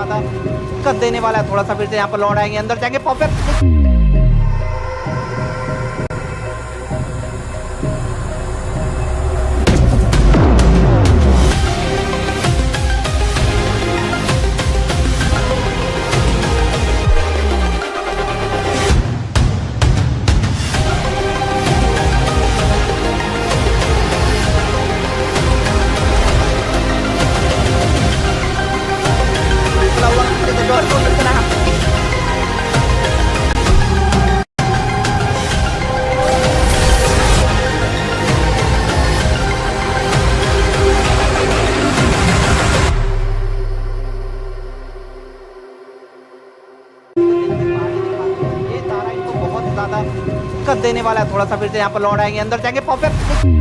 ज्यादा कद देने वाला है। थोड़ा सा फिर से यहाँ पर लौट आएंगे, अंदर जाएंगे, परफेक्ट। कद देने वाला है। थोड़ा सा फिर से यहाँ पर लौट आएंगे, अंदर जाएंगे, perfect.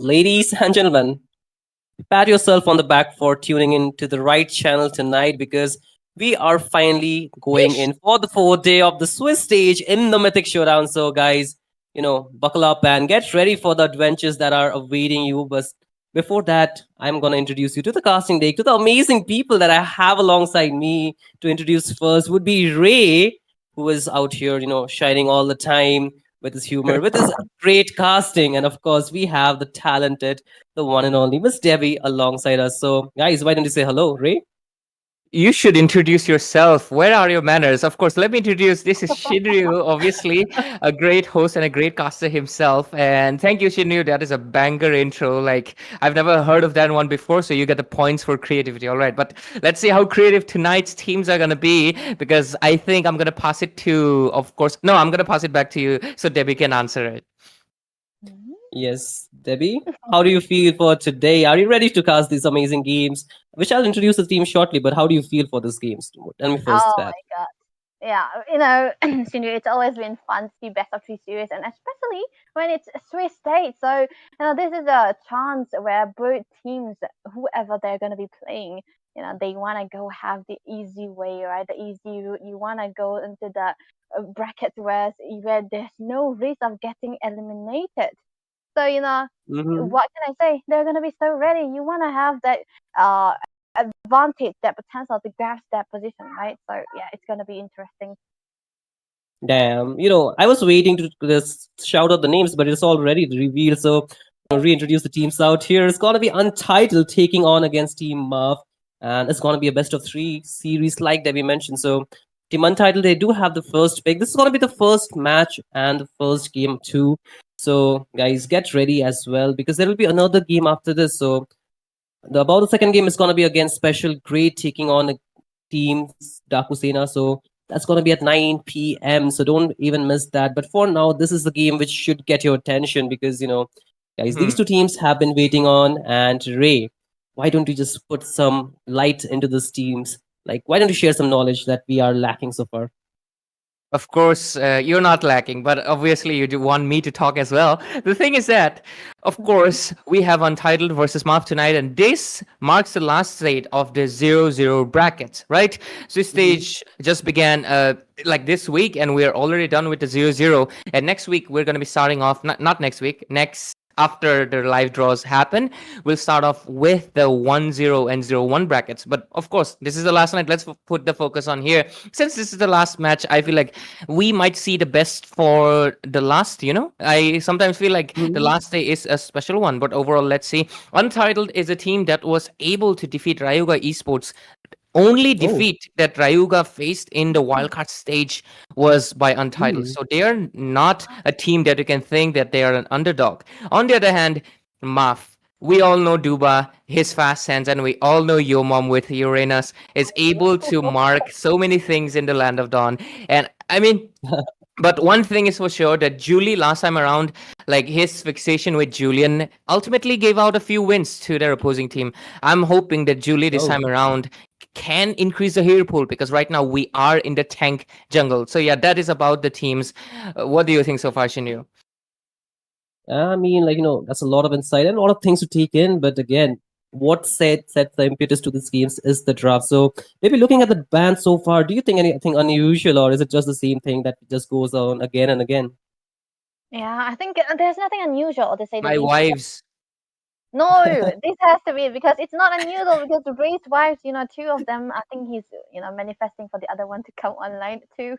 Ladies and gentlemen, pat yourself on the back for tuning in to the right channel tonight, because we are finally going in for the fourth day of the Swiss stage in the Mythic Showdown. So, guys, buckle up and get ready for the adventures that are awaiting you. But before that, I'm going to introduce you to the casting deck, to the amazing people that I have alongside me. To introduce first would be Ray, who is out here, shining all the time with his humor, with his great casting. And of course, we have the talented, the one and only Miss Debbie alongside us. So, guys, why don't you say hello, Ray? You should introduce yourself. Where are your manners? Of course, let me introduce. This is Shinryu, obviously a great host and a great caster himself. And thank you, Shinryu. That is a banger intro. Like, I've never heard of that one before, so you get the points for creativity. All right, but let's see how creative tonight's teams are going to be, because I think I'm going to pass it to, of course, no, I'm going to pass it back to you so Debbie can answer it. Yes, Debbie, how do you feel for today? Are you ready to cast these amazing games? Which I'll introduce the team shortly, but how do you feel for these games? Tell me first that. My god. Yeah, Shinju, it's always been fun to see best of 3 series, and especially when it's a Swiss state. So, this is a chance where both teams, whoever they're going to be playing, they want to go have the easy way, right? The easy route. You want to go into the bracket where there's no risk of getting eliminated. So, what can I say? They're going to be so ready. You want to have that advantage, that potential to grasp that position, right? So, yeah, it's going to be interesting. Damn, I was waiting to just shout out the names, but it's already revealed. So, reintroduce the teams out here. It's going to be Untitled taking on against Team Maaf. And it's going to be a best of 3 series, like Debbie mentioned. So, Team Untitled, they do have the first pick. This is going to be the first match and the first game too. So, guys, get ready as well, because there will be another game after this. So, about the second game is going to be against Special Grade taking on Team Daaku Sena. So, that's going to be at 9 p.m. So, don't even miss that. But for now, this is the game which should get your attention, because, guys, these two teams have been waiting on. And Ray, why don't you just put some light into these teams? Like, why don't you share some knowledge that we are lacking so far? Of course, you're not lacking, but obviously you do want me to talk as well. The thing is that, of course, we have Untitled versus Maaf tonight, and this marks the last state of the 0-0 brackets, right? So this stage just began like this week, and we're already done with the 0-0. And next week, we're going to be starting off, not next week, after the live draws happen, we'll start off with the 1-0 and 0-1 brackets. But of course, this is the last night. Let's put the focus on here. Since this is the last match, I feel like we might see the best for the last, I sometimes feel like the last day is a special one. But overall, let's see. Untitled is a team that was able to defeat Ryuga Esports. Only defeat that Ryuga faced in the wildcard stage was by Untitled. So they are not a team that you can think that they are an underdog. On the other hand, Maaf. We all know Duba, his fast hands, and we all know Yomom with Uranus is able to mark so many things in the Land of Dawn. And I mean, but one thing is for sure, that Julie last time around, like his fixation with Julian, ultimately gave out a few wins to their opposing team. I'm hoping that Julie this time around can increase the hero pool, because right now we are in the tank jungle. So yeah, that is about the teams. What do you think so far, Shinryu? I mean, like, that's a lot of insight and a lot of things to take in. But again, what sets the impetus to these games is the draft. So maybe looking at the band so far, do you think anything unusual, or is it just the same thing that just goes on again and again? Yeah, I think there's nothing unusual to say the My least. wives. No, this has to be because it's not unusual because Ray's wives, two of them, I think he's, manifesting for the other one to come online too,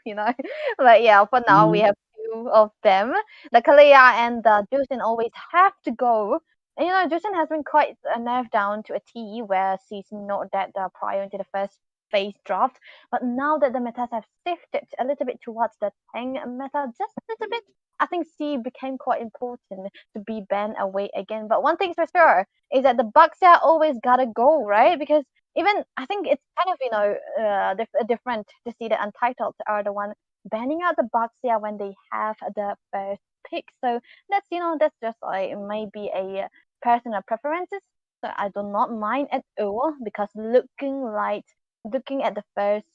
But yeah, for now we Mm. have two of them. The Kalia and the Justin always have to go. And, Justin has been quite nerfed down to a T where she's not that prior into the first phase draft. But now that the metas have shifted a little bit towards the Tang meta, just a little bit, I think C became quite important to be banned away again. But one thing's for sure is that the Baxia always gotta go, right? Because even I think it's kind of different to see the Untitled are the one banning out the Baxia when they have the first pick. So that's just like maybe a personal preferences. So I do not mind at all because looking at the first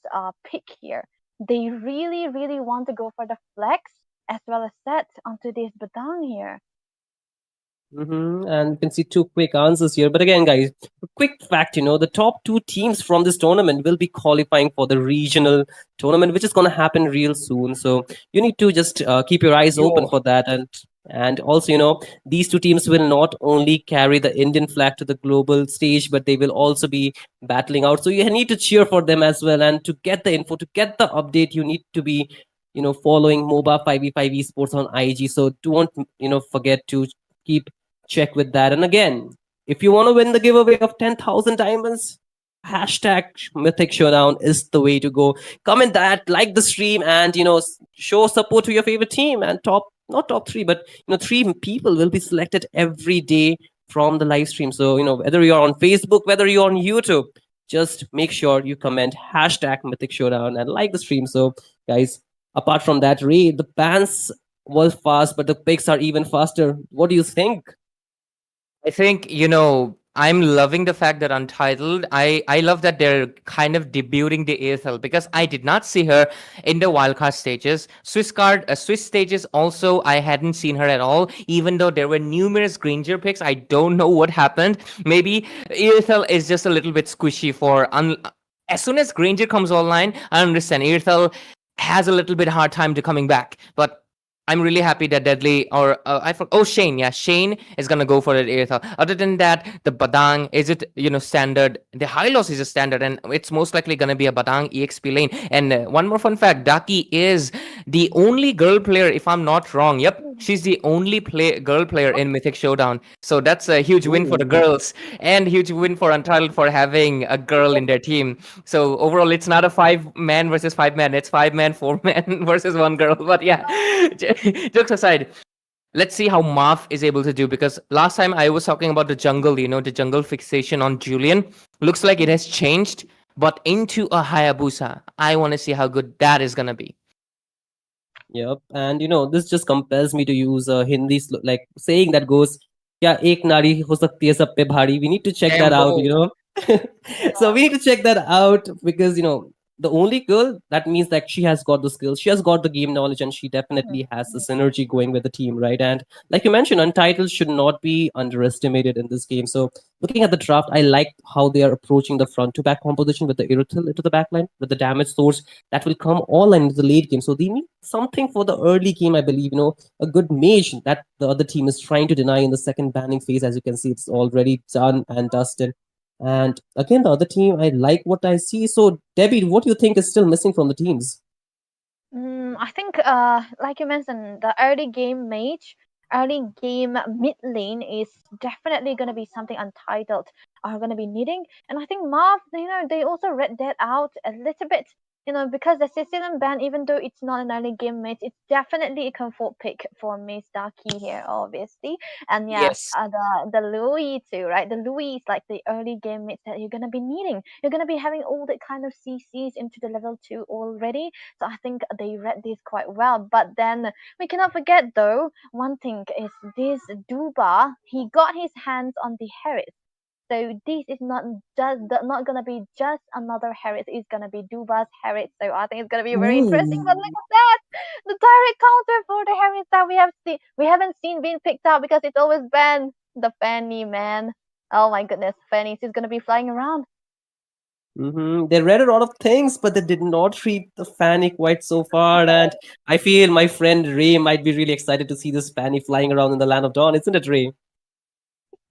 pick here, they really really want to go for the flex as well as set onto this Badang here. And you can see two quick answers here. But again, guys, a quick fact, the top two teams from this tournament will be qualifying for the regional tournament, which is going to happen real soon. So you need to just keep your eyes open Yo. for that. And also, these two teams will not only carry the Indian flag to the global stage, but they will also be battling out. So you need to cheer for them as well. And to get the info, to get the update, you need to be following MOBA 5v5 esports on IG. So don't forget to keep check with that. And again, if you want to win the giveaway of 10,000 diamonds, hashtag Mythic Showdown is the way to go. Comment that, like the stream, and show support to your favorite team. And not top three, but three people will be selected every day from the live stream. So whether you're on Facebook, whether you're on YouTube, just make sure you comment hashtag Mythic Showdown and like the stream. So guys, apart from that, Ray, the bans was fast, but the picks are even faster. What do you think? I think, I'm loving the fact that Untitled, I love that they're kind of debuting the ASL because I did not see her in the wildcard stages. Swiss stages also, I hadn't seen her at all, even though there were numerous Granger picks. I don't know what happened. Maybe ASL is just a little bit squishy as soon as Granger comes online, I understand ASL has a little bit hard time to coming back. But I'm really happy that Deadly or Shane, yeah, Shane is gonna go for it ASL. Other than that, the Badang is it standard. The high loss is a standard, and it's most likely gonna be a Badang EXP lane. And one more fun fact: Daki is the only girl player, if I'm not wrong. Yep, she's the only girl player in Mythic Showdown. So that's a huge win for the Ooh. girls, and huge win for Untitled for having a girl in their team. So overall, it's not a 5-man versus 5-man. It's 5-man, 4-man versus one girl. But yeah, jokes aside, let's see how Maaf is able to do, because last time I was talking about the jungle, the jungle fixation on Julian. Looks like it has changed, but into a Hayabusa. I want to see how good that is going to be. Yep. And this just compels me to use a Hindi like saying that goes, "Kya ek nari ho sakti hai sab pe bhari." We need to check that out, So we need to check that out because the only girl, that means that she has got the skills, she has got the game knowledge, and she definitely has the synergy going with the team, right? And like you mentioned, Untitled should not be underestimated in this game. So looking at the draft, I like how they are approaching the front to back composition with the Irithil into the backline, with the damage source that will come all into the late game. So they need something for the early game, I believe, a good mage that the other team is trying to deny in the second banning phase. As you can see, it's already done and dusted. And again, the other team, I like what I see. So, Debbie, what do you think is still missing from the teams? I think, like you mentioned, the early game mage, early game mid lane is definitely going to be something Untitled are going to be needing. And I think Maaf, they also read that out a little bit. Because the Sicilian band, even though it's not an early game mage, it's definitely a comfort pick for Miss Daki here, obviously. And yeah, Yes. the Louis too, right? The Louis is like the early game mage that you're gonna be needing. You're gonna be having all the kind of CCs into the level 2 already. So I think they read this quite well. But then we cannot forget though, one thing is this Duba, he got his hands on the Harris. So this is not gonna be just another Harris. It's gonna be Duba's Harris. So I think it's gonna be very interesting. But look at that! The direct counter for the Harris that we haven't seen being picked up because it's always been the Fanny, man. Oh my goodness, Fanny, she's gonna be flying around. They read a lot of things, but they did not read the Fanny quite so far. And I feel my friend Ray might be really excited to see this Fanny flying around in the land of dawn, isn't it, Ray?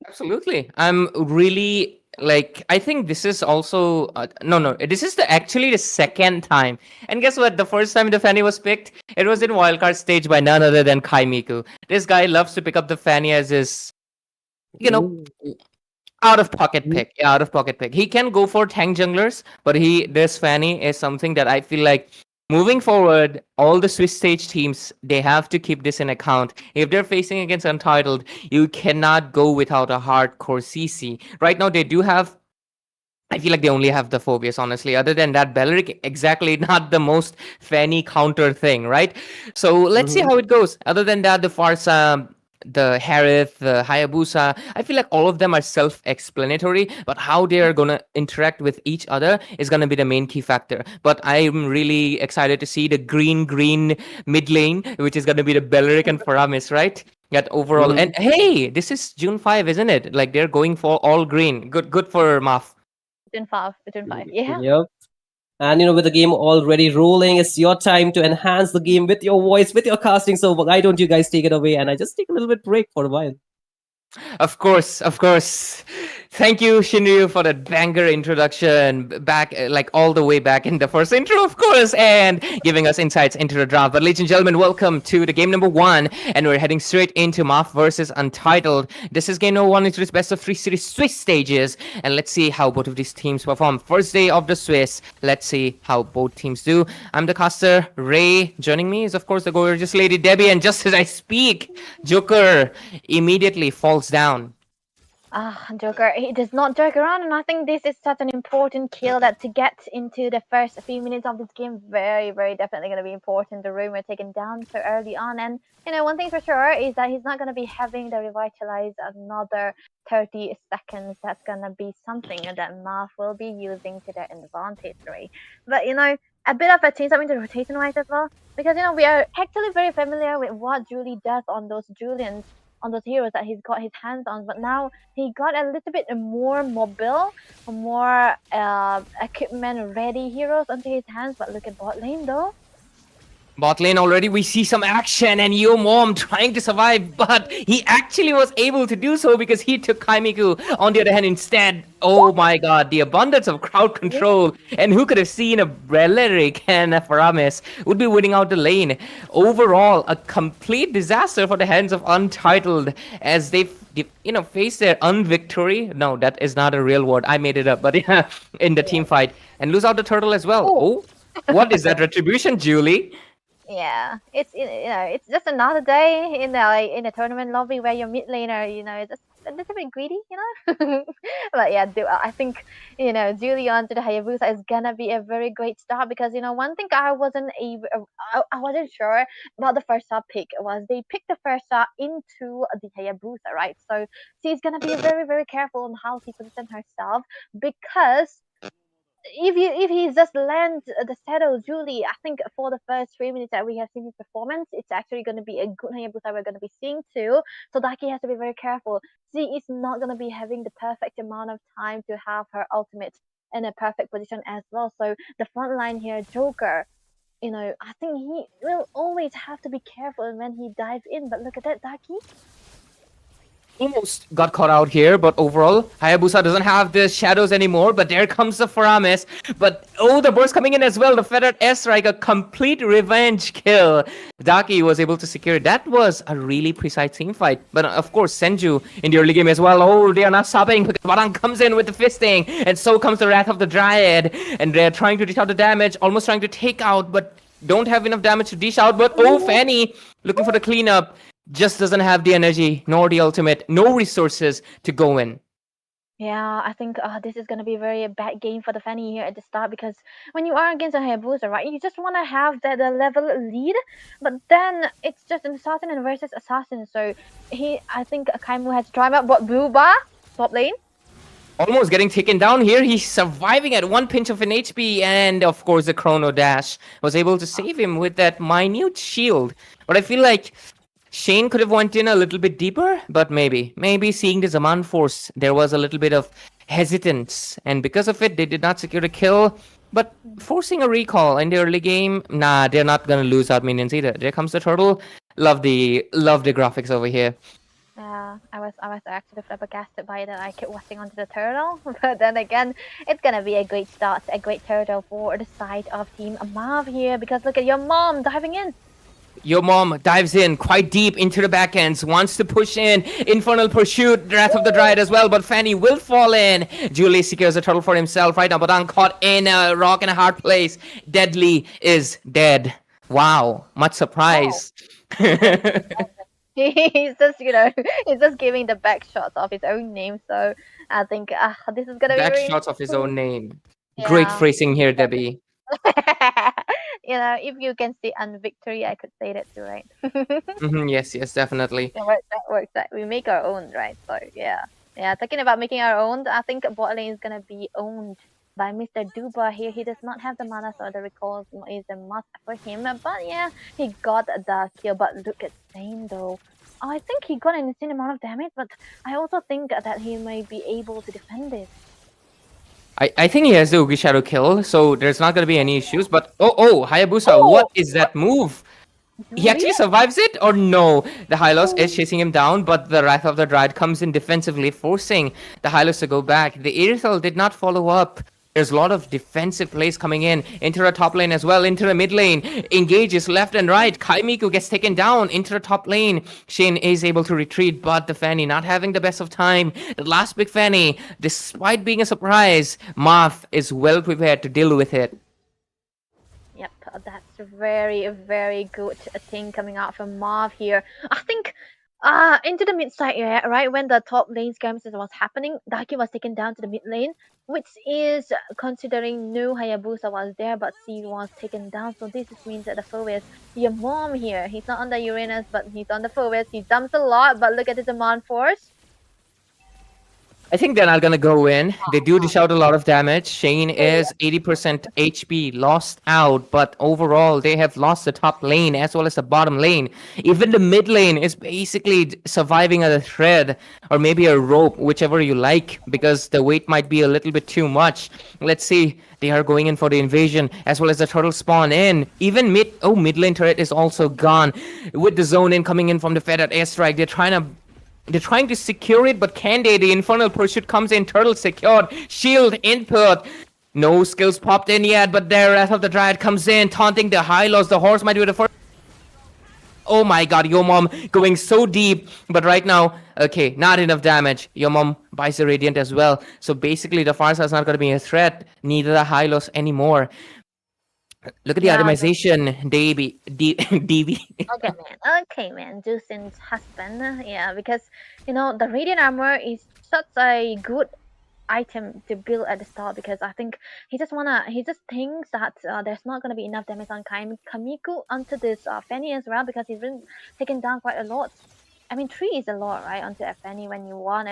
Absolutely. I'm really like, I think this is also no, this is actually the second time. And guess what? The first time the Fanny was picked, it was in wildcard stage by none other than Kai Miku. This guy loves to pick up the Fanny as his, you know, out of pocket pick. Yeah, out of pocket pick. He can go for tank junglers, but this Fanny is something that I feel like moving forward, all the Swiss stage teams, they have to keep this in account. If they're facing against Untitled, you cannot go without a hardcore CC. Right now, they do have, I feel like they only have the Phobius, honestly. Other than that, Belleric, exactly not the most Fanny counter thing, right? So let's see how it goes. Other than that, the Farsa, the Harith, the Hayabusa, I feel like all of them are self-explanatory, but how they are going to interact with each other is going to be the main key factor. But I'm really excited to see the green mid lane, which is going to be the Belleric and Faramis, right? That overall. And hey, this is June 5, isn't it? Like they're going for all green. Good for Maaf. Between five. Yeah. Yep. And with the game already rolling, it's your time to enhance the game with your voice, with your casting. So why don't you guys take it away and I just take a little bit break for a while? Of course. Thank you, Shinryu, for that banger introduction. Back, like all the way back in the first intro, of course, and giving us insights into the draft. But ladies and gentlemen, welcome to the game number 1, and we're heading straight into Maaf versus Untitled. This is game number 1 into this best of 3 series Swiss stages, and let's see how both of these teams perform. First day of the Swiss. Let's see how both teams do. I'm the caster, Ray. Joining me is, of course, the gorgeous lady Debbie, and just as I speak, Joker immediately falls down. Joker, he does not joke around, and I think this is such an important kill that to get into the first few minutes of this game, very, very definitely going to be important. The room were taken down so early on, and one thing for sure is that he's not going to be having the revitalize another 30 seconds. That's going to be something that Maaf will be using to their advantage, right? But a bit of a change up into rotation wise as well, because we are actually very familiar with what Julie does on those Julians, on those heroes that he's got his hands on, but now he got a little bit more mobile, more equipment ready heroes onto his hands. But look at bot lane though. Bot lane already, we see some action and Yo Mom trying to survive, but he actually was able to do so because he took Kaimiku on the other hand instead. Oh my god, the abundance of crowd control, and who could have seen a Belleric and a Faramis would be winning out the lane. Overall, a complete disaster for the hands of Untitled as they face their unvictory. No, that is not a real word. I made it up, but yeah, in the team fight and lose out the turtle as well. Oh, what is that retribution, Julie? Yeah, it's just another day in the tournament lobby where your mid laner, is just a little bit greedy, But yeah, I think Julie onto the Hayabusa is gonna be a very great start because one thing I wasn't sure about the first star pick was they picked the first star into the Hayabusa, right? So she's gonna be very, very careful on how she positions herself because if he just lands the Shadow Julie, I think for the first 3 minutes that we have seen his performance, it's actually going to be a good Hayabusa we're going to be seeing too. So Daki has to be very careful. She is not going to be having the perfect amount of time to have her ultimate in a perfect position as well. So the front line here, Joker, I think he will always have to be careful when he dives in. But look at that, Daki. Almost got caught out here, but overall, Hayabusa doesn't have the shadows anymore, but there comes the Faramis. But the burst coming in as well, the feathered S-Strike, a complete revenge kill. Daki was able to secure it. That was a really precise team fight. But of course, Senju in the early game as well. They are not stopping because Barang comes in with the fisting, and so comes the Wrath of the Dryad. And they're trying to dish out the damage, almost trying to take out, but don't have enough damage to dish out. But Fanny looking for the cleanup. Just doesn't have the energy, nor the ultimate, no resources to go in. Yeah, I think this is going to be a very bad game for the Fanny here at the start because when you are against a Hayabusa, right, you just want to have the level lead, but then it's just an assassin versus assassin. So I think Kaimu has to try out what Blue Bar top lane. almost getting taken down here. He's surviving at one pinch of an HP, and of course the Chrono Dash was able to save him with that minute shield. But I feel like Shane could have went in a little bit deeper, but maybe seeing the Zaman force, there was a little bit of hesitance, and because of it, they did not secure the kill. But forcing a recall in the early game, nah, they're not gonna lose out minions either. There comes the turtle. Love the graphics over here. Yeah, I was actually flabbergasted by that. I kept watching onto the turtle, but then again, it's gonna be a great start, a great turtle for the side of Team Maaf here, because look at your mom diving in. Your mom dives in quite deep into the backends, wants to push in. Infernal Pursuit, Wrath of the Dryad as well, but Fanny will fall in. Julie secures a turtle for himself right now, but caught in a rock and a hard place. Deadly is dead. Wow, much surprise. He's just, he's just giving the back shots of his own name. So I think this is gonna be Back really shots of his own name. Yeah. Great phrasing here, Debbie. If you can say victory, I could say that too, right? Yes, definitely. That works. That we make our own, right? So yeah. Talking about making our own, I think bot lane is gonna be owned by Mr. Duba here. He does not have the mana, so the recall is a must for him. But yeah, he got the kill. But look at Zane though. I think he got an insane amount of damage, but I also think that he may be able to defend this. I think he has the Ugi Shadow kill, so there's not gonna be any issues. But oh, Hayabusa, what is that move? He actually survives it, or no? The Hylos is chasing him down, but the Wrath of the Dryad comes in defensively, forcing the Hylos to go back. The Irithel did not follow up. There's a lot of defensive plays coming in. Into the top lane as well, into the mid lane. Engages left and right. Kaimiku gets taken down into the top lane. Shin is able to retreat, but the Fanny not having the best of time. The last big Fanny, despite being a surprise, Maaf is well prepared to deal with it. Yep, that's a very, very good thing coming out from Maaf here. I think into the mid side, right when the top lane skirmishes was happening, Daki was taken down to the mid lane, which is considering no Hayabusa was there, but C was taken down. So this means that the focus, your mom here, he's not on the Uranus, but he's on the focus. He dumps a lot, but look at the demand force. I think they're not gonna go in. They do dish out a lot of damage. Shane is 80% HP lost out, but overall they have lost the top lane as well as the bottom lane. Even the mid lane is basically surviving a thread or maybe a rope, whichever you like, because the weight might be a little bit too much. Let's see. They are going in for the invasion as well as the turtle spawn in. Even mid lane turret is also gone. With the zone in coming in from the feathered airstrike, they're trying to secure it, but can they? The Infernal Pursuit comes in, turtle secured, shield input. No skills popped in yet, but there, Wrath of the Dryad comes in, taunting the Hylos. The horse might be the first. Oh my god, Yomom going so deep, but right now, okay, not enough damage. Yomom buys the Radiant as well. So basically, the Farsa is not going to be a threat, neither the Hylos anymore. Look at the itemization, DB. Okay, man. Jusin's husband. Yeah, because the Radiant armor is such a good item to build at the start, because I think he just thinks that there's not gonna be enough damage on Kamiku onto this Fanny as well, because he's been taken down quite a lot. I mean, 3 is a lot, right? Onto a Fanny when you want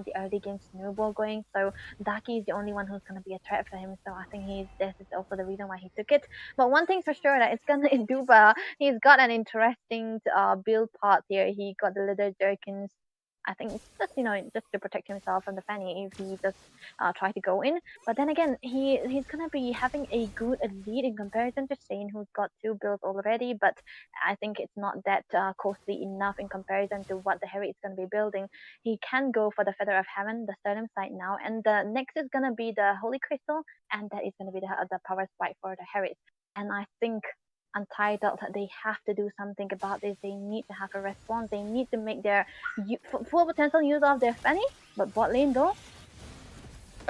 the early game snowball going. So Daki is the only one who's gonna be a threat for him. So I think this is also the reason why he took it. But one thing's for sure, that it's gonna Duba. He's got an interesting build part here. He got the leather jerkins. I think it's just just to protect himself from the Fanny if he just try to go in. But then again, he's gonna be having a good lead in comparison to Shane, who's got 2 builds already. But I think it's not that costly enough in comparison to what the Harry is gonna be building. He can go for the Feather of Heaven, the Sternum side now, and the next is gonna be the Holy Crystal, and that is gonna be the Power Spike for the Harry. And I think Untitled, they have to do something about this. They need to have a response. They need to make their full potential use of their Fanny. But bot lane though,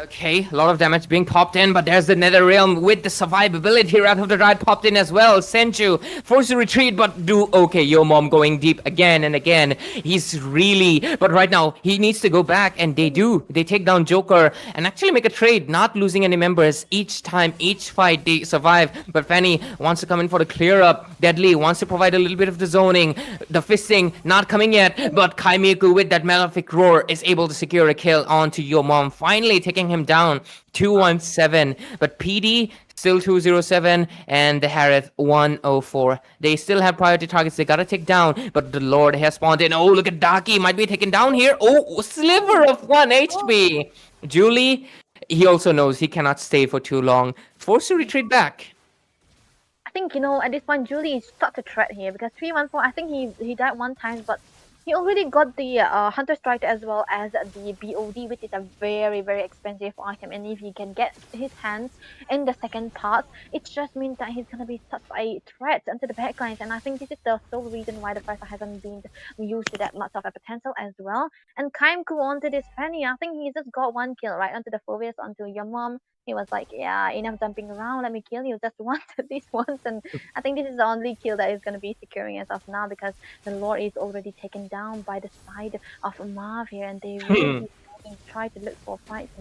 Okay, a lot of damage being popped in, but there's the Nether Realm with the survivability. Wrath of the Dryad popped in as well. Senju forced to retreat, but okay. Yo Mom going deep again and again. He's really, but right now he needs to go back, and they do. They take down Joker and actually make a trade, not losing any members each time, each fight they survive. But Fanny wants to come in for the clear up. Deadly wants to provide a little bit of the zoning. The fisting not coming yet, but Kaimiku with that Malefic Roar is able to secure a kill onto Yo Mom, finally taking him down 217. But PD still 207 and the Harith 104. They still have priority targets they gotta take down, but the Lord has spawned in. Oh, look at Daki, might be taken down here. Oh, sliver of 1 HP. Julie, he also knows he cannot stay for too long, forced to retreat back. I think, at this point, Julie is such a threat here because 314, I think he died one time, but he already got the Hunter Strike as well as the BOD, which is a very, very expensive item. And if he can get his hands in the second part, it just means that he's going to be such a threat onto the backlines. And I think this is the sole reason why the Pricer hasn't been used to that much of a potential as well. And Kaimku onto this Fanny, I think he just got 1 kill, right? Onto the Phobius, onto your mom. He was like, yeah, enough jumping around, let me kill you just once, at least once. And I think this is the only kill that is going to be securing as of now, because the Lord is already taken down by the side of Maaf here, and they really try to look for fights,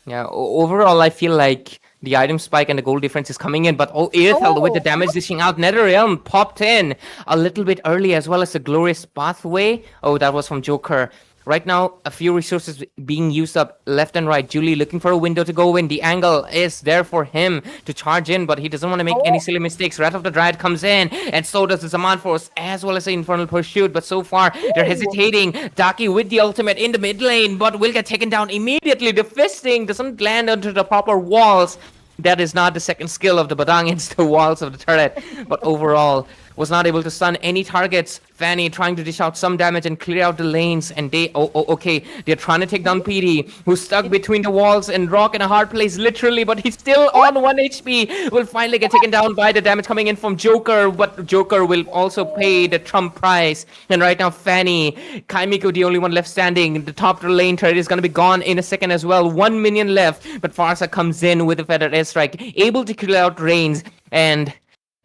Yeah, overall, I feel like the item spike and the gold difference is coming in, but Earthel with the damage dishing out. Nether Realm popped in a little bit early, as well as the Glorious Pathway. Oh, that was from Joker. Right now, a few resources being used up left and right. Julie looking for a window to go in. The angle is there for him to charge in, but he doesn't want to make any silly mistakes. Wrath of the Dryad comes in, and so does the Zaman Force, as well as the Infernal Pursuit. But so far, they're hesitating. Daki with the ultimate in the mid lane, but will get taken down immediately. The fisting doesn't land onto the proper walls. That is not the second skill of the Badang, it's the walls of the turret. But overall, was not able to stun any targets. Fanny trying to dish out some damage and clear out the lanes, and okay, they're trying to take down PD, who's stuck between the walls and rock in a hard place, literally, but he's still on 1 HP. Will finally get taken down by the damage coming in from Joker, but Joker will also pay the trump price. And right now, Fanny, Kaimiku, the only one left standing. The top lane turret is going to be gone in a second as well. 1 minion left, but Farsa comes in with a feathered airstrike, able to clear out Reigns, and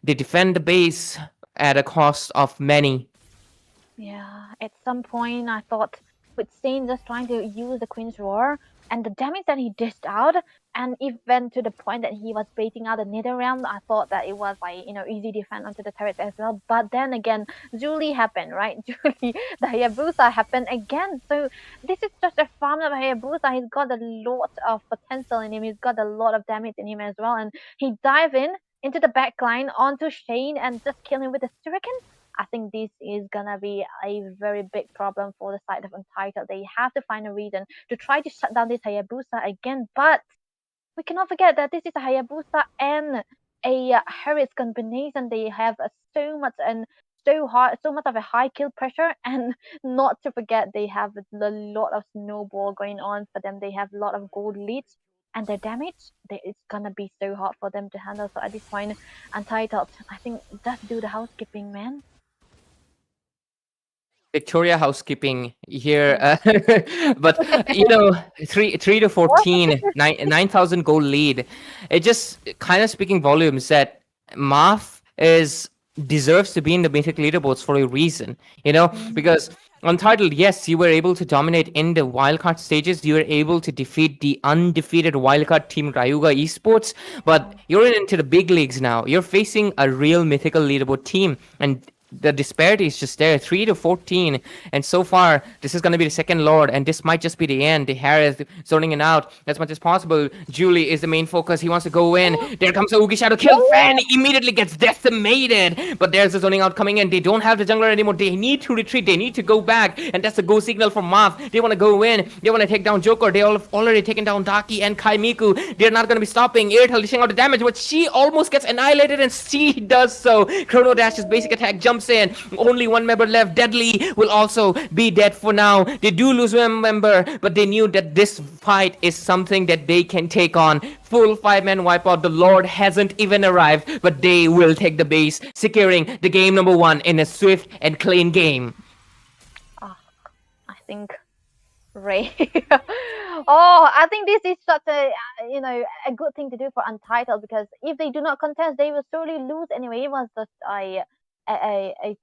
they defend the base at a cost of many. Yeah, at some point I thought with Stain just trying to use the Queen's Roar and the damage that he dished out, and even to the point that he was baiting out the Nether Realm, I thought that it was like, easy defense onto the turret as well. But then again, Julie happened, right? Julie, the Hayabusa happened again. So this is just a farm of Hayabusa. He's got a lot of potential in him. He's got a lot of damage in him as well. And he dive into the backline onto Shane and just kill him with a Shuriken. I think this is gonna be a very big problem for the side of Untitled. They have to find a reason to try to shut down this Hayabusa again, but we cannot forget that this is a Hayabusa and a Harris combination. They have so much of a high kill pressure, and not to forget they have a lot of snowball going on for them. They have a lot of gold leads, and their damage, it's gonna be so hard for them to handle. So at this point, Untitled, I think, just do the housekeeping, man. Victoria housekeeping here, but 3 to 14, 9,000 gold lead. It just kind of speaking volumes that Maaf deserves to be in the Mythic leaderboards for a reason, because Untitled, yes, you were able to dominate in the wildcard stages. You were able to defeat the undefeated wildcard team Ryuga Esports, but you're into the big leagues now. You're facing a real Mythical leaderboard team, and the disparity is just there, 3 to 14, and so far this is going to be the second Lord, and this might just be the end. The Harris zoning it out as much as possible. Julie is the main focus. He wants to go in. There comes a Oogie Shadow kill. Fan immediately gets decimated, but there's the zoning out coming in. They don't have the jungler anymore. They need to retreat. They need to go back, and that's the go signal from Maaf. They want to go in. They want to take down Joker. They all have already taken down Daki and Kaimiku. They're not going to be stopping. Earthel dishing out the damage, but she almost gets annihilated, and she does so. Chrono Dash's basic attack jumps in. Only 1 member left. Deadly will also be dead for now. They do lose 1 member, but they knew that this fight is something that they can take on. Full 5-man wipeout. The Lord hasn't even arrived, but they will take the base, securing the game number 1 in a swift and clean game. I think Ray Oh, I think this is such a a good thing to do for Untitled, because if they do not contest, they will surely lose anyway. It was just a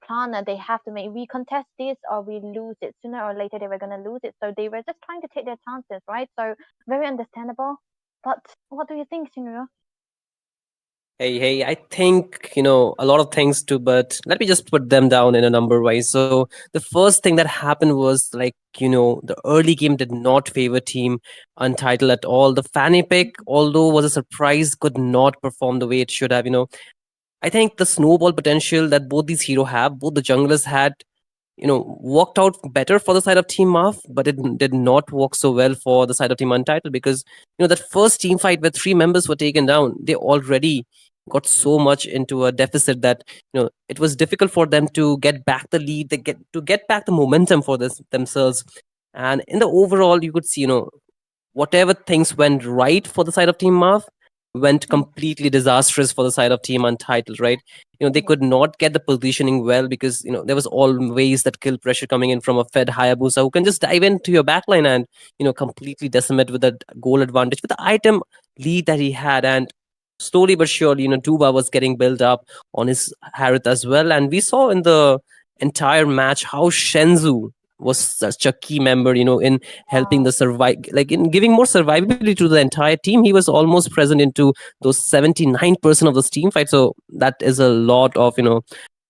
plan that they have to make. We contest this or we lose it. Sooner or later they were gonna lose it, so they were just trying to take their chances, right? So very understandable. But what do you think, Shinryu? Hey, I think, a lot of things too, but let me just put them down in a number wise. So the first thing that happened was like, the early game did not favor team Untitled at all. The fanny pick, although was a surprise, could not perform the way it should have. I think the snowball potential that both these hero have, both the junglers had, worked out better for the side of Team Maaf, but it did not work so well for the side of Team Untitled because, that first team fight where 3 members were taken down, they already got so much into a deficit that, it was difficult for them to get back the lead, to get back the momentum for this themselves. And in the overall, you could see, whatever things went right for the side of Team Maaf went completely disastrous for the side of Team Untitled, right? They could not get the positioning well because, there was always that kill pressure coming in from a fed Hayabusa who can just dive into your backline and, completely decimate with that goal advantage, with the item lead that he had. And slowly but surely, Duba was getting built up on his Harith as well. And we saw in the entire match how Shenzhou was such a key member, in helping the survive, like in giving more survivability to the entire team. He was almost present into those 79% of this team fight. So that is a lot of,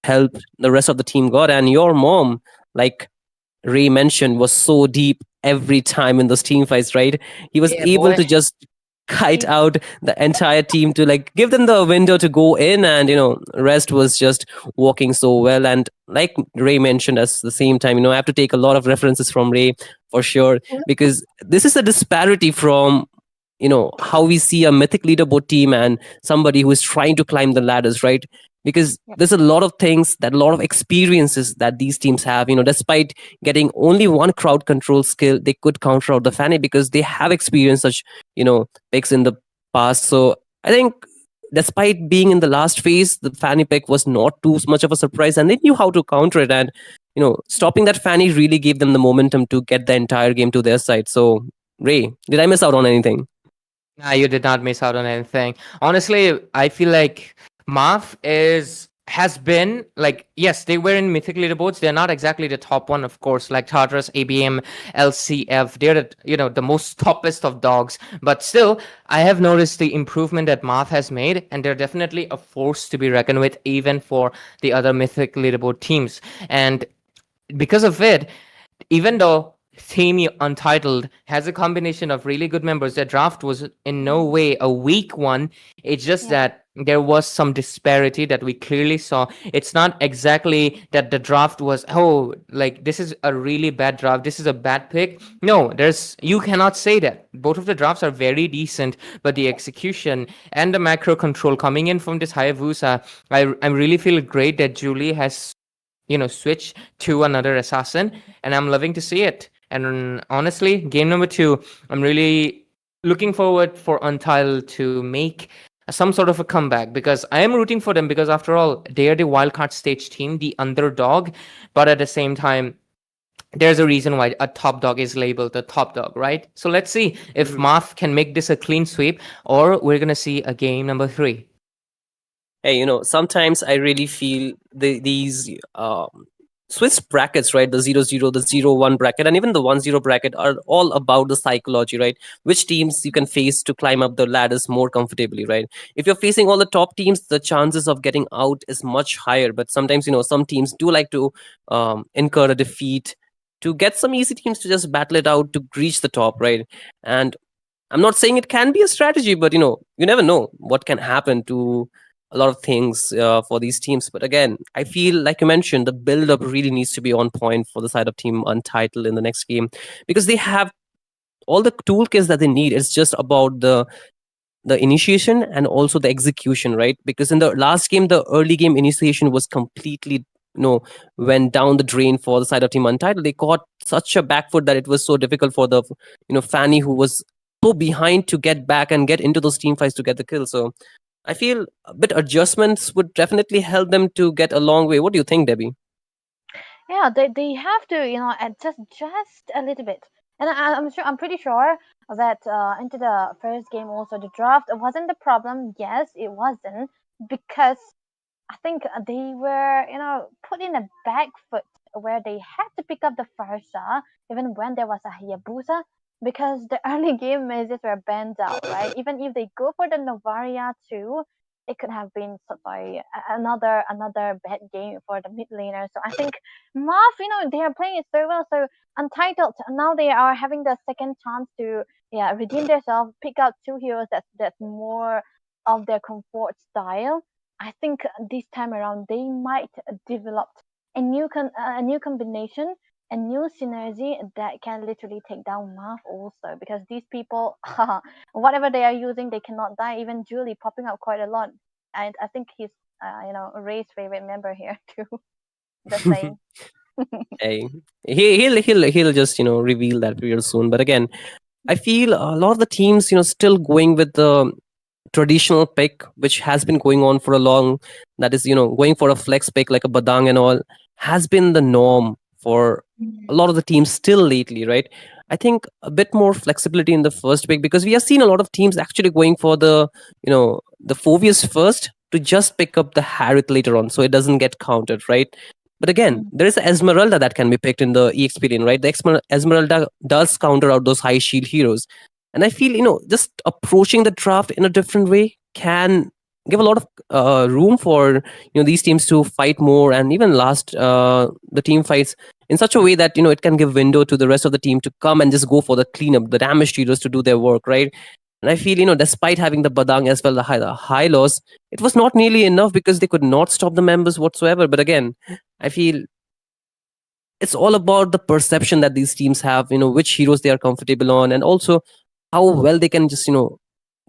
help the rest of the team got. And your mom, like Ray mentioned, was so deep every time in those team fights, right? He was Yeah, able boy. to just kite out the entire team to like give them the window to go in, and rest was just working so well. And like Ray mentioned, at the same time, I have to take a lot of references from Ray for sure, because this is a disparity from how we see a mythic leaderboard team and somebody who is trying to climb the ladders, right? Because there's a lot of things, that a lot of experiences that these teams have, despite getting only one crowd control skill, they could counter out the fanny because they have experienced such picks in the past. So I think despite being in the last phase, the fanny pick was not too much of a surprise, and they knew how to counter it. And stopping that fanny really gave them the momentum to get the entire game to their side. So Ray, did I miss out on anything? Nah, you did not miss out on anything. Honestly, I feel like Maaf has been like, yes, they were in mythic leaderboards. They're not exactly the top one, of course, like Tartarus, ABM, LCF. They're the most toppest of dogs. But still, I have noticed the improvement that Maaf has made, and they're definitely a force to be reckoned with, even for the other mythic leaderboard teams. And because of it, even though Team Untitled has a combination of really good members, their draft was in no way a weak one. It's just that there was some disparity that we clearly saw. It's not exactly that the draft was, oh, like this is a really bad draft, this is a bad pick. No, you cannot say that. Both of the drafts are very decent, but the execution and the macro control coming in from this Hayabusa, I really feel great that Julie has switch to another assassin, and I'm loving to see it. And honestly, game number 2, I'm really looking forward for Untitled to make some sort of a comeback, because I am rooting for them, because after all, they are the wildcard stage team, the underdog. But at the same time, there's a reason why a top dog is labeled the top dog, right? So let's see if Maaf can make this a clean sweep, or we're gonna see a game number 3. Hey, sometimes I really feel these Swiss brackets, right? The 0-0, the 0-1 bracket, and even the 1-0 bracket are all about the psychology, right? Which teams you can face to climb up the ladders more comfortably, right? If you're facing all the top teams, the chances of getting out is much higher. But sometimes, some teams do like to incur a defeat to get some easy teams to just battle it out to reach the top, right? And I'm not saying it can be a strategy, but you never know what can happen to a lot of things for these teams. But again, I feel like you mentioned, the build up really needs to be on point for the side of Team Untitled in the next game, because they have all the toolkits that they need. It's just about the initiation and also the execution, right? Because in the last game, the early game initiation was completely went down the drain for the side of Team Untitled. They caught such a back foot that it was so difficult for the Fanny, who was so behind, to get back and get into those team fights to get the kill. So I feel a bit adjustments would definitely help them to get a long way. What do you think, Debbie? Yeah, they have to adjust just a little bit. And I'm pretty sure that into the first game also the draft wasn't the problem. Yes, it wasn't because I think they were, put in a back foot where they had to pick up the Farsa even when there was a Hayabusa because the early game mazes were banned out, right? Even if they go for the Novaria too, it could have been sorry another bad game for the mid laner. So I think Maaf, they are playing it so well. So Untitled now they are having the second chance to redeem themselves, pick out two heroes that's more of their comfort style. I think this time around they might develop a new combination, a new synergy that can literally take down Math also because these people, whatever they are using, they cannot die. Even Julie popping up quite a lot, and I think he's Ray's favorite member here too. The same. Hey, he'll just reveal that real soon. But again, I feel a lot of the teams still going with the traditional pick, which has been going on for a long. That is, going for a flex pick like a Badang and all has been the norm for a lot of the teams still lately, right? I think a bit more flexibility in the first pick because we have seen a lot of teams actually going for the Phoveus first to just pick up the Harith later on, so it doesn't get counted, right? But again, there is a Esmeralda that can be picked in the EXP lane, right? The Esmeralda does counter out those high shield heroes. And I feel, just approaching the draft in a different way can give a lot of room for, these teams to fight more and even last the team fights in such a way that, it can give window to the rest of the team to come and just go for the cleanup, the damage dealers to do their work, right? And I feel, despite having the Badang as well, the high loss, it was not nearly enough because they could not stop the members whatsoever. But again, I feel it's all about the perception that these teams have, which heroes they are comfortable on, and also how well they can just,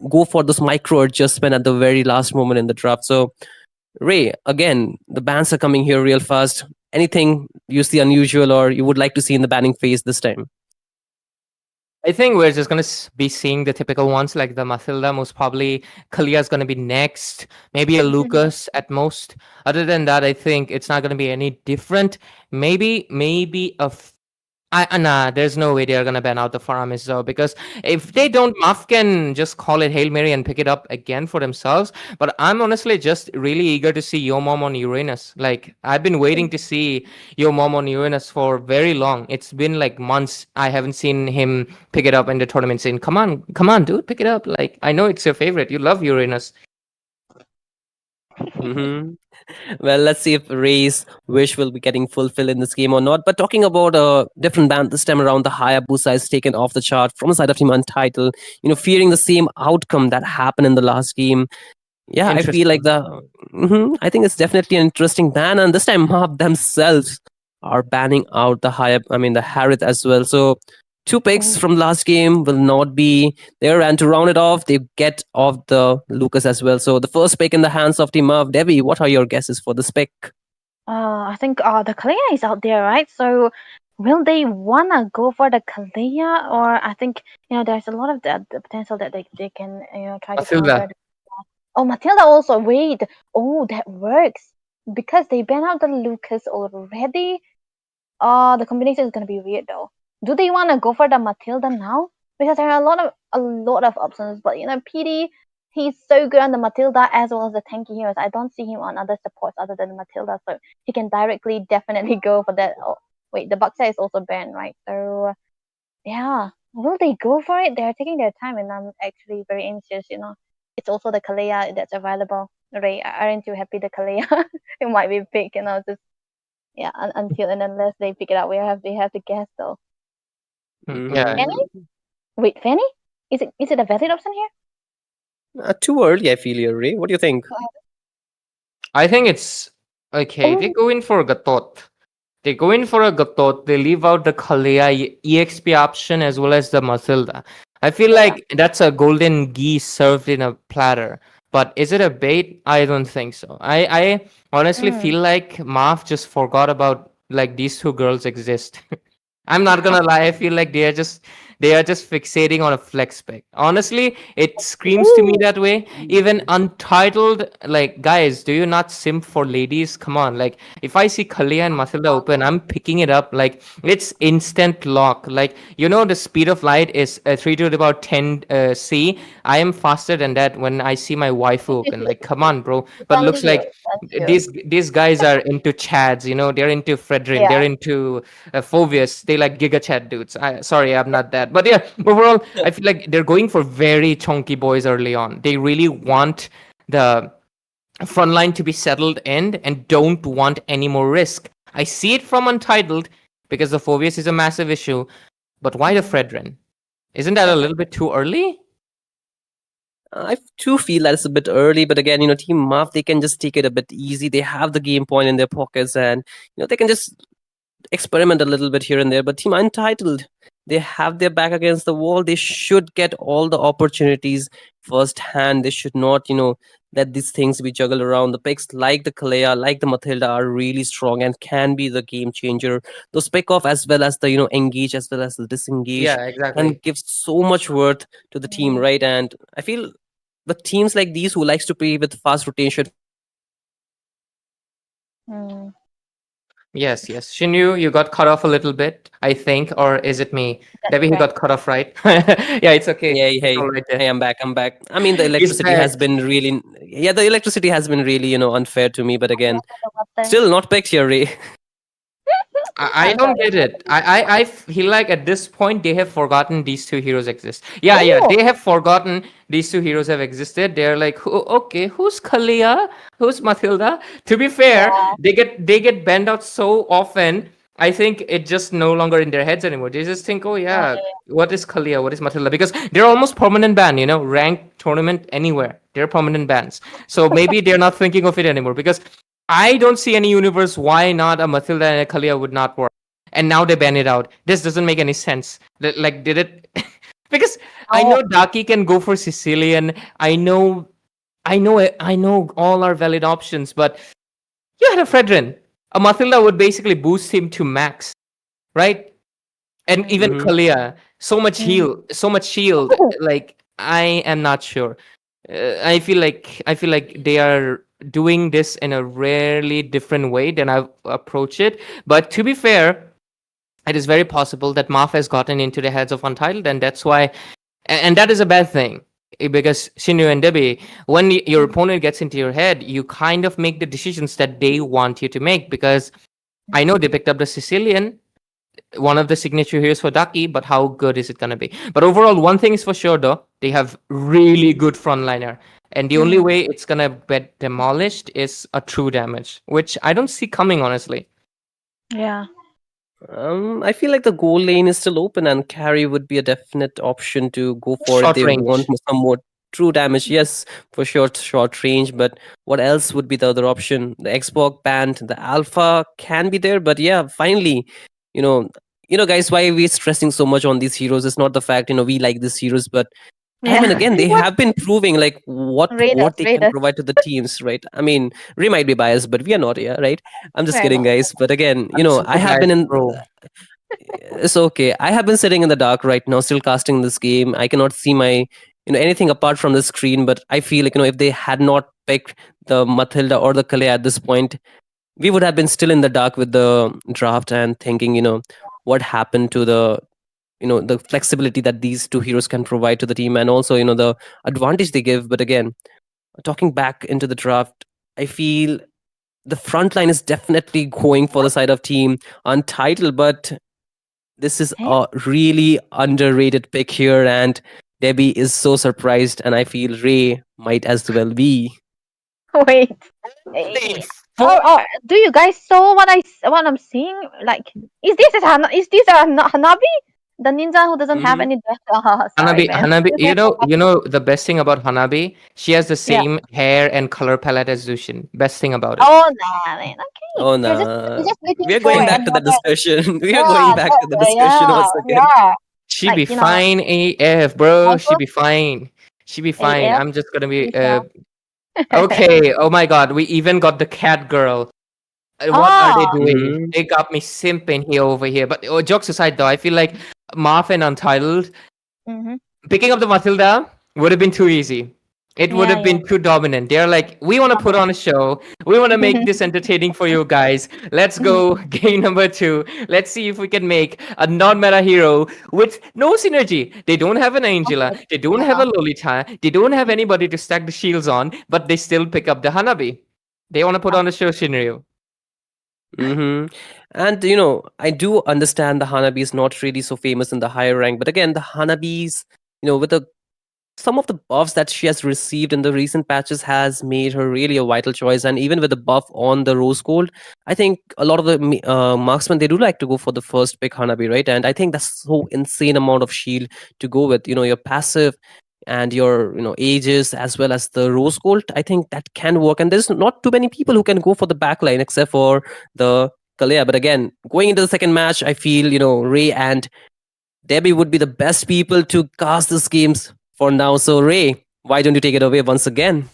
go for this micro adjustment at the very last moment in the draft. So, Ray, again, the bans are coming here real fast. Anything you see unusual or you would like to see in the banning phase this time? I think we're just going to be seeing the typical ones like the Mathilda. Most probably, Kalia's going to be next. Maybe a Lucas at most. Other than that, I think it's not going to be any different. Maybe nah, there's no way they're gonna ban out the Faramis though, because if they don't, Maaf can just call it Hail Mary and pick it up again for themselves. But I'm honestly just really eager to see Yo Mom on Uranus. Like, I've been waiting to see Yo Mom on Uranus for very long. It's been like months. I haven't seen him pick it up in the tournament saying, come on, dude, pick it up. Like, I know it's your favorite. You love Uranus. Mm-hmm. Well, let's see if Ray's wish will be getting fulfilled in this game or not. But talking about a different band this time around, the Hayabusa is taken off the chart from the side of Team Untitled, fearing the same outcome that happened in the last game. Yeah, I feel like I think it's definitely an interesting ban, and this time Maaf themselves are banning out the the Harith as well. So two picks from last game will not be there, and to round it off, they get off the Lucas as well. So the first pick in the hands of Team Maaf. Devi, what are your guesses for this pick? I think the Kalia is out there, right? So will they wanna go for the Kalia, or I think there's a lot of the potential that they can try to counter. Oh, Matilda also. Wait. Oh, that works because they ban out the Lucas already. The combination is gonna be weird though. Do they wanna go for the Matilda now? Because there are a lot of options, but PD, he's so good on the Matilda as well as the tanky heroes. I don't see him on other supports other than Matilda, so he can directly definitely go for that. Oh, wait, the Buxa is also banned, right? So yeah, will they go for it? They're taking their time, and I'm actually very anxious. It's also the Kalea that's available. Ray, aren't you happy the Kalea? It might be big, just until and unless they pick it up, they have to guess though. Yeah. Fanny? Wait, Fanny? Is it a valid option here? Too early, I feel here, Ray. What do you think? I think it's okay. They go in for Gatot. They go in for a Gatot. They leave out the Kalea EXP option as well as the Mathilda. I feel like that's a golden geese served in a platter. But is it a bait? I don't think so. I honestly feel like Maaf just forgot about like these two girls exist. I'm not gonna lie. I feel like they are just They are just fixating on a flex pick. Honestly, it screams to me that way. Even Untitled, like, guys, do you not simp for ladies? Come on, like, if I see Kalia and Matilda open, I'm picking it up. Like, it's instant lock. Like, the speed of light is 3 to the power 10 C. I am faster than that when I see my waifu open. Like, come on, bro. But looks Only you. like That's you. these guys are into Chads, they're into Fredrin, Yeah. they're into Phobius, they like Giga Chat dudes. Sorry, I'm not that. But yeah, overall, I feel like they're going for very chunky boys early on. They really want the front line to be settled in and don't want any more risk. I see it from Untitled because the Phobius is a massive issue. But why the Fredrin? Isn't that a little bit too early? I too feel that it's a bit early, but again, Team Maaf, they can just take it a bit easy. They have the game point in their pockets, and they can just experiment a little bit here and there. But Team Untitled, they have their back against the wall. They should get all the opportunities firsthand. They should not, let these things be juggled around. The picks like the Kalea, like the Matilda are really strong and can be the game changer. Those pick off as well as the, engage as well as the disengage Yeah, can exactly. give so much worth to the team, right? And I feel the teams like these who likes to play with fast rotation. Mm. Yes. Shinyu, you got cut off a little bit, I think, or is it me? That's Debbie, he correct. got cut off, right? Yeah, it's okay. Hey, It's all right there. hey, I'm back. I mean, the He's electricity has back. been really, the electricity has been really, unfair to me. But again, What still not picked here, Ray. I don't get it. I feel like at this point they have forgotten these two heroes exist. Yeah, Ooh. they have forgotten these two heroes have existed. They're like, okay, who's Kalia? Who's Matilda? To be fair, Yeah. they get banned out so often. I think it just no longer in their heads anymore. They just think, oh yeah, what is Kalia? What is Matilda? Because they're almost permanent ban, ranked tournament anywhere. They're permanent bans. So maybe they're not thinking of it anymore because I don't see any universe why not a Matilda and a Kalia would not work. And now they ban it out. This doesn't make any sense. Like, did it? Because I know Daki can go for Sicilian. I know all are valid options, but you had a Fredrin. A Matilda would basically boost him to max, right? And even Mhm. Kalia, so much shield. Like, I am not sure. I feel like they are doing this in a rarely different way than I've approached it. But to be fair, it is very possible that Maaf has gotten into the heads of Untitled, and that's why, and that is a bad thing. Because Shinju and Debbie, when your opponent gets into your head, you kind of make the decisions that they want you to make. Because I know they picked up the Sicilian, one of the signature heroes for Daki, but how good is it gonna be? But overall, one thing is for sure though, they have really good frontliner. And the only way it's gonna get demolished is a true damage, which I don't see coming, honestly. Yeah. I feel like the goal lane is still open, and carry would be a definite option to go for if Short they range. want some more true damage. Yes, for sure, short range. But what else would be the other option? The Xbox band, the Alpha can be there, but yeah, finally, guys, why are we stressing so much on these heroes? It's not the fact we like these heroes, but time and again they have been proving like what they can provide to the teams, right? I mean, Ray might be biased, but we are not, yeah, right? I'm just Fair kidding, enough. guys. But again, I'm super I have been biased, in. bro. It's okay. I have been sitting in the dark right now, still casting this game. I cannot see my anything apart from the screen. But I feel like if they had not picked the Matilda or the Kale at this point, we would have been still in the dark with the draft and thinking, what happened to the the flexibility that these two heroes can provide to the team, and also the advantage they give. But again, talking back into the draft, I feel the front line is definitely going for the side of team Untitled, but this is a really underrated pick here, and Debbie is so surprised, and I feel Ray might as well be. Wait. Do you guys saw what I'm seeing? Like, is this a Hanabi? The ninja who doesn't have any death. Sorry, Hanabi, you know the best thing about Hanabi, she has the same hair and color palette as Zushin. Best thing about it. Oh nah, man. Okay. Oh no, we are going back to the discussion. We are going back to the discussion once again. Yeah. She be fine AF, bro. She be fine. She be fine. AF? I'm just gonna be okay. Oh my god, we even got the cat girl. What are they doing? They got me simping here over here. But jokes aside, though, I feel like Maaf and Untitled, Mm-hmm. picking up the Matilda would have been too easy. It would Yeah, have been too dominant. They're like, we want to put on a show. We want to make this entertaining for you guys. Let's go. Game number 2. Let's see if we can make a non-meta hero with no synergy. They don't have an Angela. They don't have a Lolita. They don't have anybody to stack the shields on, but they still pick up the Hanabi. They want to put on a show scenario. Mm-hmm. And I do understand the Hanabi is not really so famous in the higher rank, but again, the Hanabis, with some of the buffs that she has received in the recent patches has made her really a vital choice. And even with the buff on the Rose Gold, I think a lot of the marksmen, they do like to go for the first pick Hanabi, right? And I think that's so insane amount of shield to go with. Your passive and your ages as well as the Rose Gold. I think that can work. And there's not too many people who can go for the backline except for the Kalea. But again, going into the second match, I feel Ray and Debbie would be the best people to cast these games for now. So Ray, why don't you take it away once again?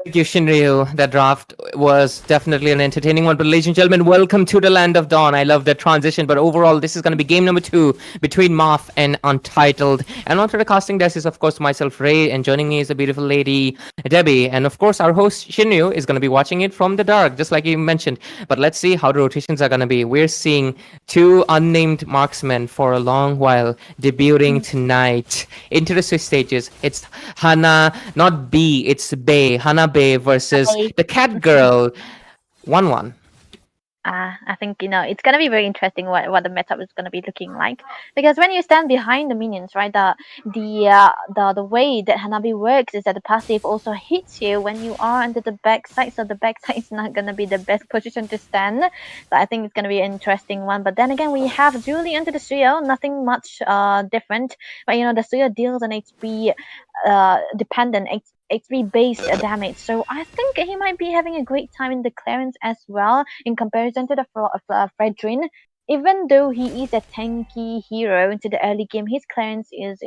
Thank you, Shinryu. That draft was definitely an entertaining one. But ladies and gentlemen, welcome to the Land of Dawn. I love that transition. But overall, this is going to be game number 2 between Maaf and Untitled. And onto the casting desk is, of course, myself, Ray. And joining me is the beautiful lady, Debbie. And, of course, our host, Shinryu, is going to be watching it from the dark, just like you mentioned. But let's see how the rotations are going to be. We're seeing 2 unnamed marksmen for a long while debuting tonight into the Swiss stages. It's Hana, not B, it's Bay. Hana Bay versus the cat girl. 1-1. I think it's gonna be very interesting what the meta is gonna be looking like, because when you stand behind the minions, right, the way that Hanabi works is that the passive also hits you when you are under the backside, so the backside is not gonna be the best position to stand. So I think it's gonna be an interesting one. But then again, we have Julie into the Suyo, nothing much different, but the Suyo deals an HP dependent HP based damage, so I think he might be having a great time in the clearance as well in comparison to the Fredrin. Even though he is a tanky hero into the early game, his clearance is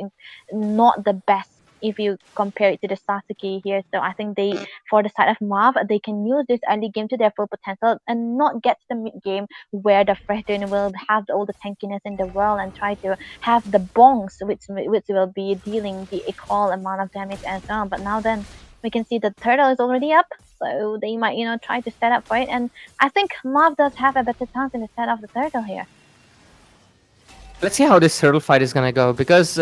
not the best if you compare it to the Sasuke here. So I think for the side of Maaf, they can use this early game to their full potential and not get to the mid game where the Fredrin will have all the tankiness in the world and try to have the bongs, which will be dealing the equal amount of damage as well. But now then, we can see the turtle is already up, so they might try to set up for it. And I think Maaf does have a better chance in the set of the turtle here. Let's see how this turtle fight is gonna go, because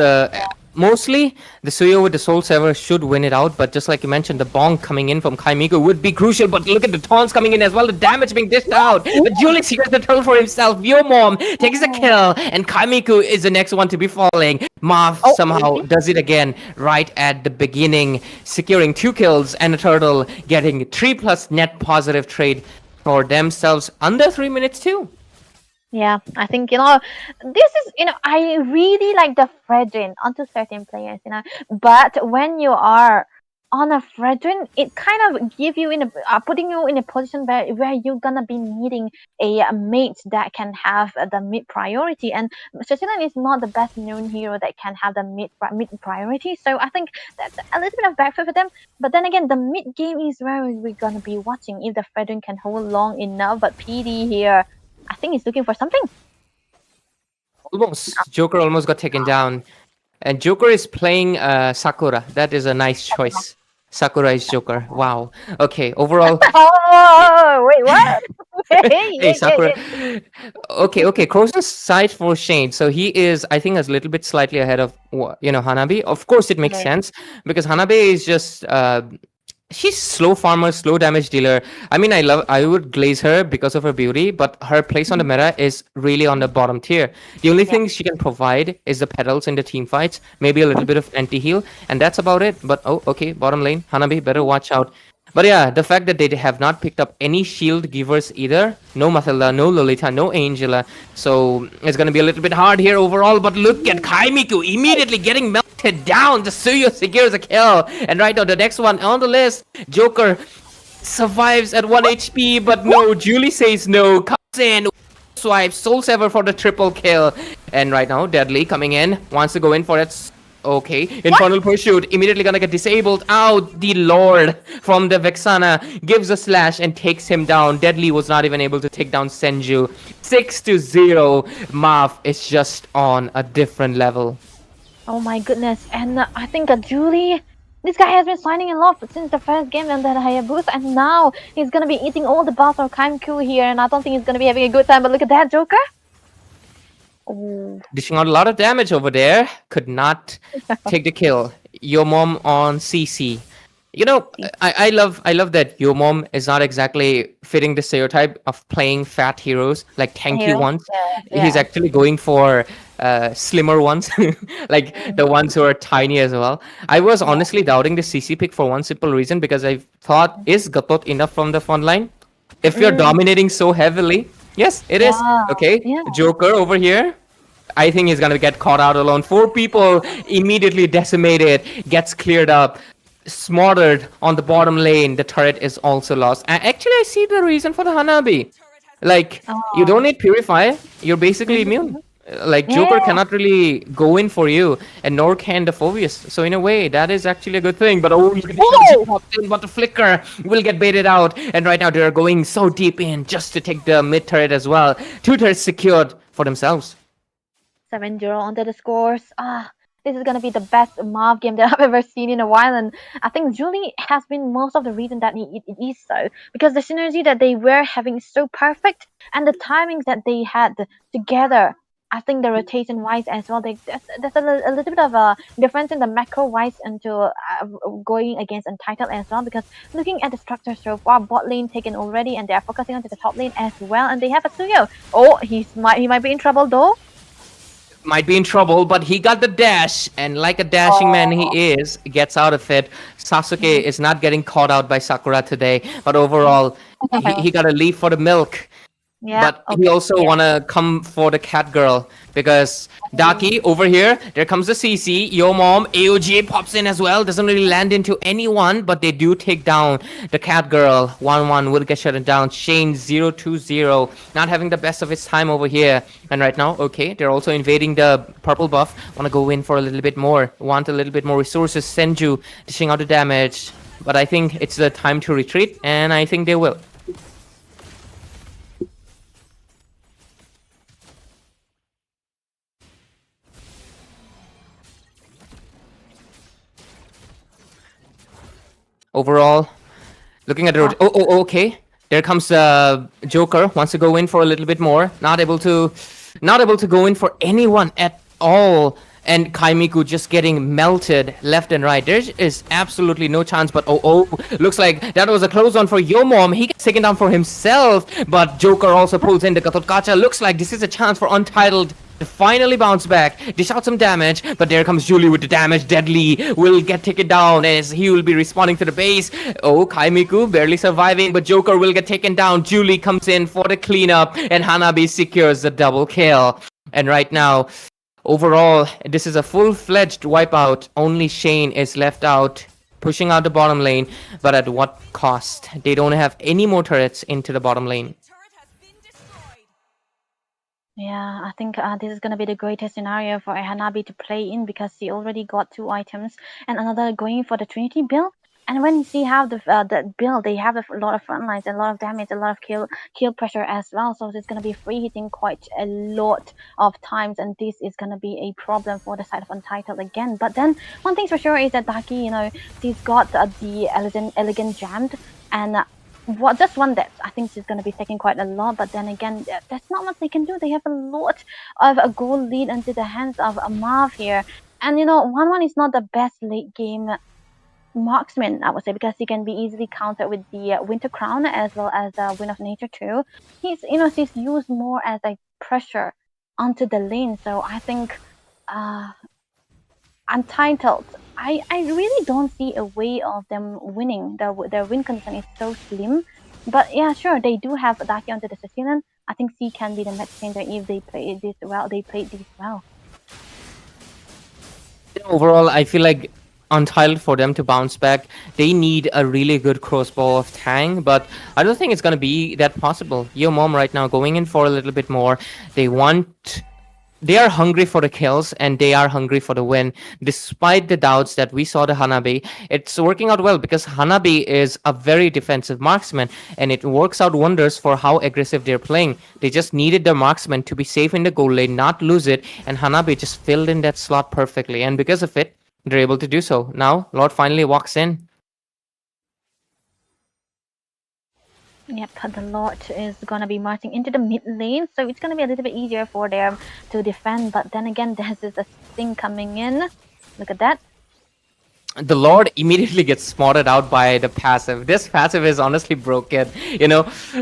mostly the Suyo with the Soul Saver should win it out, but just like you mentioned, the bong coming in from Kaimiku would be crucial. But look at the taunts coming in as well, the damage being dished out. But Julie secures the turtle for himself. Yo Mom takes the kill, and Kaimiku is the next one to be falling. Maaf somehow does it again right at the beginning, securing 2 kills and a turtle getting 3+ net positive trade for themselves under 3 minutes too. Yeah, I think this is I really like the Fredrin onto certain players, but when you are on a Fredrin, it kind of give you putting you in a position where you're gonna be needing a mate that can have the mid priority, and Switzerland is not the best known hero that can have the mid priority. So I think that's a little bit of backfoot for them. But then again, the mid game is where we're gonna be watching if the Fredrin can hold long enough. But PD here, I think he's looking for something. Almost. Joker almost got taken down. And Joker is playing Sakura. That is a nice choice. Sakura is Joker. Wow. Okay, overall... Oh, wait, what? Hey, Sakura. Okay. Crozen's side for Shane. So he is, I think, a little bit slightly ahead of, Hanabi. Of course, it makes sense, because Hanabi is just... she's slow farmer, slow damage dealer. I mean, I would glaze her because of her beauty, but her place on the meta is really on the bottom tier. The only thing she can provide is the petals in the team fights, maybe a little bit of anti-heal, and that's about it. But okay, bottom lane, Hanabi, better watch out. But yeah, the fact that they have not picked up any shield givers either, no Matilda, no Lolita, no Angela, so it's gonna be a little bit hard here overall. But look at Kaimiku immediately getting melted down. The Suyo secures a kill, and right now the next one on the list, Joker survives at 1 HP, but no, Julie says no, comes in, swipes, Soul Saver for the triple kill, and right now Deadly coming in, wants to go in for it. Okay, Infernal Pursuit immediately gonna get disabled. Out, the Lord from the Vexana gives a slash and takes him down. Deadly was not even able to take down Senju. 6-0. Maaf is just on a different level. Oh my goodness. And I think Julie, this guy has been signing in love since the first game and then Hayabusa, and now he's gonna be eating all the buffs of Kaimku here, and I don't think he's gonna be having a good time. But look at that, Joker. Oh. Dishing out a lot of damage over there. Could not take the kill. Your mom on CC. You know, I love that your mom is not exactly fitting the stereotype of playing fat heroes like tanky Hero? ones. Yeah, He's yeah. actually going for slimmer ones, like the ones who are tiny as well. I was honestly doubting the CC pick for one simple reason, because I thought, is Gatot enough from the front line? If you're dominating so heavily, yes, it is. Yeah, Okay, yeah. Joker over here. I think he's gonna get caught out alone. 4 people immediately decimated, gets cleared up, smothered on the bottom lane. The turret is also lost. Actually, I see the reason for the Hanabi. Like, you don't need Purify, you're basically immune. Like, Joker Yeah. cannot really go in for you, and nor can the Phobius. So, in a way, that is actually a good thing. But oh, but the Flicker will get baited out. And right now, they're going so deep in just to take the mid turret as well. 2 turrets secured for themselves. 7-0 onto the scores. This is gonna be the best Maaf game that I've ever seen in a while, and I think Julie has been most of the reason that it is so, because the synergy that they were having is so perfect, and the timings that they had together. I think the rotation wise as well, there's a little bit of a difference in the macro wise into going against Untitled as well, because looking at the structure so far, bot lane taken already, and they are focusing on the top lane as well, and they have a Suyo. Oh, he might be in trouble though. Might be in trouble, but he got the dash, and like a dashing man he is, gets out of it. Sasuke is not getting caught out by Sakura today, but overall, he got to leave for the milk. Yeah. But he also wanna come for the cat girl, because Daki over here, there comes the CC, Yo Mom, AOG pops in as well, doesn't really land into anyone, but they do take down the cat girl. 1-1 will get shut down. Shane 0-2-0, not having the best of his time over here. And right now, okay, they're also invading the purple buff, wanna go in for a little bit more, want a little bit more resources. Senju dishing out the damage, but I think it's the time to retreat, and I think they will. Overall, looking at the okay. There comes Joker. Wants to go in for a little bit more. Not able to go in for anyone at all. And Kaimiku just getting melted left and right. There is absolutely no chance. But looks like that was a close one for Yo Mom. He gets taken down for himself. But Joker also pulls in the Katotkacha. Looks like this is a chance for Untitled to finally bounce back, dish out some damage, but there comes Julie with the damage. Deadly will get taken down as he will be responding to the base. Oh, Kaimiku barely surviving, but Joker will get taken down. Julie comes in for the cleanup, and Hanabi secures the double kill. And right now, overall, this is a full-fledged wipeout. Only Shane is left out, pushing out the bottom lane, but at what cost? They don't have any more turrets into the bottom lane. Yeah, I think this is going to be the greatest scenario for Hanabi to play in, because he already got 2 items and another going for the Trinity build. And when you see how the build, they have a lot of front lines and a lot of damage, a lot of kill pressure as well. So it's going to be free hitting quite a lot of times, and this is going to be a problem for the side of Untitled again. But then one thing's for sure is that Daki, he's got the elegant jammed, and just one that I think is going to be taking quite a lot, but then again, that's not what they can do. They have a lot of a goal lead into the hands of Maaf here. And 1-1 is not the best late game marksman, I would say, because he can be easily countered with the Winter Crown as well as the Wind of Nature too. He's used more as a pressure onto the lane. So I think Untitled, I really don't see a way of them winning. Their win condition is so slim. But yeah, sure, they do have Daki onto the Sicilian. I think C can be the match changer if they play this well. They played this well. Overall, I feel like Untitled, for them to bounce back, they need a really good crossbow of Tang, but I don't think it's going to be that possible. Yo Mom right now going in for a little bit more. They want they are hungry for the kills and they are hungry for the win. Despite the doubts that we saw the Hanabi, it's working out well because Hanabi is a very defensive marksman and it works out wonders for how aggressive they're playing. They just needed the marksman to be safe in the goal lane, not lose it, and Hanabi just filled in that slot perfectly. And because of it, they're able to do so. Now, Lord finally walks in. Yep, the Lord is gonna be marching into the mid lane, so it's gonna be a little bit easier for them to defend. But then again, there's this thing coming in. Look at that. The Lord immediately gets spotted out by the passive. This passive is honestly broken,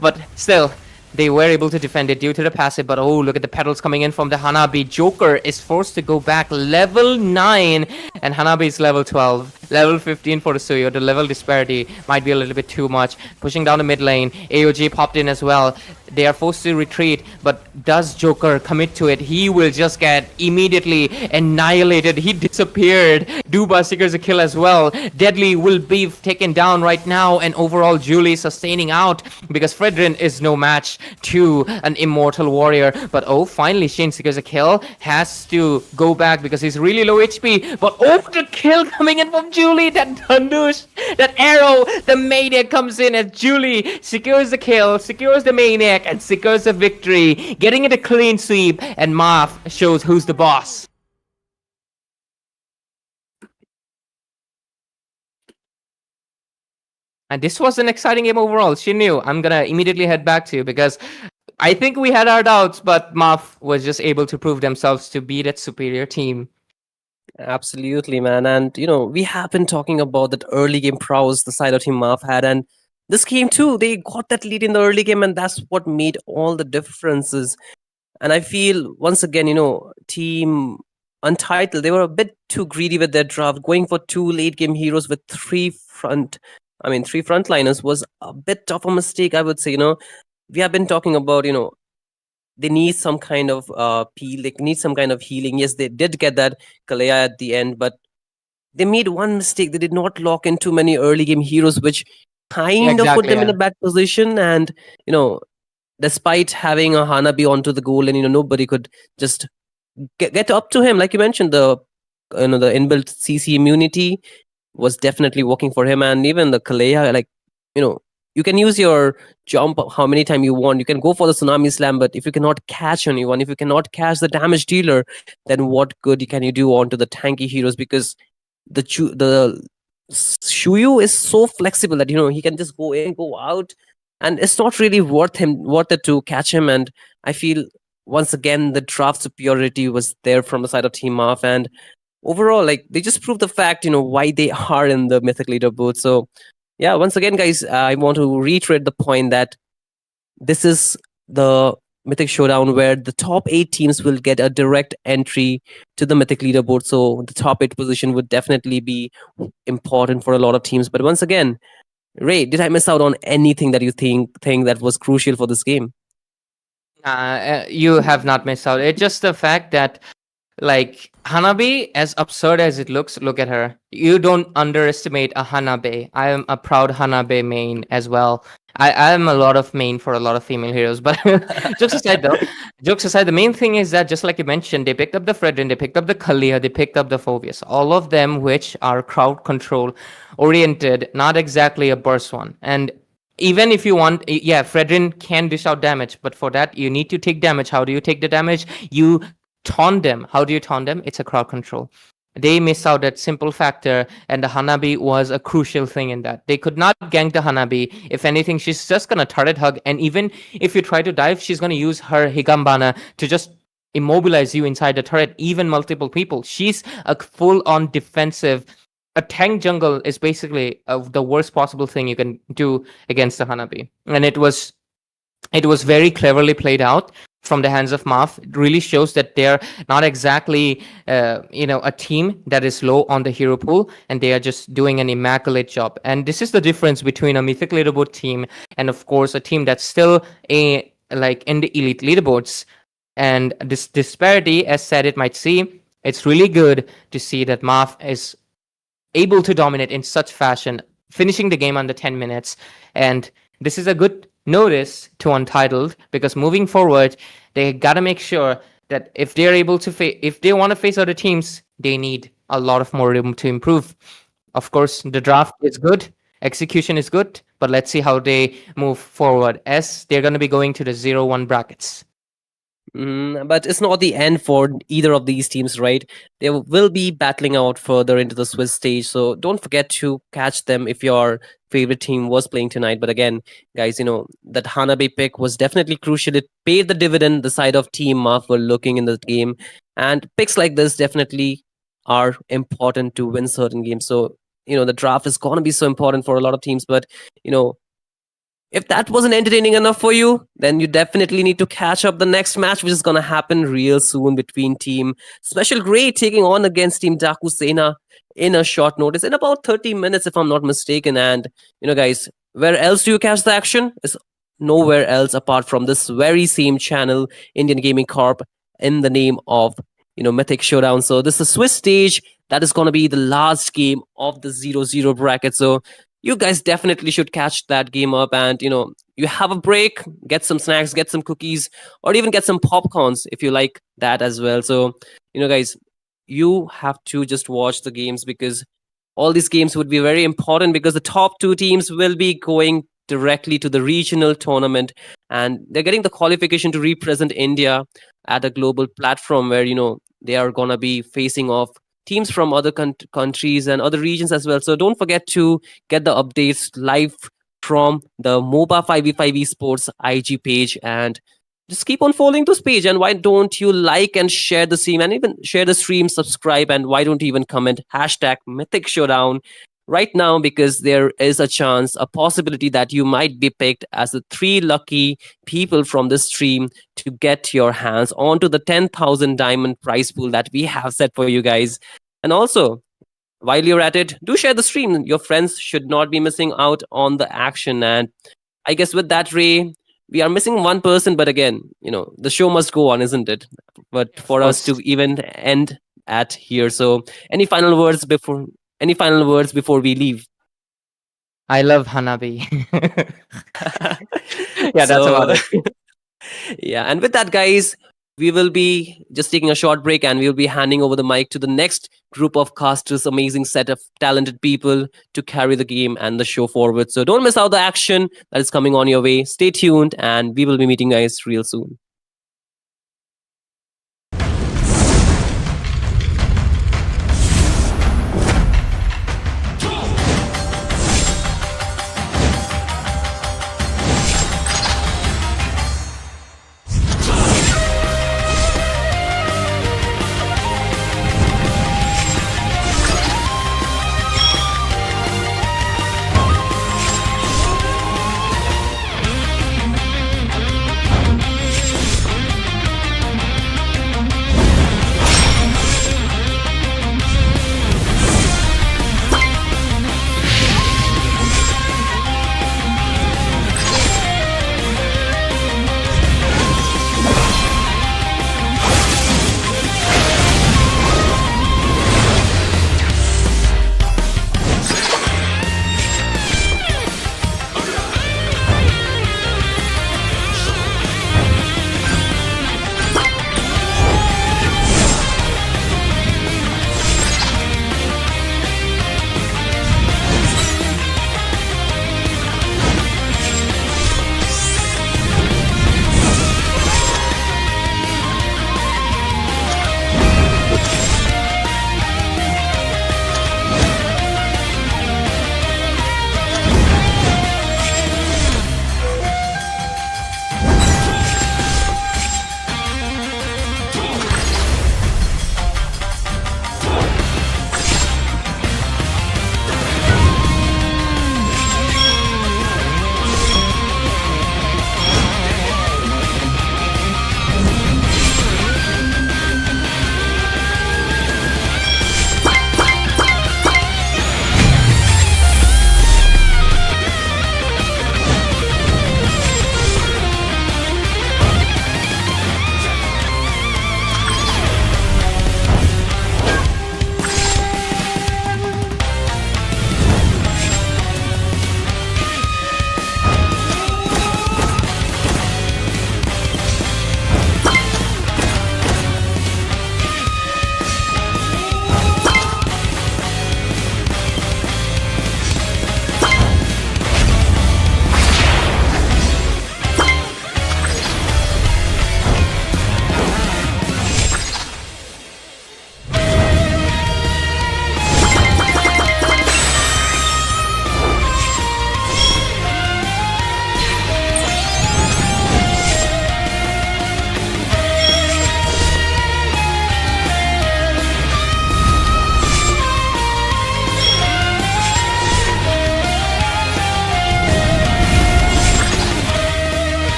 but still, they were able to defend it due to the passive. But oh, look at the petals coming in from the Hanabi. Joker is forced to go back level 9, and Hanabi is level 12. Level 15 for the Suyo. The level disparity might be a little bit too much. Pushing down the mid lane. AOG popped in as well. They are forced to retreat, but does Joker commit to it? He will just get immediately annihilated. He disappeared. Duba secures a kill as well. Deadly will be taken down right now, and overall Julie sustaining out because Fredrin is no match to an immortal warrior. But oh, finally Shane secures a kill. Has to go back because he's really low HP. But oh, the kill coming in from Julie. That Dandush, that arrow, the maniac comes in as Julie secures the kill, secures the maniac, and secures the victory, getting it a clean sweep, and Maaf shows who's the boss. And this was an exciting game overall. Shinryu, I'm gonna immediately head back to you because I think we had our doubts, but Maaf was just able to prove themselves to be that superior team. Absolutely, man. And we have been talking about that early game prowess the side of Team Maaf had, and this game too. They got that lead in the early game, and that's what made all the differences. And I feel once again, Team Untitled, they were a bit too greedy with their draft, going for 2 late game heroes with 3 frontliners was a bit of a mistake, I would say. We have been talking about, they need some kind of peel, they need some kind of healing. Yes, they did get that Kalea at the end, but they made one mistake. They did not lock in too many early game heroes, which kind of put them in a bad position. And despite having a Hanabi onto the goal, and nobody could just get up to him, like you mentioned, the inbuilt CC immunity was definitely working for him. And even the Kalea, like you can use your jump how many times you want. You can go for the tsunami slam, but if you cannot catch anyone, if you cannot catch the damage dealer, then what good can you do onto the tanky heroes? Because the Shuyu is so flexible that he can just go in, go out, and it's not really worth it to catch him. And I feel once again the draft superiority was there from the side of Team Maaf, and overall, like, they just proved the fact why they are in the Mythic leaderboard. So yeah, once again, guys, I want to reiterate the point that this is the Mythic Showdown where the top 8 teams will get a direct entry to the Mythic leaderboard. So the top 8 position would definitely be important for a lot of teams. But once again, Ray, did I miss out on anything that you think that was crucial for this game? You have not missed out. It's just the fact that, like, Hanabi, as absurd as it looks, look at her. You don't underestimate a Hanabi. I am a proud Hanabi main as well. I am a lot of main for a lot of female heroes. But jokes aside, the main thing is that, just like you mentioned, they picked up the Fredrin, they picked up the Kalia, they picked up the Phobius. All of them which are crowd control oriented, not exactly a burst one. And even if you want, Fredrin can dish out damage, but for that, you need to take damage. How do you take the damage? You taunt them. How do you taunt them? It's a crowd control. They miss out that simple factor, and the Hanabi was a crucial thing in that. They could not gank the Hanabi. If anything, she's just gonna turret hug, and even if you try to dive, she's gonna use her Higambana to just immobilize you inside the turret, even multiple people. She's a full-on defensive. A tank jungle is basically the worst possible thing you can do against the Hanabi, and it was very cleverly played out from the hands of Maaf. It really shows that they're not exactly a team that is low on the hero pool, and they are just doing an immaculate job. And this is the difference between a Mythic leaderboard team and, of course, a team that's still in the elite leaderboards. And this disparity, as said, it might seem, it's really good to see that Maaf is able to dominate in such fashion, finishing the game under 10 minutes. And this is a good notice to Untitled, because moving forward, they gotta make sure that if they're able to if they want to face other teams, they need a lot of more room to improve. Of course, the draft is good, execution is good, but let's see how they move forward as they're going to be going to the 0-1 brackets. But it's not the end for either of these teams, right? They will be battling out further into the Swiss stage. So don't forget to catch them if your favorite team was playing tonight. But again, guys, that Hanabe pick was definitely crucial. It paid the dividend. The side of Team Maaf were looking in the game. And picks like this definitely are important to win certain games. So, the draft is going to be so important for a lot of teams. But, if that wasn't entertaining enough for you, then you definitely need to catch up the next match, which is going to happen real soon between Team Special Grey taking on against Team Daaku Sena in a short notice in about 30 minutes, if I'm not mistaken. And, guys, where else do you catch the action? It's nowhere else apart from this very same channel, Indian Gaming Corp, in the name of, Mythic Showdown. So this is a Swiss stage. That is going to be the last game of the 0-0 bracket. So you guys definitely should catch that game up, and you have a break, get some snacks, get some cookies, or even get some popcorns if you like that as well. So guys, you have to just watch the games, because all these games would be very important, because the top two teams will be going directly to the regional tournament, and they're getting the qualification to represent India at a global platform where they are gonna be facing off teams from other countries and other regions as well. So don't forget to get the updates live from the MOBA 5v5 esports IG page, and just keep on following this page. And why don't you like and share the stream, and even share the stream, subscribe, and why don't you even comment hashtag Mythic Showdown right now, because there is a chance, a possibility that you might be picked as the 3 lucky people from this stream to get your hands onto the 10,000 diamond prize pool that we have set for you guys. And also, while you're at it, do share the stream. Your friends should not be missing out on the action. And I guess with that, Ray, we are missing one person, but again, the show must go on, isn't it? But for us to even end at here. So any final words before we leave? I love Hanabi. Yeah, that's about it. Yeah, and with that, guys, we will be just taking a short break, and we'll be handing over the mic to the next group of casters, amazing set of talented people to carry the game and the show forward. So don't miss out the action that is coming on your way. Stay tuned, and we will be meeting guys real soon.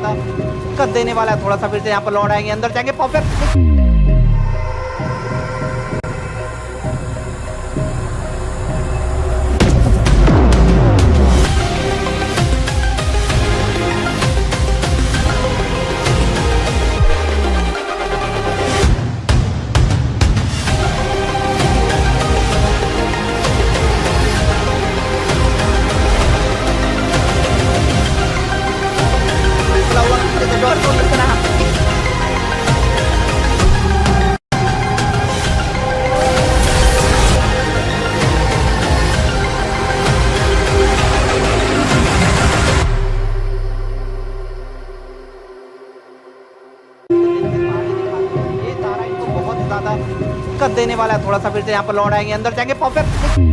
ज्यादा दिक्कत देने वाला है थोड़ा सा। फिर से यहाँ पर लौट आएंगे, अंदर जाएंगे, परफेक्ट। ये तारा इनको बहुत ज्यादा दिक्कत देने वाला है थोड़ा सा। फिर से यहाँ पर लौट आएंगे, अंदर जाएंगे, परफेक्ट।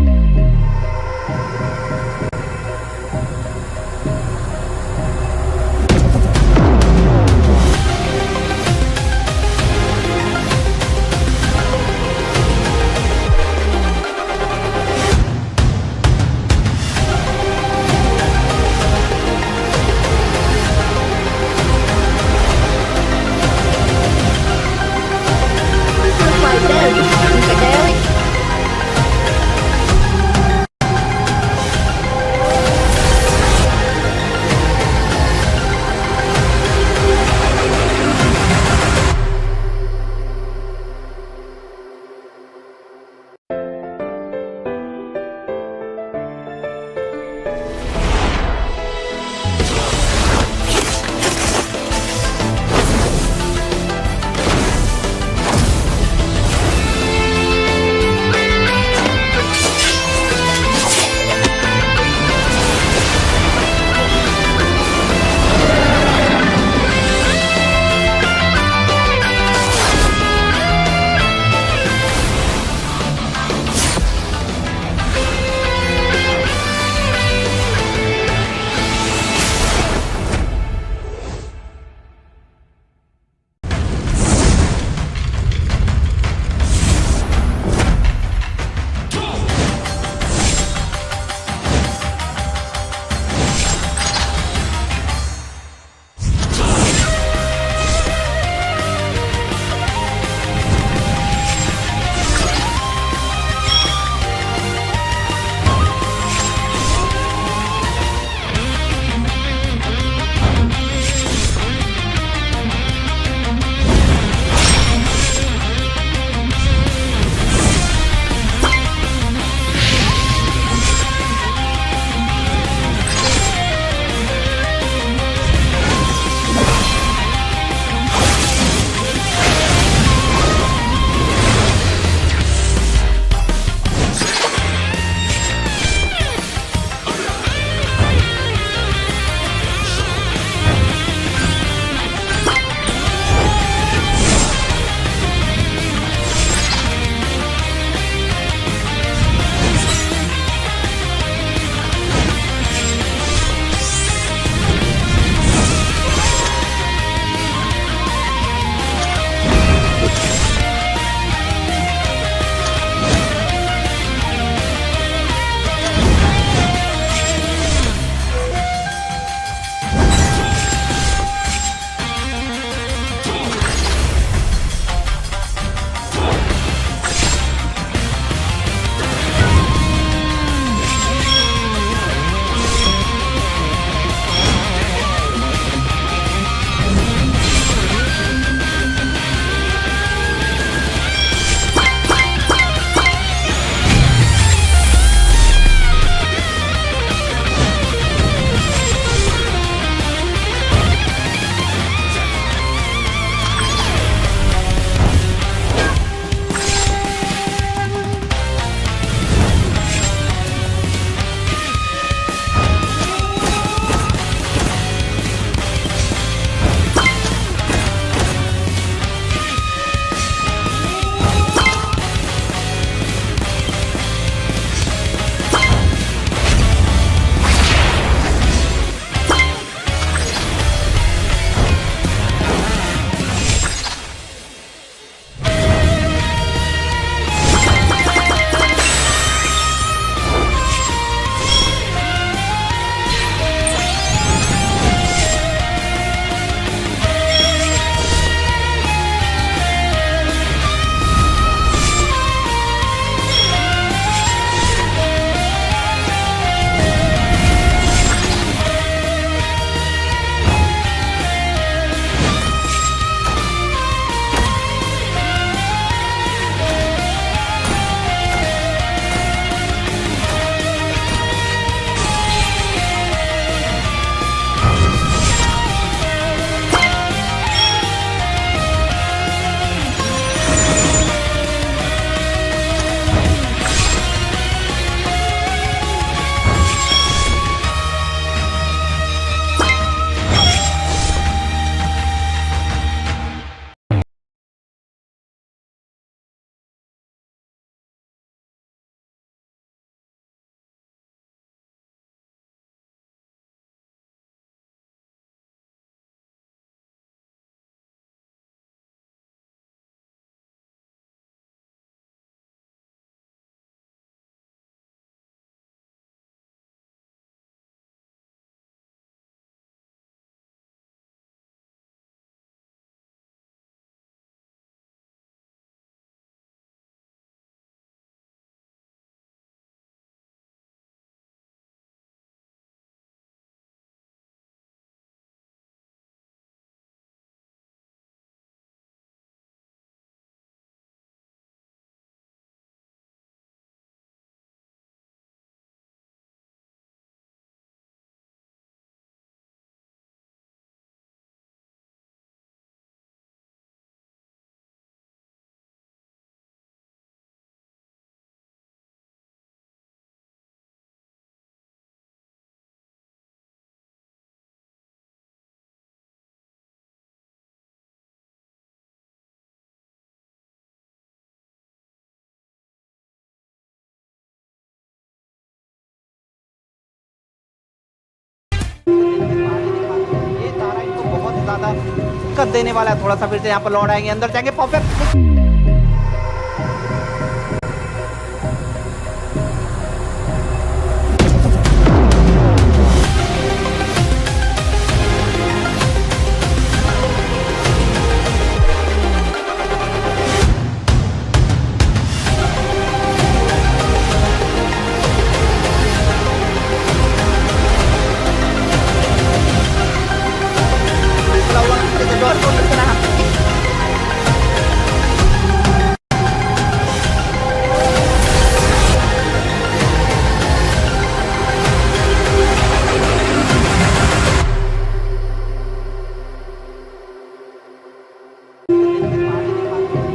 ज्यादा दिक्कत देने वाला है थोड़ा सा। फिर से यहाँ पर लौट आएंगे, अंदर जाएंगे, परफेक्ट।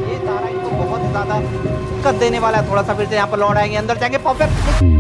ये तारा इनको बहुत ही ज्यादा दिक्कत देने वाला है थोड़ा सा। फिर से यहाँ पर लौट आएंगे, अंदर जाएंगे, परफेक्ट।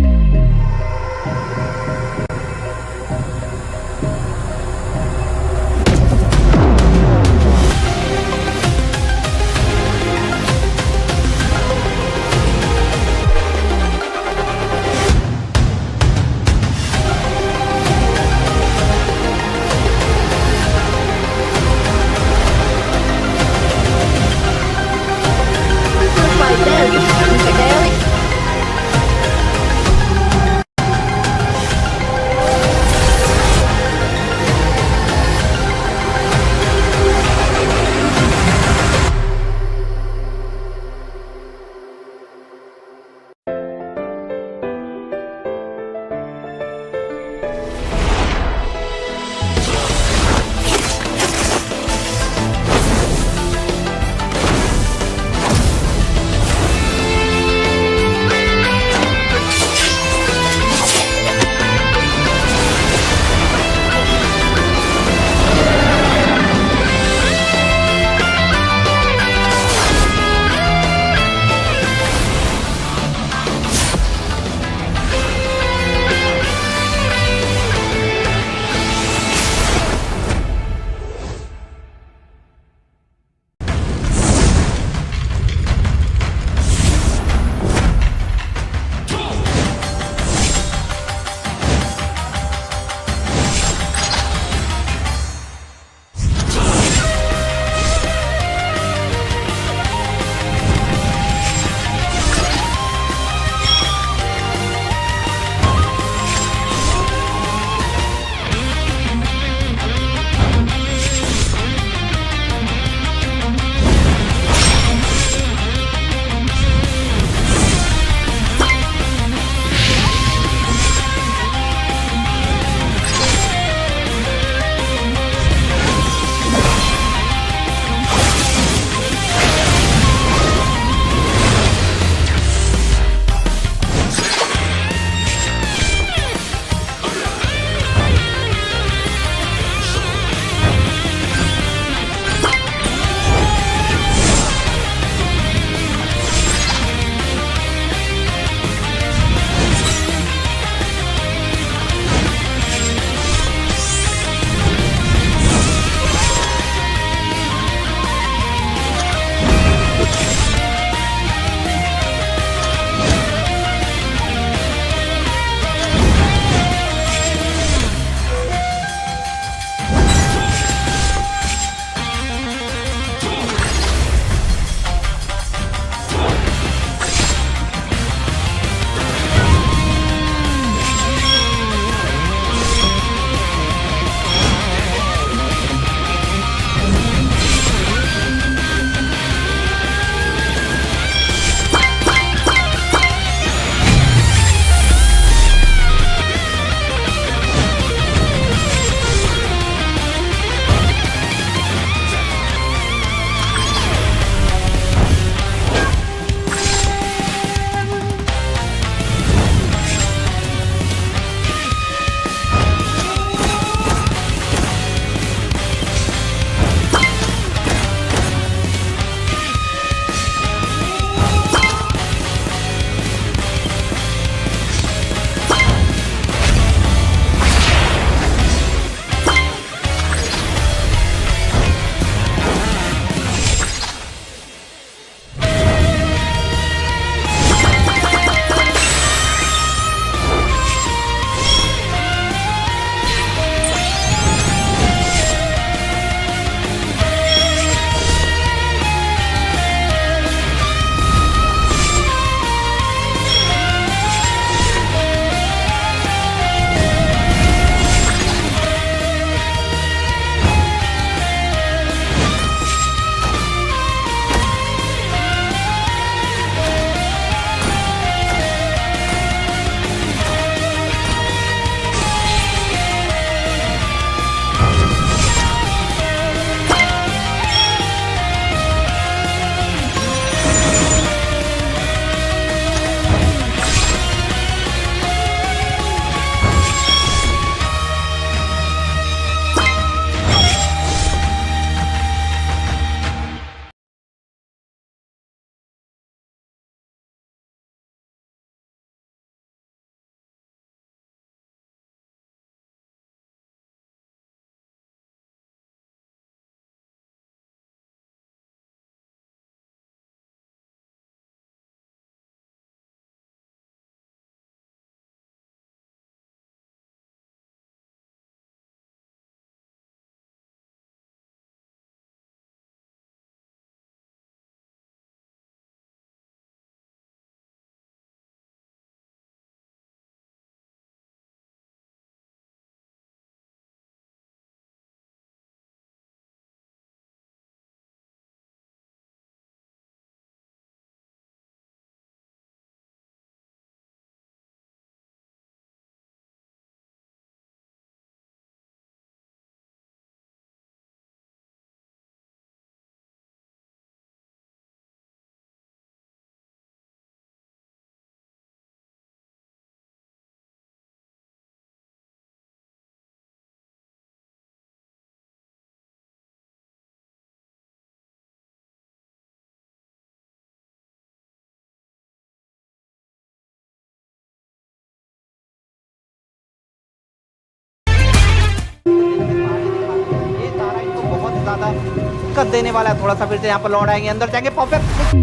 ज्यादा कद देने वाला है। थोड़ा सा फिर से यहाँ पर लौट आएंगे, अंदर जाएंगे, परफेक्ट।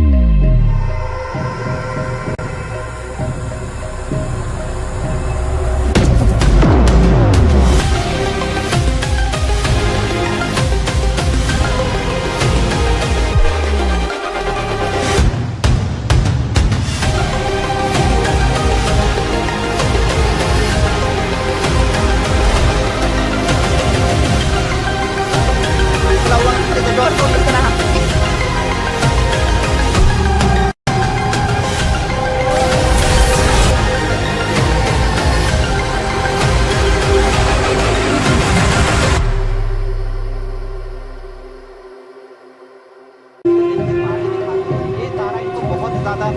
ये तारा इनको बहुत ज्यादा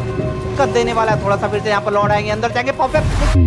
कद देने वाला है। थोड़ा सा फिर से यहाँ पर लौट आएंगे, अंदर जाएंगे, परफेक्ट।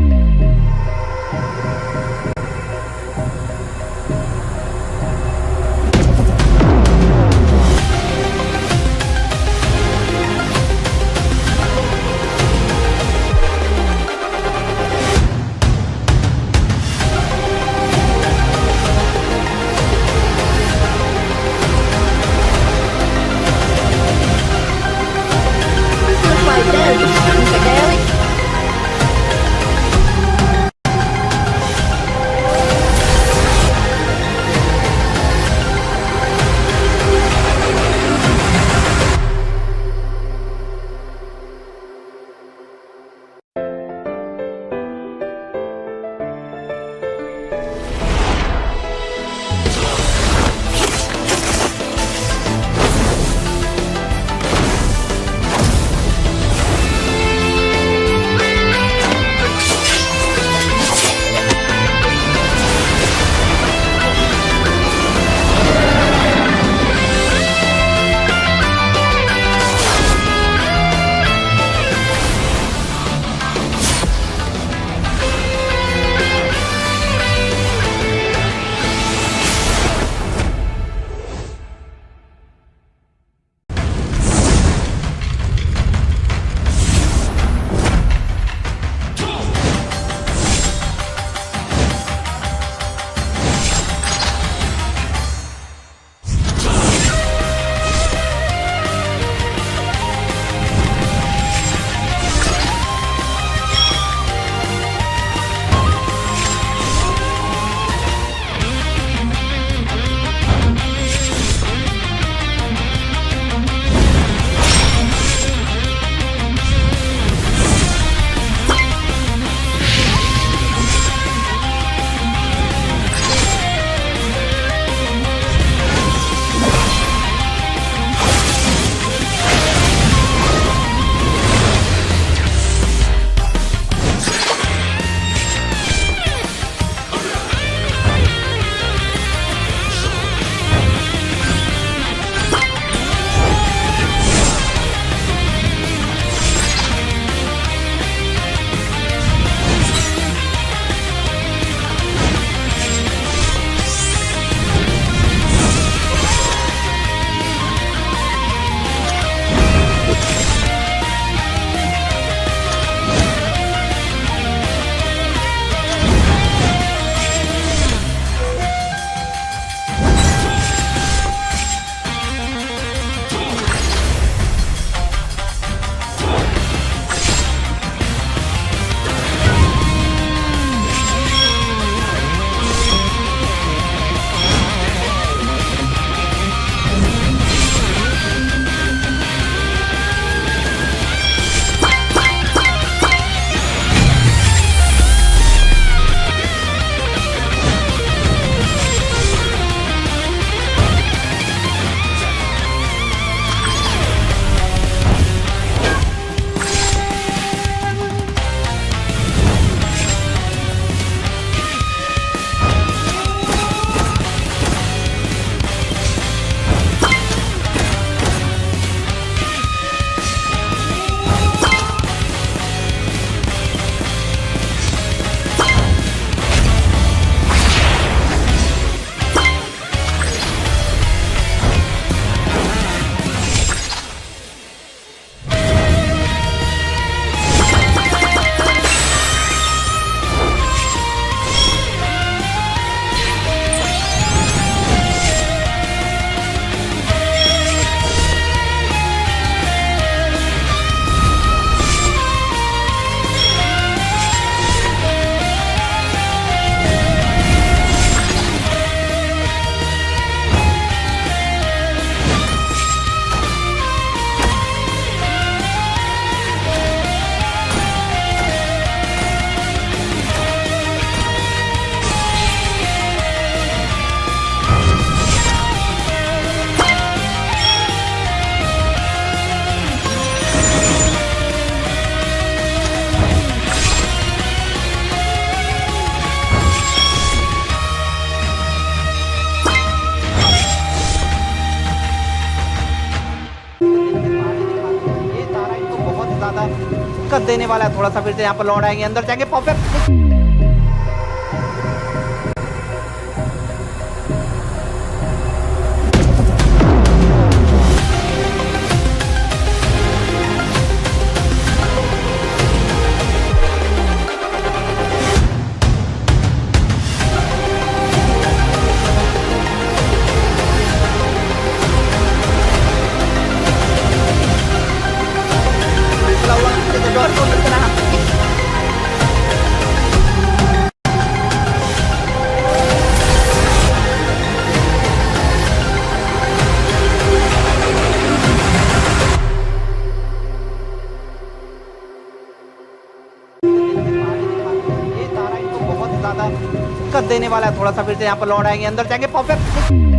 देने वाला है। थोड़ा सा फिर से यहाँ पर लौट आएंगे, अंदर जाएंगे, परफेक्ट। ये तारा इनको बहुत ज्यादा दिक्कत देने वाला है। थोड़ा सा फिर से यहाँ पर लौट आएंगे, अंदर जाएंगे, perfect.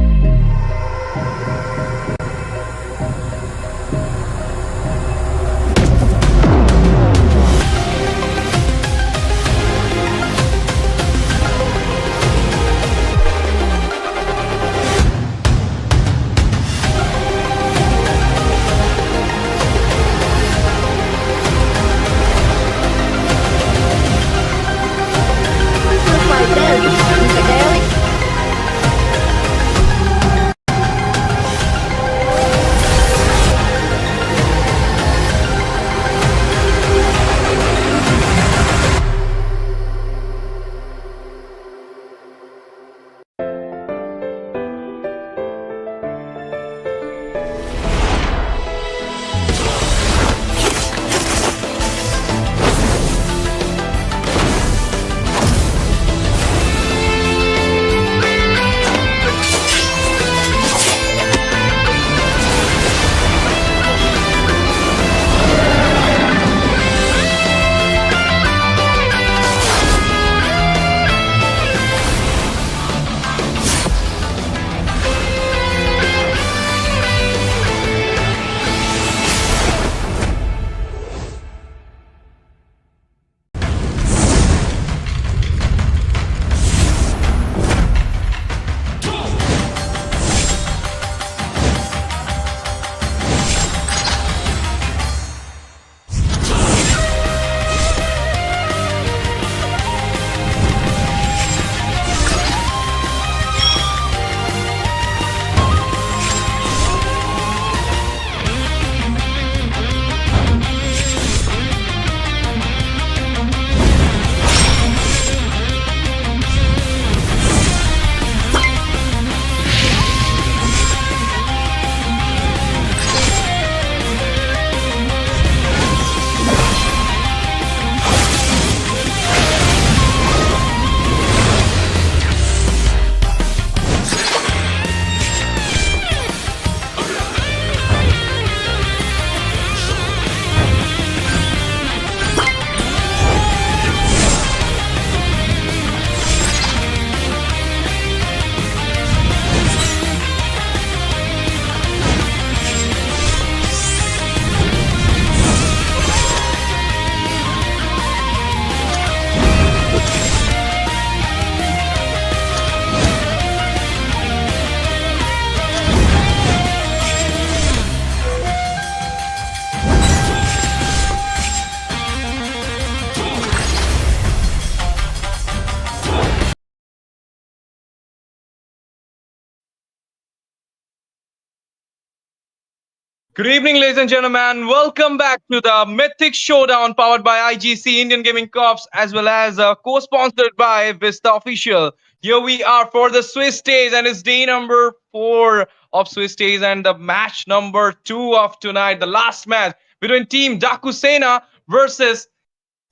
Good evening, ladies and gentlemen. Welcome back to the Mythic Showdown powered by IGC Indian Gaming Corps as well as co-sponsored by Vista Official. Here we are for the Swiss stage and it's day number 4 of Swiss stage and the match number 2 of tonight. The last match between team Daaku Sena versus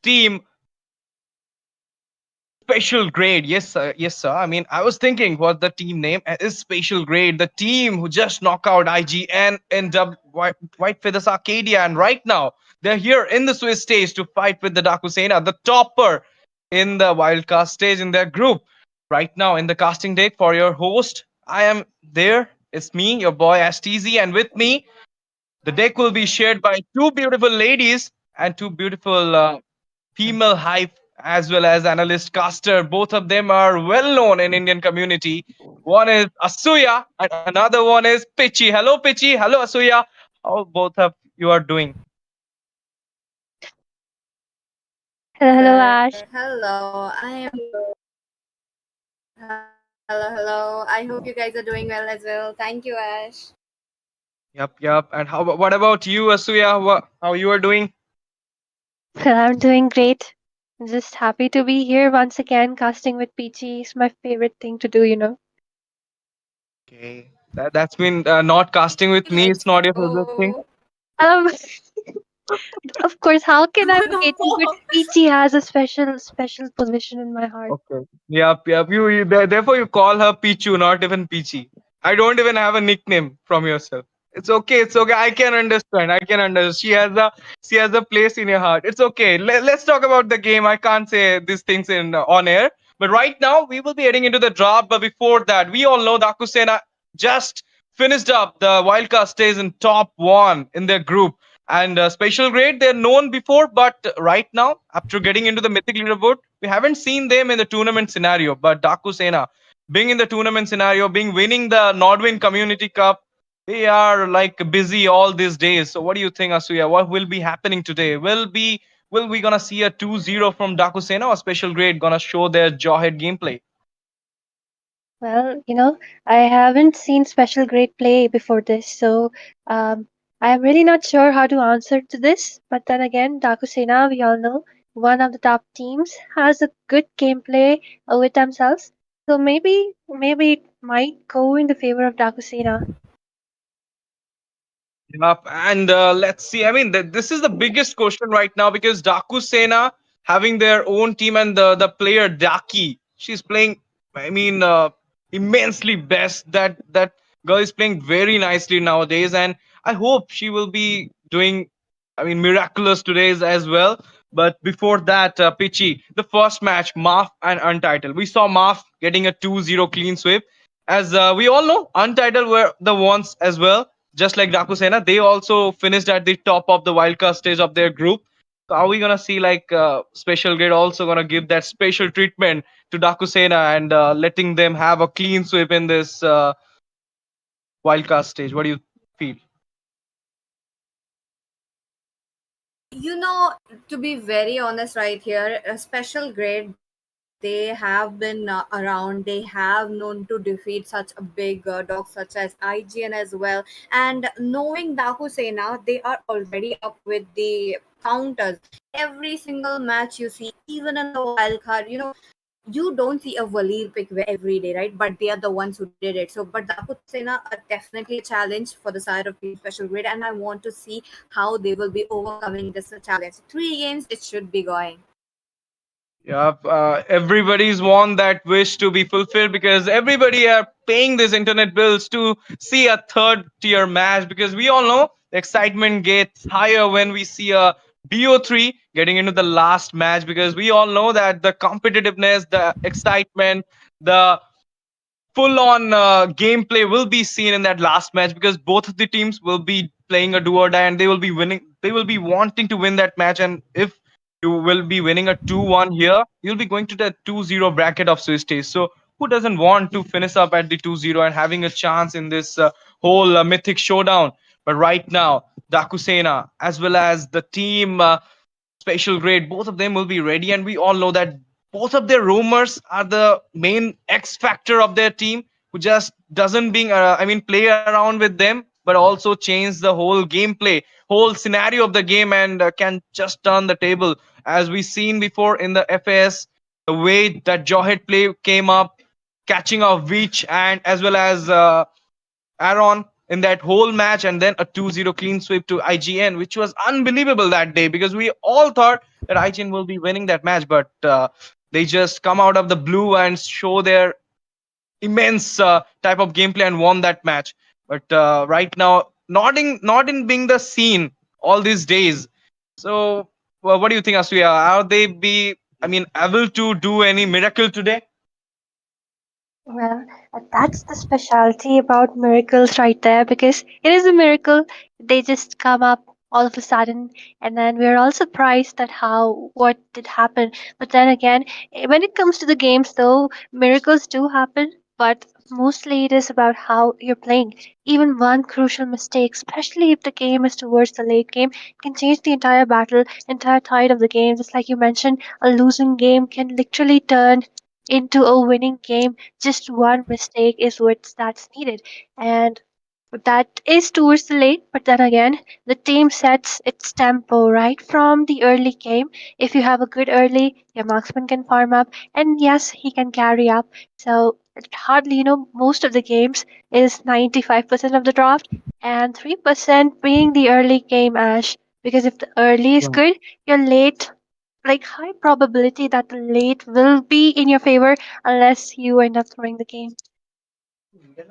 team Special Grade. Yes, sir. Yes, sir. I mean, I was thinking what the team name is. Special Grade, the team who just knocked out IGN and White Feathers Arcadia, and right now they're here in the Swiss stage to fight with the Daaku Sena, the topper in the wildcard stage in their group. Right now in the casting deck for your host, I am there. It's me, your boy STZ, and with me, the deck will be shared by two beautiful ladies and two beautiful female hype as well as analyst caster. Both of them are well known in Indian community. One is Asuya and another one is Pitchy. Hello Pitchy. Hello Asuya. How both of you are doing? Hello, Ash. Hello, I am. Hello. I hope you guys are doing well as well. Thank you, Ash. Yep. And what about you, Asuya? How you are doing? Well, I'm doing great. I'm just happy to be here once again. Casting with Peachy is my favorite thing to do. Okay. That's been not casting with me. It's Let's not your favorite thing. go. Um, of course, how can I be hating? But Peachy has a special position in my heart. Okay. Yep. Therefore, you call her Pichu, not even Peachy. I don't even have a nickname from yourself. It's okay. It's okay. I can understand. I can understand. She has a place in your heart. It's okay. Let's talk about the game. I can't say these things in on air. But right now, we will be heading into the draft. But before that, we all know Daaku Sena just finished up the wildcard stays in top one in their group. And special grade, they're known before, but right now, after getting into the mythic leaderboard, we haven't seen them in the tournament scenario. But Daaku Sena, being in the tournament scenario, being winning the Nordwin Community Cup, they are like busy all these days. So what do you think, Asuya? What will be happening today? Will we gonna see a 2-0 from Daaku Sena, or special grade gonna show their jawhead gameplay? Well, I haven't seen special grade play before this, so um, I'm really not sure how to answer to this. But then again, Dakusena, we all know, one of the top teams, has a good gameplay with themselves. So maybe it might go in the favor of Dakusena. Yep, and let's see. I mean, this is the biggest question right now because Daku Sena having their own team and the player Daki, she's playing. I mean, immensely best. That girl is playing very nicely nowadays, and I hope she will be doing. I mean, miraculous today as well. But before that, Pichi, the first match, Maaf and Untitled. We saw Maaf getting a 2-0 clean sweep. As we all know, Untitled were the ones as well, just like Daku Sena, they also finished at the top of the wildcard stage of their group. So are we gonna see like special grade also gonna give that special treatment to Daku Sena and letting them have a clean sweep in this wildcard stage? What do you feel? You know, to be very honest, right here, a special grade. They have been around. They have known to defeat such a big dog such as IGN as well. And knowing Daku Sena, they are already up with the counters. Every single match you see, even in the wild card, you don't see a Valir pick every day, right? But they are the ones who did it. So, but Daku Sena are definitely a challenge for the side of Team Special Grade, and I want to see how they will be overcoming this challenge. 3 games, it should be going. Yeah, everybody's want that wish to be fulfilled because everybody are paying these internet bills to see a third tier match because we all know the excitement gets higher when we see a BO3 getting into the last match because we all know that the competitiveness, the excitement, the full on gameplay will be seen in that last match because both of the teams will be playing a do or die and they will be winning. They will be wanting to win that match. And if you will be winning a 2-1 here, you'll be going to the 2-0 bracket of Swiss stage. So who doesn't want to finish up at the 2-0 and having a chance in this whole mythic showdown? But right now, Dakusena as well as the team special grade, both of them will be ready, and we all know that both of their roamers are the main X factor of their team, who just doesn't being play around with them, but also change the whole gameplay, whole scenario of the game, and can just turn the table. As we seen before in the FAS, the way that Jawhead play came up, catching off Veach and as well as Aaron in that whole match, and then a 2-0 clean sweep to IGN, which was unbelievable that day because we all thought that IGN will be winning that match, but they just come out of the blue and show their immense type of gameplay and won that match. But right now, not in being the scene all these days. So, what do you think, Asuya? Are they be? I mean, able to do any miracle today? Well, that's the specialty about miracles right there because it is a miracle. They just come up all of a sudden, and then we're all surprised at what did happen. But then again, when it comes to the games, though, miracles do happen. But mostly it is about how you're playing. Even one crucial mistake, especially if the game is towards the late game, can change the entire battle, entire tide of the game. Just like you mentioned, a losing game can literally turn into a winning game. Just one mistake is what's that's needed. And that is towards the late, but then again, the team sets its tempo right from the early game. If you have a good early, your marksman can farm up, and yes, he can carry up. So it hardly, most of the games is 95% of the draft, and 3% being the early game ash. Because if the early is good, your late, like high probability that the late will be in your favor unless you end up throwing the game.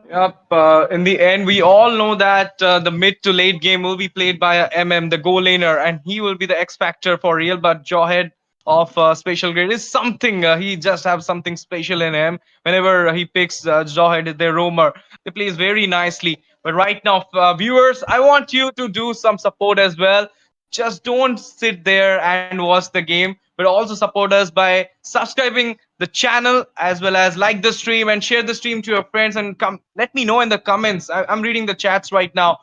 Yep. In the end, we all know that the mid to late game will be played by a MM, the goal laner, and he will be the X factor for real. But Jawhead of Special Grade is something. He just have something special in him. Whenever he picks Jawhead, their roamer, they plays very nicely. But right now, viewers, I want you to do some support as well. Just don't sit there and watch the game, but also support us by subscribing the channel as well as like the stream and share the stream to your friends and come let me know in the comments. I'm reading the chats right now.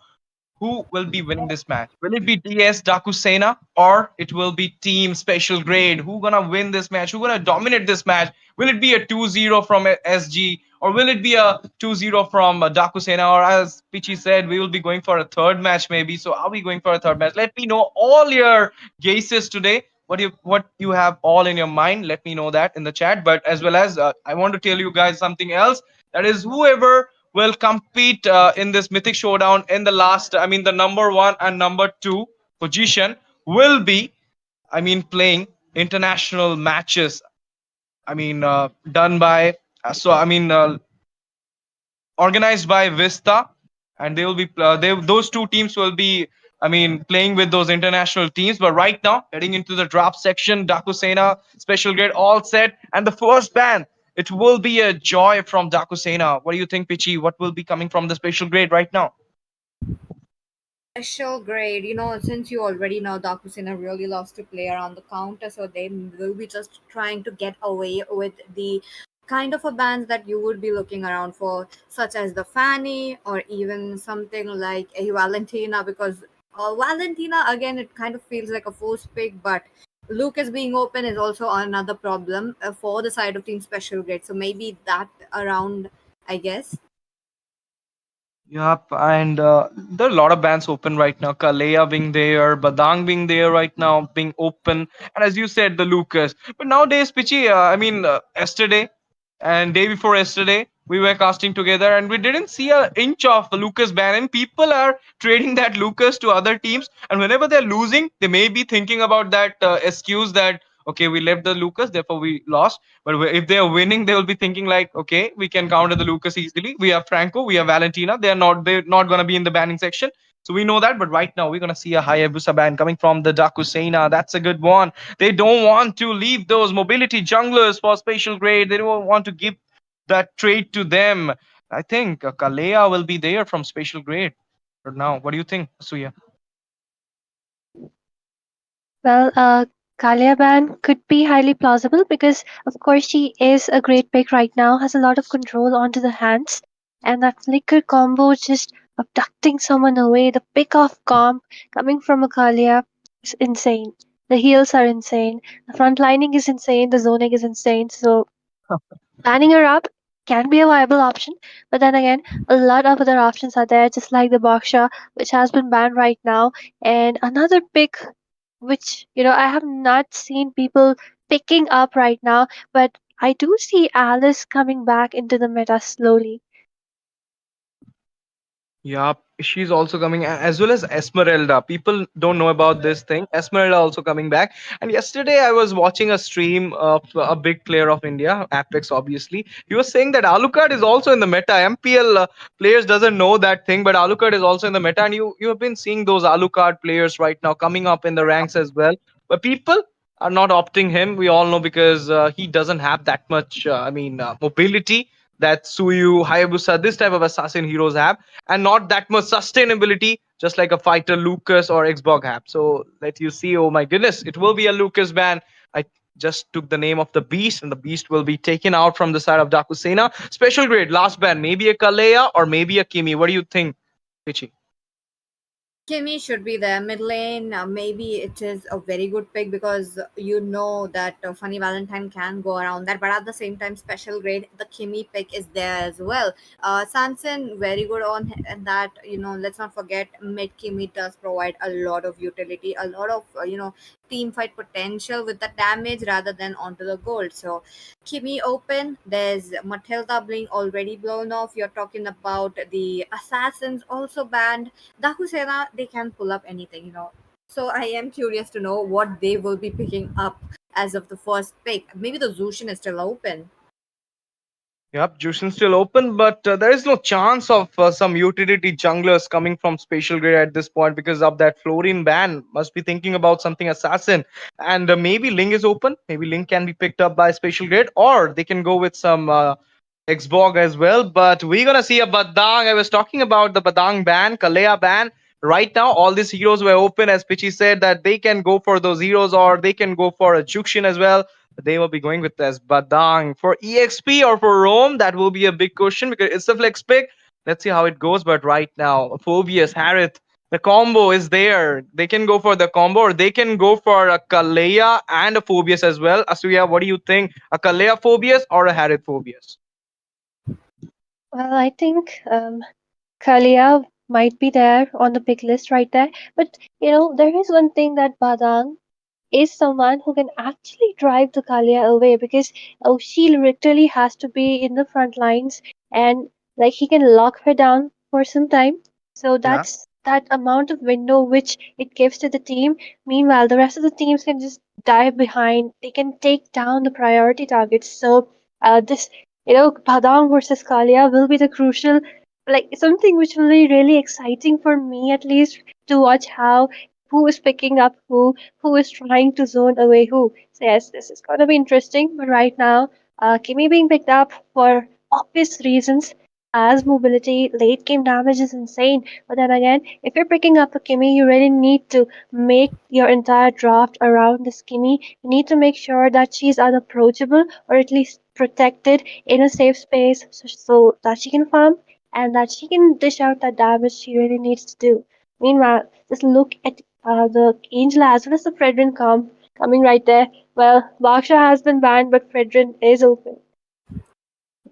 Who will be winning this match? Will it be DS Daaku Sena or it will be Team Special Grade? Who gonna win this match? Who gonna dominate this match? Will it be a 2-0 from SG or will it be a 2-0 from Daaku Sena? Or as Pichi said, we will be going for a third match maybe. So are we going for a third match? Let me know all your guesses today. What you have all in your mind? Let me know that in the chat. But as well as I want to tell you guys something else. That is whoever will compete in this Mythic Showdown in the last, I mean, the number one and number two position will be, I mean, playing international matches. I mean, done by, organized by Vista, and they will be, those two teams will be, I mean, playing with those international teams. But right now, heading into the draft section, Daaku Sena, Special Grade, all set, and the first ban. It will be a joy from Daaku Sena. What do you think, Pichi? What will be coming from the Special Grade right now? Special grade, since you already know Dakusina really loves to play around the counter, so they will be just trying to get away with the kind of a bans that you would be looking around for, such as the Fanny or even something like a Valentina, because Valentina, again, it kind of feels like a force pick, but Lucas being open is also another problem for the side of Team Special Grade, so maybe that around, I guess. Yep, and there are a lot of bands open right now. Kalea being there, Badang being there right now, being open, and as you said, the Lucas. But nowadays, Pichi, yesterday and day before yesterday, we were casting together, and we didn't see an inch of Lucas ban. And people are trading that Lucas to other teams, and whenever they're losing, they may be thinking about that excuse that okay, we left the Lucas, therefore we lost. But if they are winning, they will be thinking like, okay, we can counter the Lucas easily. We have Franco, we have Valentina. They're not gonna be in the banning section. So we know that. But right now we're gonna see a Hayabusa ban coming from the Daaku Sena. That's a good one. They don't want to leave those mobility junglers for special grade. They don't want to give that trade to them. I think Kalea will be there from special grade. But now, what do you think, Suya? Well, Kaliaban could be highly plausible because, of course, she is a great pick right now, has a lot of control onto the hands, and that flicker combo just abducting someone away, the pick off comp coming from a Kalia is insane. The heals are insane, the front lining is insane, the zoning is insane, so banning her up can be a viable option, but then again, a lot of other options are there, just like the Baksha, which has been banned right now, and another pick which I have not seen people picking up right now, but I do see Alice coming back into the meta slowly. Yeah, she's also coming, as well as Esmeralda. People don't know about this thing. Esmeralda also coming back. And yesterday I was watching a stream of a big player of India, Apex, obviously. He was saying that Alucard is also in the meta. MPL players doesn't know that thing, but Alucard is also in the meta. And you have been seeing those Alucard players right now coming up in the ranks as well. But people are not opting him. We all know because he doesn't have that much, mobility that Suyu, Hayabusa, this type of assassin heroes have, and not that much sustainability, just like a fighter Lucas or Xbog have. So let you see, oh my goodness, it will be a Lucas ban. I just took the name of the beast, and the beast will be taken out from the side of Daaku Sena. Special grade, last ban, maybe a Kalea or maybe a Kimi. What do you think, Pichi? Kimmy should be there. Mid lane, maybe it is a very good pick because you know that Funny Valentine can go around that. But at the same time, special grade, the Kimmy pick is there as well. Sanson, very good on that. Let's not forget, mid Kimmy does provide a lot of utility, a lot of, team fight potential with the damage rather than onto the gold. So, Kimmy open. There's Matilda being already blown off. You're talking about the assassins also banned. Dakusena, they can pull up anything. So I am curious to know what they will be picking up as of the first pick. Maybe the Zushin is still open. Yep, Jushin still open, but there is no chance of some utility junglers coming from Spatial Grade at this point because of that Florian ban. Must be thinking about something assassin. And maybe Ling is open. Maybe Ling can be picked up by Spatial Grade, or they can go with some Xbog as well. But we're going to see a Badang. I was talking about the Badang ban, Kalea ban. Right now, all these heroes were open, as Pichi said, that they can go for those heroes or they can go for a Jukshin as well. They will be going with this Badang for EXP or for Rome. That will be a big question because it's a flex pick. Let's see how it goes. But right now, Phobius, Harith, the combo is there. They can go for the combo or they can go for a Kalea and a Phobius as well. Asuya, what do you think? A Kalea Phobius or a Harith Phobius? Well, I think Kalia might be there on the pick list right there. But there is one thing that Badang is someone who can actually drive the Kalia away because she literally has to be in the front lines and like he can lock her down for some time. So Yeah. that's that amount of window which it gives to the team. Meanwhile, the rest of the teams can just dive behind. They can take down the priority targets. So this Padang versus Kalia will be the crucial like something which will be really exciting for me at least to watch how who is picking up who is trying to zone away who. So yes, this is gonna be interesting. But right now, Kimi being picked up for obvious reasons as mobility, late game damage is insane. But then again, if you're picking up a Kimi, you really need to make your entire draft around this Kimi. You need to make sure that she's unapproachable or at least protected in a safe space so that she can farm and that she can dish out that damage she really needs to do. Meanwhile, just look at the Angel as well as the Fredrin coming right there. Well, Baksha has been banned, but Fredrin is open.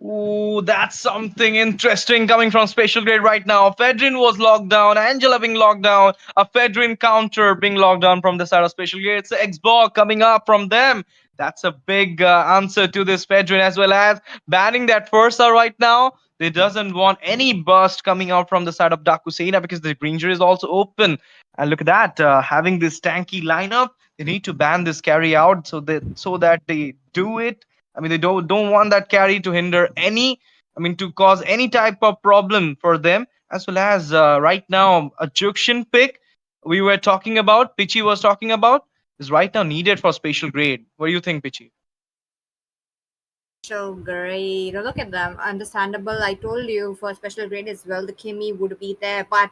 Ooh, that's something interesting coming from Special Grade right now. Fedrin was locked down, Angela being locked down, a Fedrin counter being locked down from the side of Special Grade. It's Xbox coming up from them. That's a big answer to this Fedrin, as well as banning that Fursa right now. They doesn't want any burst coming out from the side of Daaku Sena because the Granger is also open. And look at that, having this tanky lineup, they need to ban this carry out so that they do it. I mean, they don't want that carry to hinder any, I mean, to cause any type of problem for them, as well as right now a junction pick we were talking about, Pichi was talking about, is right now needed for Spatial Grade. What do you think, Pichi? So great. Look at them. Understandable. I told you for special grade as well, the Kimmy would be there. But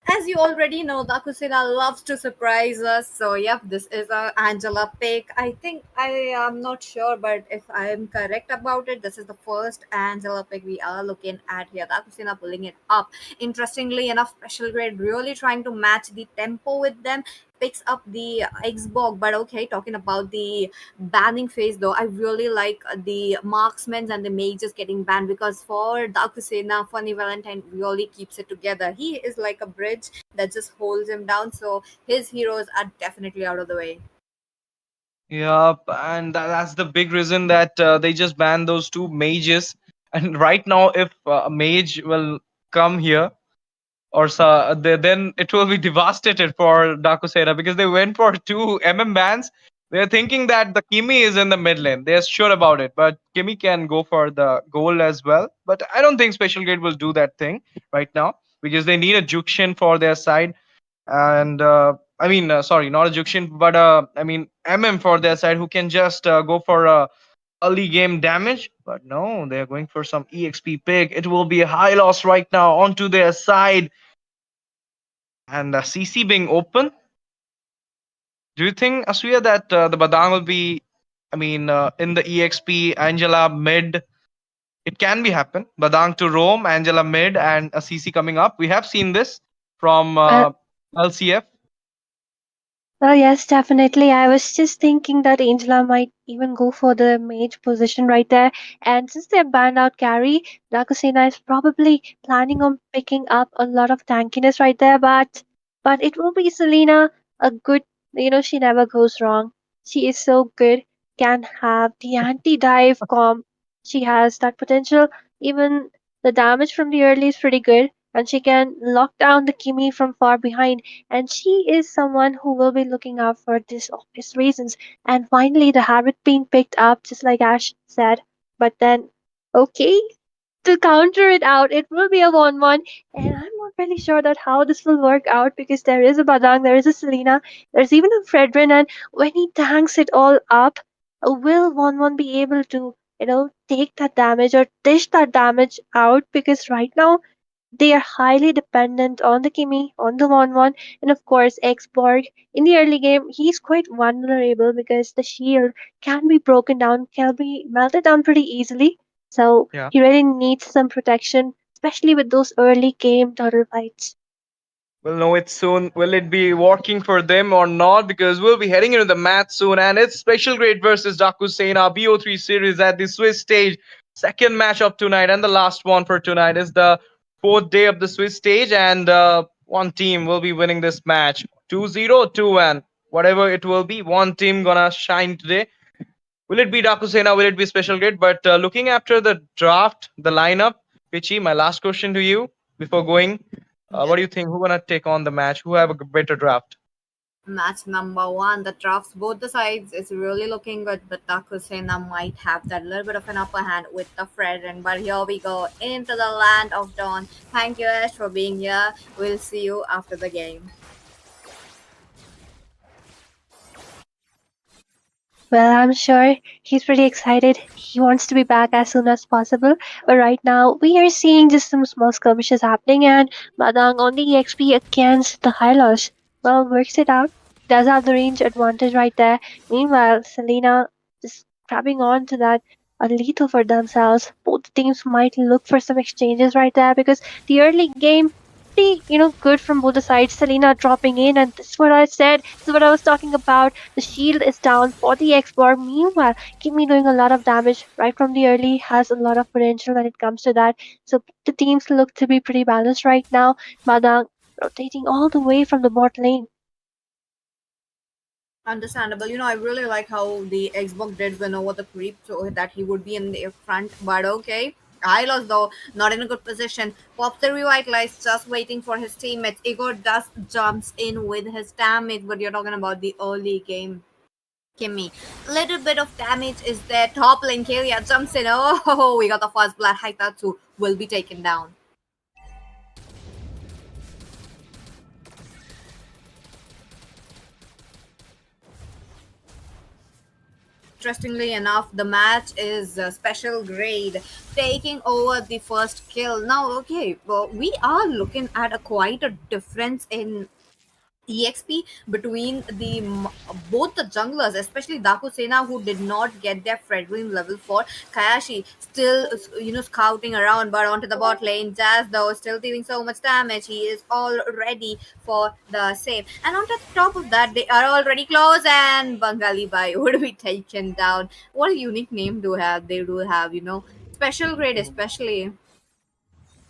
as you already know, Dakusina loves to surprise us. So, yep, this is a Angela pick. I think I am not sure, but if I am correct about it, this is the first Angela pick we are looking at here. Dakusina pulling it up. Interestingly enough, special grade really trying to match the tempo with them. Picks up the Xbox, but okay, talking about the banning phase though, I really like the marksmen and the mages getting banned because for Dakusena, Funny Valentine really keeps it together. He is like a bridge that just holds him down, so his heroes are definitely out of the way. Yep, and that's the big reason that they just banned those two mages. And right now, if a mage will come here, or then it will be devastated for Dakusera because they went for two bans. They're thinking that the Kimi is in the mid lane. They're sure about it, but Kimi can go for the goal as well. But I don't think Special Grade will do that thing right now because they need a Jukshin for their side. And I mean, sorry, not a Jukshin, but I mean, for their side who can just go for a early game damage. But no, they're going for some EXP pick. It will be a high loss right now onto their side. And CC being open. Do you think, Asuya, that the Badang will be, in the EXP, Angela mid? It can be happen. Badang to Rome, Angela mid, and a CC coming up. We have seen this from Well, LCF. well, yes, definitely. I was just thinking that Angela might even go for the mage position right there. And since they've banned out carry, Daaku Sena is probably planning on picking up a lot of tankiness right there. But it will be Selena, a good, she never goes wrong. She is so good. Can have the anti-dive comp. She has that potential. Even the damage from the early is pretty good. And she can lock down the Kimi from far behind, and she is someone who will be looking out for this obvious reasons. And finally, the habit being picked up, just like Ash said. But then, okay, to counter it out, it will be a 1-1. And I'm not really sure that how this will work out because there is a Badang, there is a Selena, there's even a Fredrin, and when he tanks it all up, will 1-1 be able to, take that damage or dish that damage out? Because right now, they are highly dependent on the Kimi, on the 1-1, and of course, Xborg. In the early game, he's quite vulnerable because the shield can be broken down, can be melted down pretty easily. So Yeah. he really needs some protection, especially with those early game turtle fights. We'll know it soon. Will it be working for them or not? Because we'll be heading into the match soon, and it's Special Grade versus Daaku Sena BO3 series at the Swiss stage. Second match of tonight, and the last one for tonight is the fourth day of the Swiss stage, and one team will be winning this match 2-0, 2-1. Whatever it will be, one team gonna shine today. Will it be Daaku Sena? Will it be Special Grade? But looking after the draft, the lineup, Pichi, my last question to you before going. What Yeah. do you think? Who gonna take on the match? Who have a better draft? Match number one, the drafts both the sides is really looking good, but Daku Sena might have that little bit of an upper hand with the Fredrin. But here we go into the land of dawn. Thank you, Ash, for being here. We'll see you after the game. Well, I'm sure he's pretty excited. He wants to be back as soon as possible. But right now, we are seeing just some small skirmishes happening, and Madang on the EXP against the Hylos. Well, works it out. Does have the range advantage right there. Meanwhile, Selena just grabbing on to that lethal for themselves. Both teams might look for some exchanges right there because the early game pretty, good from both the sides. Selena dropping in, and this is what I said. This is what I was talking about. The shield is down for the X-Bar. Meanwhile, Kimi doing a lot of damage right from the early, has a lot of potential when it comes to that. So the teams look to be pretty balanced right now. Madang rotating all the way from the bot lane. Understandable. I really like how the Xbox did win over the creep so that he would be in the front, but okay. I lost though, not in a good position. Pops the revitalize, just waiting for his teammates. Igor just jumps in with his damage, but you're talking about the early game. Kimmy. Little bit of damage is there. Top lane Kalia jumps in. Oh, we got the first blood. Haitatsu will be taken down. Interestingly enough, the match is special grade taking over the first kill. Now, okay, well, we are looking at quite a difference in EXP between both the junglers, especially Daku Sena, who did not get their Fredwin level 4. Kayashi still, scouting around, but onto the bot lane. Jazz, though, still dealing so much damage. He is all ready for the save. And on top of that, they are already close, and Bengali Bai would be taken down. What a unique name they do have, special grade, especially.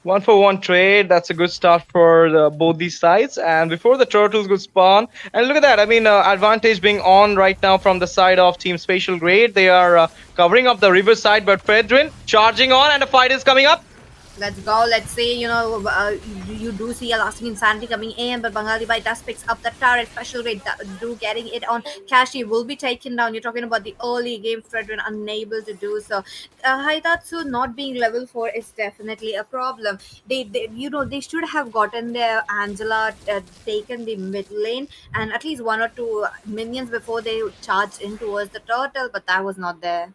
1-for-1 trade. That's a good start for both these sides. And before the turtles could spawn, and look at that. Advantage being on right now from the side of Team Spatial Grade. They are covering up the river side, but Fredrin charging on, and a fight is coming up. Let's go. Let's see. You do see a lasting insanity coming in, but Bengali Bai does picks up the turret. Special rate do getting it on. Kashi will be taken down. You're talking about the early game. Fredrin unable to do so. Haitatsu not being level 4 is definitely a problem. They should have gotten their Angela taken the mid lane and at least one or two minions before they charged in towards the turtle, but that was not there.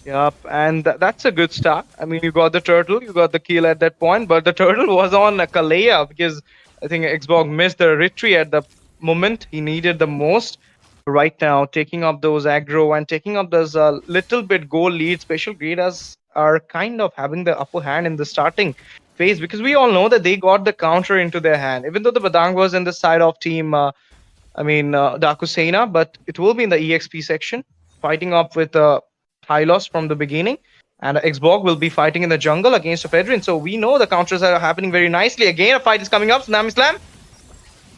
Yep, and that's a good start. You got the turtle, you got the kill at that point, but the turtle was on Kalea because I think Xbox missed the retreat at the moment he needed the most. Right now, taking up those aggro and taking up those little bit goal lead. Special Gredas are kind of having the upper hand in the starting phase, because we all know that they got the counter into their hand. Even though the Badang was in the side of team, Daaku Sena, but it will be in the EXP section, fighting up with Hylos from the beginning. And Xbog will be fighting in the jungle against Fedrin. So we know the counters are happening very nicely. Again, a fight is coming up. Tsunami Slam.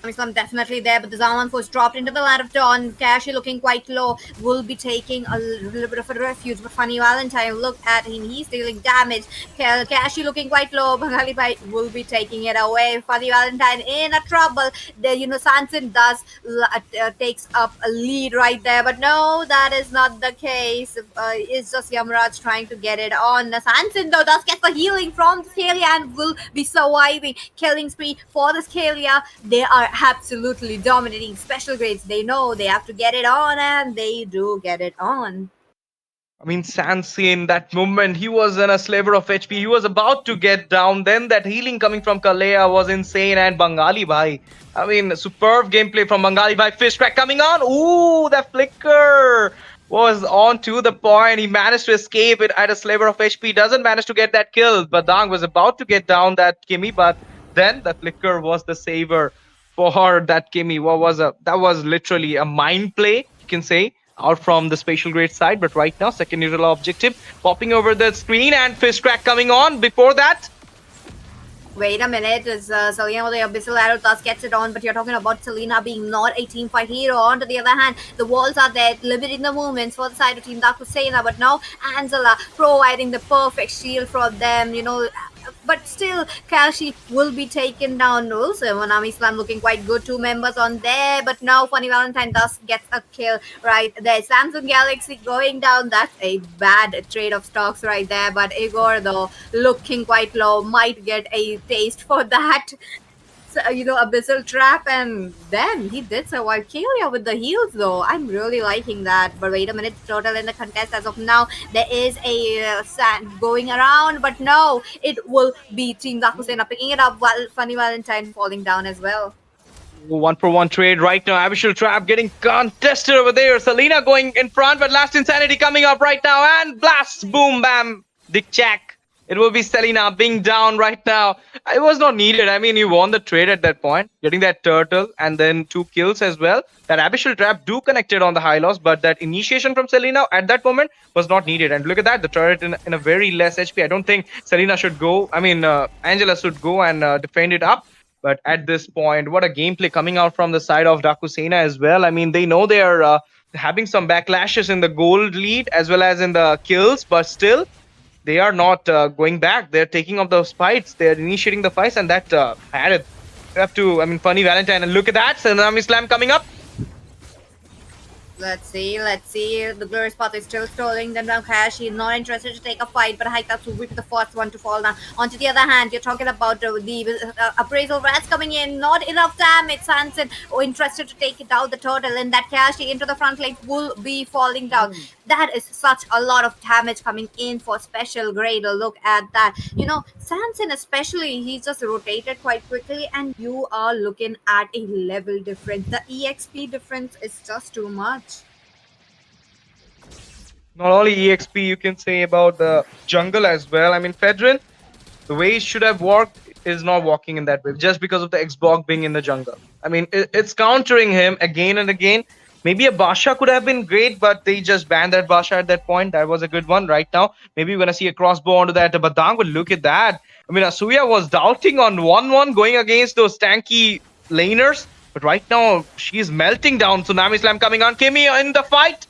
Islam definitely there, but the Zaman force dropped into the land of dawn. Kashi looking quite low, will be taking a little bit of a refuge. But Funny Valentine, look at him, he's dealing damage. Kashi looking quite low. Bengali Bhai will be taking it away. Funny Valentine in a trouble. There, Sanson does takes up a lead right there, but no, that is not the case. It's just Yamraj trying to get it on. Sanson though does get the healing from the Scalia and will be surviving. Killing spree for the Scalia. They are absolutely dominating special grades. They know they have to get it on, and they do get it on. I mean, Sansi in that moment, he was in a sliver of HP. He was about to get down. Then that healing coming from Kalea was insane. And Bengali Bhai, I mean, superb gameplay from Bengali Bhai. Fish crack coming on. Ooh, that flicker was on to the point. He managed to escape it at a sliver of HP. Doesn't manage to get that kill. Badang was about to get down that Kimi, but then the flicker was the saver for that Kimi. That was literally a mind play, you can say, out from the spatial grade side. But right now, second neutral objective popping over the screen, and fist crack coming on. Before that, wait a minute, is Selena with the Abyssal Arrow thus gets it on, but you're talking about Selena being not a team fight hero. On to the other hand, the walls are there, limiting the movements for the side of Team Daaku Sena, but now Angela providing the perfect shield for them, but still, Kashi will be taken down. Also, Monami Slam looking quite good. 2 members on there, but now Funny Valentine does get a kill right there. Samsung Galaxy going down. That's a bad trade of stocks right there. But Igor, though, looking quite low, might get a taste for that. Abyssal Trap, and then he did survive Kalia with the heals though. I'm really liking that. But wait a minute, total in the contest as of now, there is a sand going around, but no, it will be Team Daaku Sena picking it up while Funny Valentine falling down as well. 1-for-1 trade right now. Abyssal Trap getting contested over there. Selena going in front, but Last Insanity coming up right now, and blast, boom, bam, Dick Jack. It will be Selena being down right now. It was not needed. I mean, you won the trade at that point, getting that turtle and then 2 kills as well. That Abyssal Trap do connected on the high loss, but that initiation from Selena at that moment was not needed. And look at that, the turret in a very less HP. I don't think Selena should go. Angela should go and defend it up. But at this point, what a gameplay coming out from the side of Daaku Sena as well. I mean, they know they are having some backlashes in the gold lead as well as in the kills, but still, they are not going back. They're taking up those fights. They're initiating the fights, and that added up to, Funny Valentine. And look at that, Tsunami Slam coming up. Let's see. The Glorious Path is still stalling. Then now Kashi not interested to take a fight, but Haitatsu will be the first one to fall down. Onto the other hand, you're talking about the appraisal rats coming in. Not enough damage. Sanson interested to take it out the turtle, and that Kashi into the front lane will be falling down. That is such a lot of damage coming in for special grade. Look at that. Sanson especially, he just rotated quite quickly, and you are looking at a level difference. The EXP difference is just too much. Not only EXP, you can say about the jungle as well. I mean, Fedrin, the way it should have worked is not walking in that way just because of the Xbox being in the jungle. I mean, it's countering him again and again. Maybe a Basha could have been great, but they just banned that Basha at that point. That was a good one. Right now, maybe we're going to see a crossbow onto that. Badang will look at that. I mean, Asuya was doubting on 1-1 going against those tanky laners. But right now, she's melting down. Tsunami Slam coming on. Kimi in the fight.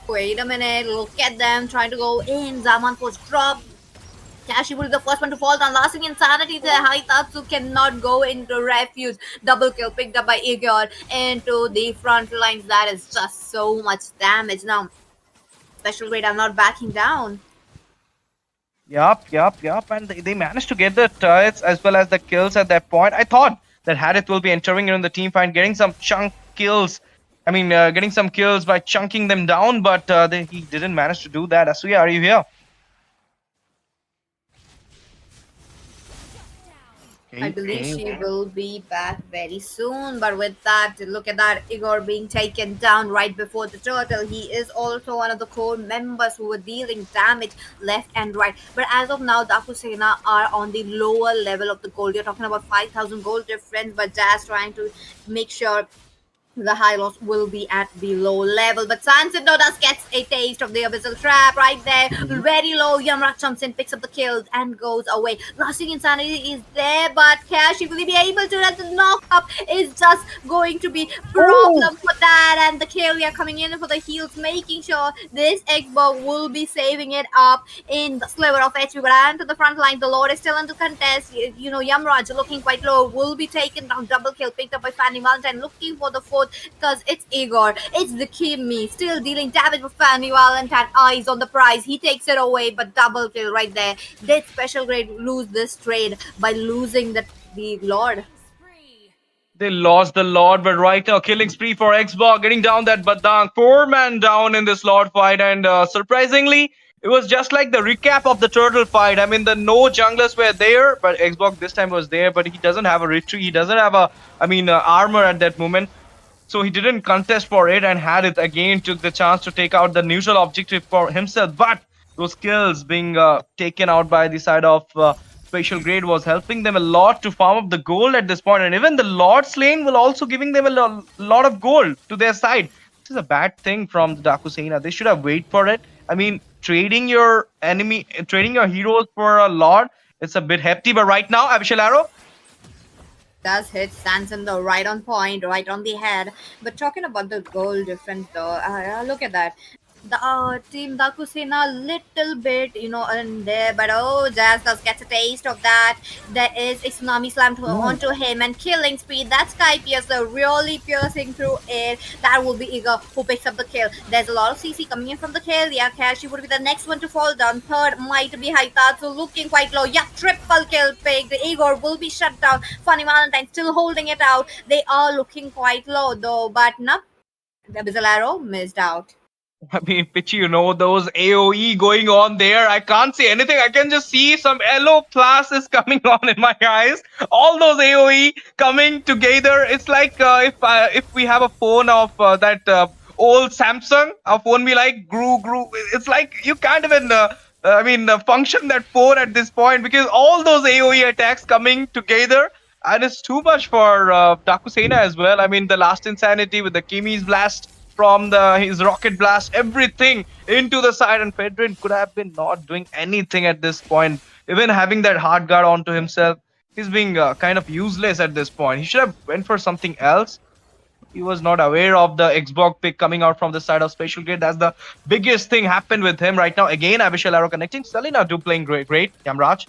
Wait a minute, look at them trying to go in. Zaman was dropped. Kashi will be the first one to fall down. Lasting Insanity there. Haitatsu cannot go into refuge. Double kill picked up by Igor into the front lines. That is just so much damage. Now, special grade are not backing down. Yup. And they managed to get the turrets as well as the kills at that point. I thought that Harith will be entering in the team fight, getting some chunk kills. Getting some kills by chunking them down, but he didn't manage to do that. Asuya, are you here? I believe she will be back very soon. But with that, look at that, Igor being taken down right before the turtle. He is also one of the core members who were dealing damage left and right. But as of now, Daaku Sena are on the lower level of the gold. You're talking about 5,000 gold difference, but Jazz trying to make sure the high loss will be at the low level. But Sanson does gets a taste of the abyssal trap right there. Very low. Yamra jumps in, picks up the kill, and goes away. Lasting insanity is there, but Cash will he be able to? That the knock up is just going to be problem for that. And the Kalia coming in for the heals, making sure this Xbox will be saving it up in the sliver of HP. But and to the front line, the Lord is still under contest. You know, Yamraj looking quite low, will be taken down. Double kill picked up by Fanny Valentine, looking for the fourth because it's Igor. It's the Kimmy still dealing damage with Fanny Valentine. Eyes on the prize. He takes it away, but double kill right there. Did special grade lose this trade by losing the Lord? They lost the Lord, but right now, killing spree for Xbox, getting down that Badang. 4-man down in this Lord fight, and surprisingly, it was just like the recap of the Turtle fight. I mean, the no junglers were there, but Xbox this time was there, but he doesn't have a retreat. He doesn't have armor at that moment. So he didn't contest for it and had it again, took the chance to take out the neutral objective for himself. But those kills being taken out by the side of Special Grade was helping them a lot to farm up the gold at this point. And even the Lord's Lane will also giving them a lot of gold to their side. This is a bad thing from the Daaku Sena. They should have waited for it. I mean, trading your heroes for a Lord, it's a bit hefty. But right now, Abyssal Arrow Does hit Sanson though, right on point, right on the head. But talking about the goal difference though, look at that. The team Daaku Sena little bit, in there, but Jazz does get a taste of that. There is a tsunami slam onto him and killing speed. That Sky Piercer really piercing through it. That will be Igor who picks up the kill. There's a lot of CC coming in from the kill. Yeah, Kashi would be the next one to fall down. Third might be Haitatsu looking quite low. Yeah, triple kill picked. Igor will be shut down. Funny Valentine still holding it out. They are looking quite low though, but no, the Abyssal Arrow missed out. I mean, Pitchy, those AoE going on there. I can't see anything. I can just see some yellow flashes coming on in my eyes. All those AoE coming together. It's like if we have a phone of that old Samsung, our phone be like grew. It's like you can't even function that phone at this point because all those AoE attacks coming together. And it's too much for Daaku Sena as well. I mean, the last insanity with the Kimi's blast from his rocket blast, everything into the side, and Fedrin could have been not doing anything at this point. Even having that hard guard onto himself, he's being kind of useless at this point. He should have went for something else. He was not aware of the Xbox pick coming out from the side of Special Grade. That's the biggest thing happened with him right now. Again, Abyssal Arrow connecting. Selena do playing great. Yamraj.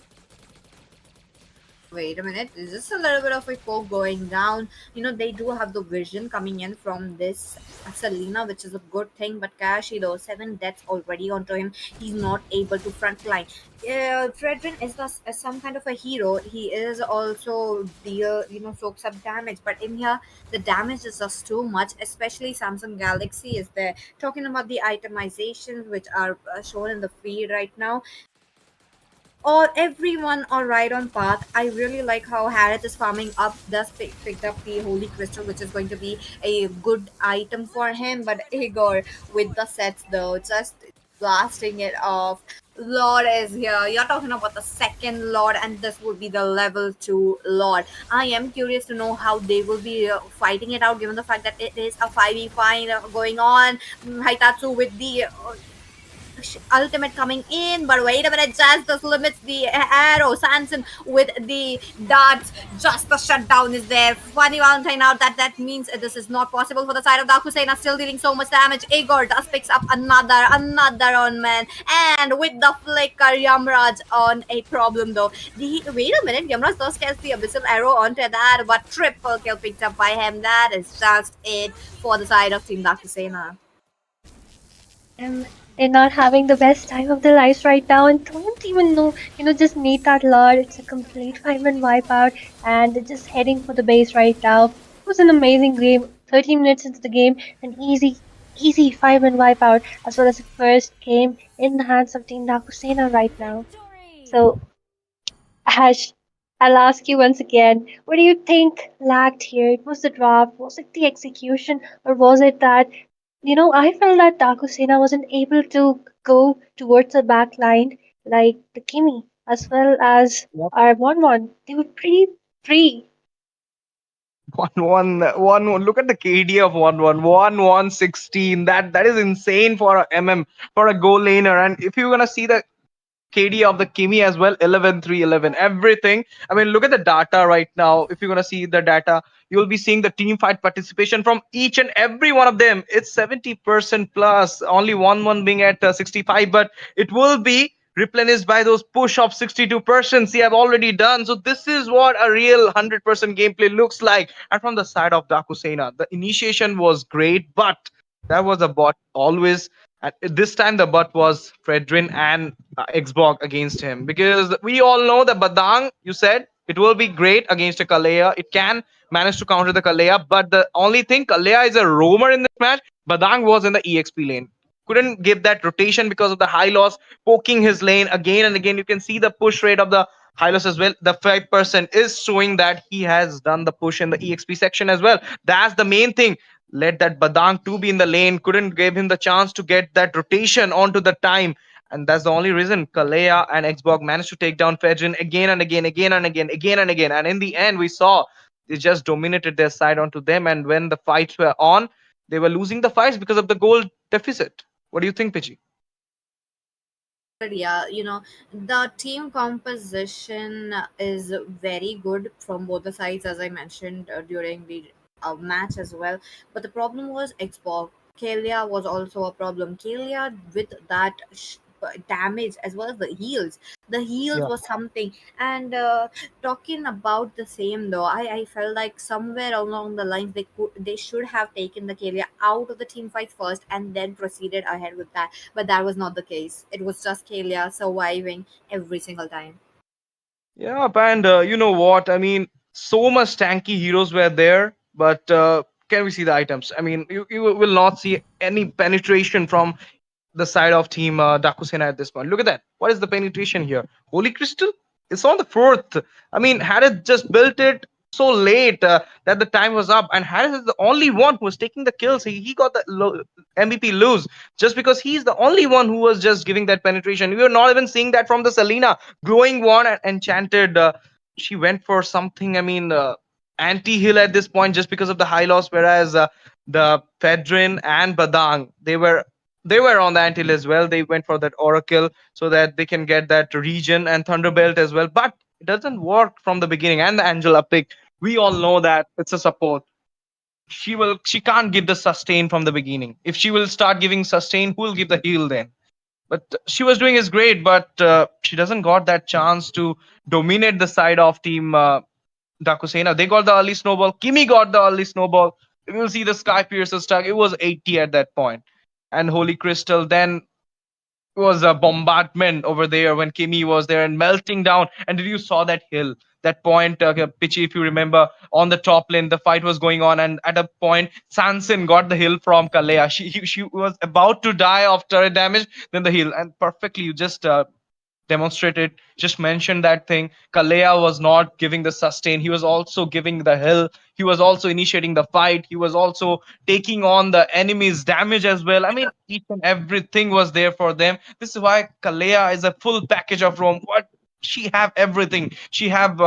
Wait a minute, is this a little bit of a poke going down? They do have the vision coming in from this Selena, which is a good thing, but Kashi though, 7 deaths already onto him. He's not able to frontline. Fredrin is some kind of a hero. He is also soaks up damage, but in here the damage is just too much, especially Samsung Galaxy is there. Talking about the itemizations which are shown in the feed right now, or everyone are right on path. I really like how Harris is farming up, thus picked up the Holy Crystal, which is going to be a good item for him. But Igor with the sets though, just blasting it off. Lord is here. You're talking about the second Lord, and this will be the level 2 Lord. I am curious to know how they will be fighting it out, given the fact that it is a 5v5 going on. Haitatsu with the ultimate coming in, but wait a minute, just limits the arrow. Sanson with the darts, just the shutdown is there. Funny Valentine out. That means this is not possible for the side of Daaku Sena, still dealing so much damage. Igor does picks up another on man, and with the flicker, Yamraj on a problem though. Wait a minute, Yamraj does catch the abyssal arrow onto that, but triple kill picked up by him. That is just it for the side of Team Daaku Sena. They're not having the best time of their lives right now and don't even know, just need that Lord. It's a complete 5-man wipeout and they're just heading for the base right now. It was an amazing game. 30 minutes into the game, an easy 5-man wipeout, as well as the first game in the hands of Team Daaku Sena right now. So, Ash, I'll ask you once again, what do you think lacked here? It was the draft, was it the execution, or was it that, I felt that Daaku Sena wasn't able to go towards the back line like the Kimi, as well as our 1-1. They were pretty free. 1-1. Look at the KD of 1-1. 1-1-16. That is insane for a for a goal laner. And if you're gonna see the KD of the Kimi as well, 11-3-11, everything. I mean, look at the data right now. If you're gonna see the data, you'll be seeing the team fight participation from each and every one of them. It's 70% plus. Only one being at 65, but it will be replenished by those push of 62% see I've already done. So this is what a real 100% gameplay looks like. And from the side of Daaku Sena, the initiation was great, but that was a bot always. And this time the bot was Fredrin and Xbox against him, because we all know that Badang, you said it will be great against a Kalea. It can manage to counter the Kalea, but the only thing, Kalea is a roamer in this match. Badang was in the EXP lane, couldn't give that rotation because of the high loss, poking his lane again and again. You can see the push rate of the high loss as well. The 5% is showing that he has done the push in the EXP section as well. That's the main thing. Let that Badang 2 be in the lane, couldn't give him the chance to get that rotation onto the time. And that's the only reason Kalea and Xbox managed to take down Fedrin again and again, again and again, again and again. And in the end, we saw they just dominated their side onto them. And when the fights were on, they were losing the fights because of the goal deficit. What do you think, Pichi? Yeah, the team composition is very good from both the sides, as I mentioned during the match as well. But the problem was Xbox. Kalia was also a problem. Kalia with that damage as well as the heals. The heals Yeah. was something. And talking about the same though, I felt like somewhere along the lines they should have taken the Kalia out of the team fight first and then proceeded ahead with that, but that was not the case. It was just Kalia surviving every single time. Yeah, and you know what? I mean, so much tanky heroes were there, but can we see the items? I mean, you will not see any penetration from the side of team Daaku Sena at this point. Look at that. What is the penetration here? Holy Crystal? It's on the fourth. I mean, Harris just built it so late that the time was up, and Harris is the only one who was taking the kills. He got the MVP lose just because he's the only one who was just giving that penetration. We were not even seeing that from the Selena glowing one and enchanted. She went for something. I mean, anti-heal at this point just because of the high loss, whereas the Fedrin and Badang they were on the antil as well. They went for that Oracle so that they can get that region and Thunderbelt as well. But it doesn't work from the beginning. And the Angela pick, we all know that it's a support. She can't give the sustain from the beginning. If she will start giving sustain, who will give the heal then? But she was doing is great, but she doesn't got that chance to dominate the side of team Daaku Sena. They got the early snowball. Kimi got the early snowball. You will see the Sky Piercer stack. It was 80 at that point. And Holy Crystal then was a bombardment over there when Kimi was there and melting down. And did you saw that hill? That point, Pichi, if you remember, on the top lane, the fight was going on, and at a point, Sanson got the hill from Kalea. She was about to die of turret damage, then the hill, and perfectly you just demonstrated, just mentioned that thing. Kalea was not giving the sustain. He was also giving the hill. He was also initiating the fight. He was also taking on the enemy's damage as well. I mean, each and everything was there for them. This is why Kalea is a full package of Rome. What she have everything. She have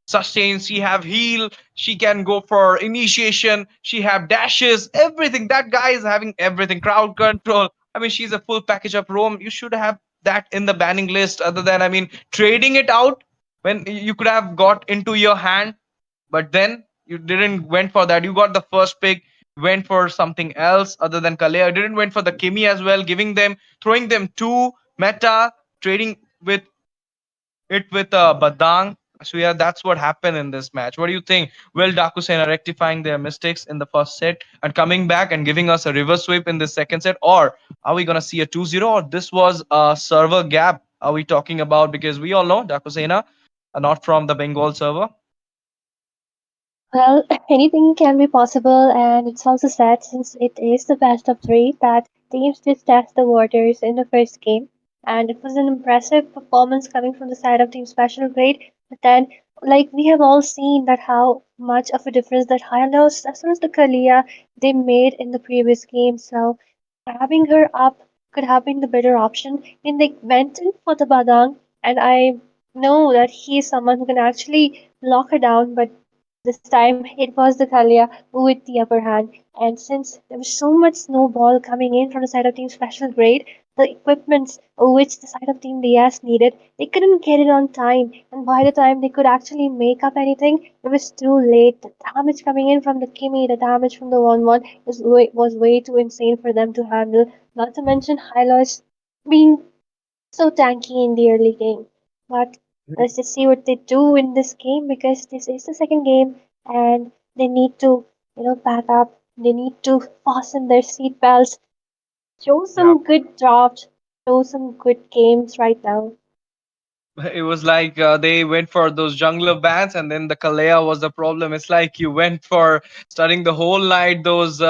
sustain. She have heal. She can go for initiation. She have dashes. Everything. That guy is having everything. Crowd control. I mean, she's a full package of Rome. You should have that in the banning list, other than, I mean, trading it out when you could have got into your hand, but then you didn't went for that. You got the first pick, went for something else other than Kalea. Didn't went for the Kimi as well, giving them, throwing them two meta, trading with Badang. So yeah, that's what happened in this match. What do you think? Will Daaku Sena rectifying their mistakes in the first set and coming back and giving us a reverse sweep in the second set? Or are we going to see a 2-0? Or this was a server gap are we talking about? Because we all know Daaku Sena are not from the Bengal server. Well, anything can be possible, and it's also sad since it is the best of three that teams did test the waters in the first game, and it was an impressive performance coming from the side of Team Special Grade. But then, like we have all seen that how much of a difference that Hylos as well as the Kalia they made in the previous game. So having her up could have been the better option. And they went in for the Badang, and I know that he is someone who can actually lock her down, but this time it was the Kalia with the upper hand. And since there was so much snowball coming in from the side of Team Special Grade, the equipments which the side of Team Diaz needed, they couldn't get it on time. And by the time they could actually make up anything, it was too late. The damage coming in from the Kimi, the damage from the 1-1 was way too insane for them to handle. Not to mention Hylos being so tanky in the early game. But let's just see what they do in this game because this is the second game and they need to, back up. They need to fasten their seat belts, show Yeah. some good drafts, show some good games right now. It was like they went for those jungler bans, and then the Kalea was the problem. It's like you went for studying the whole night those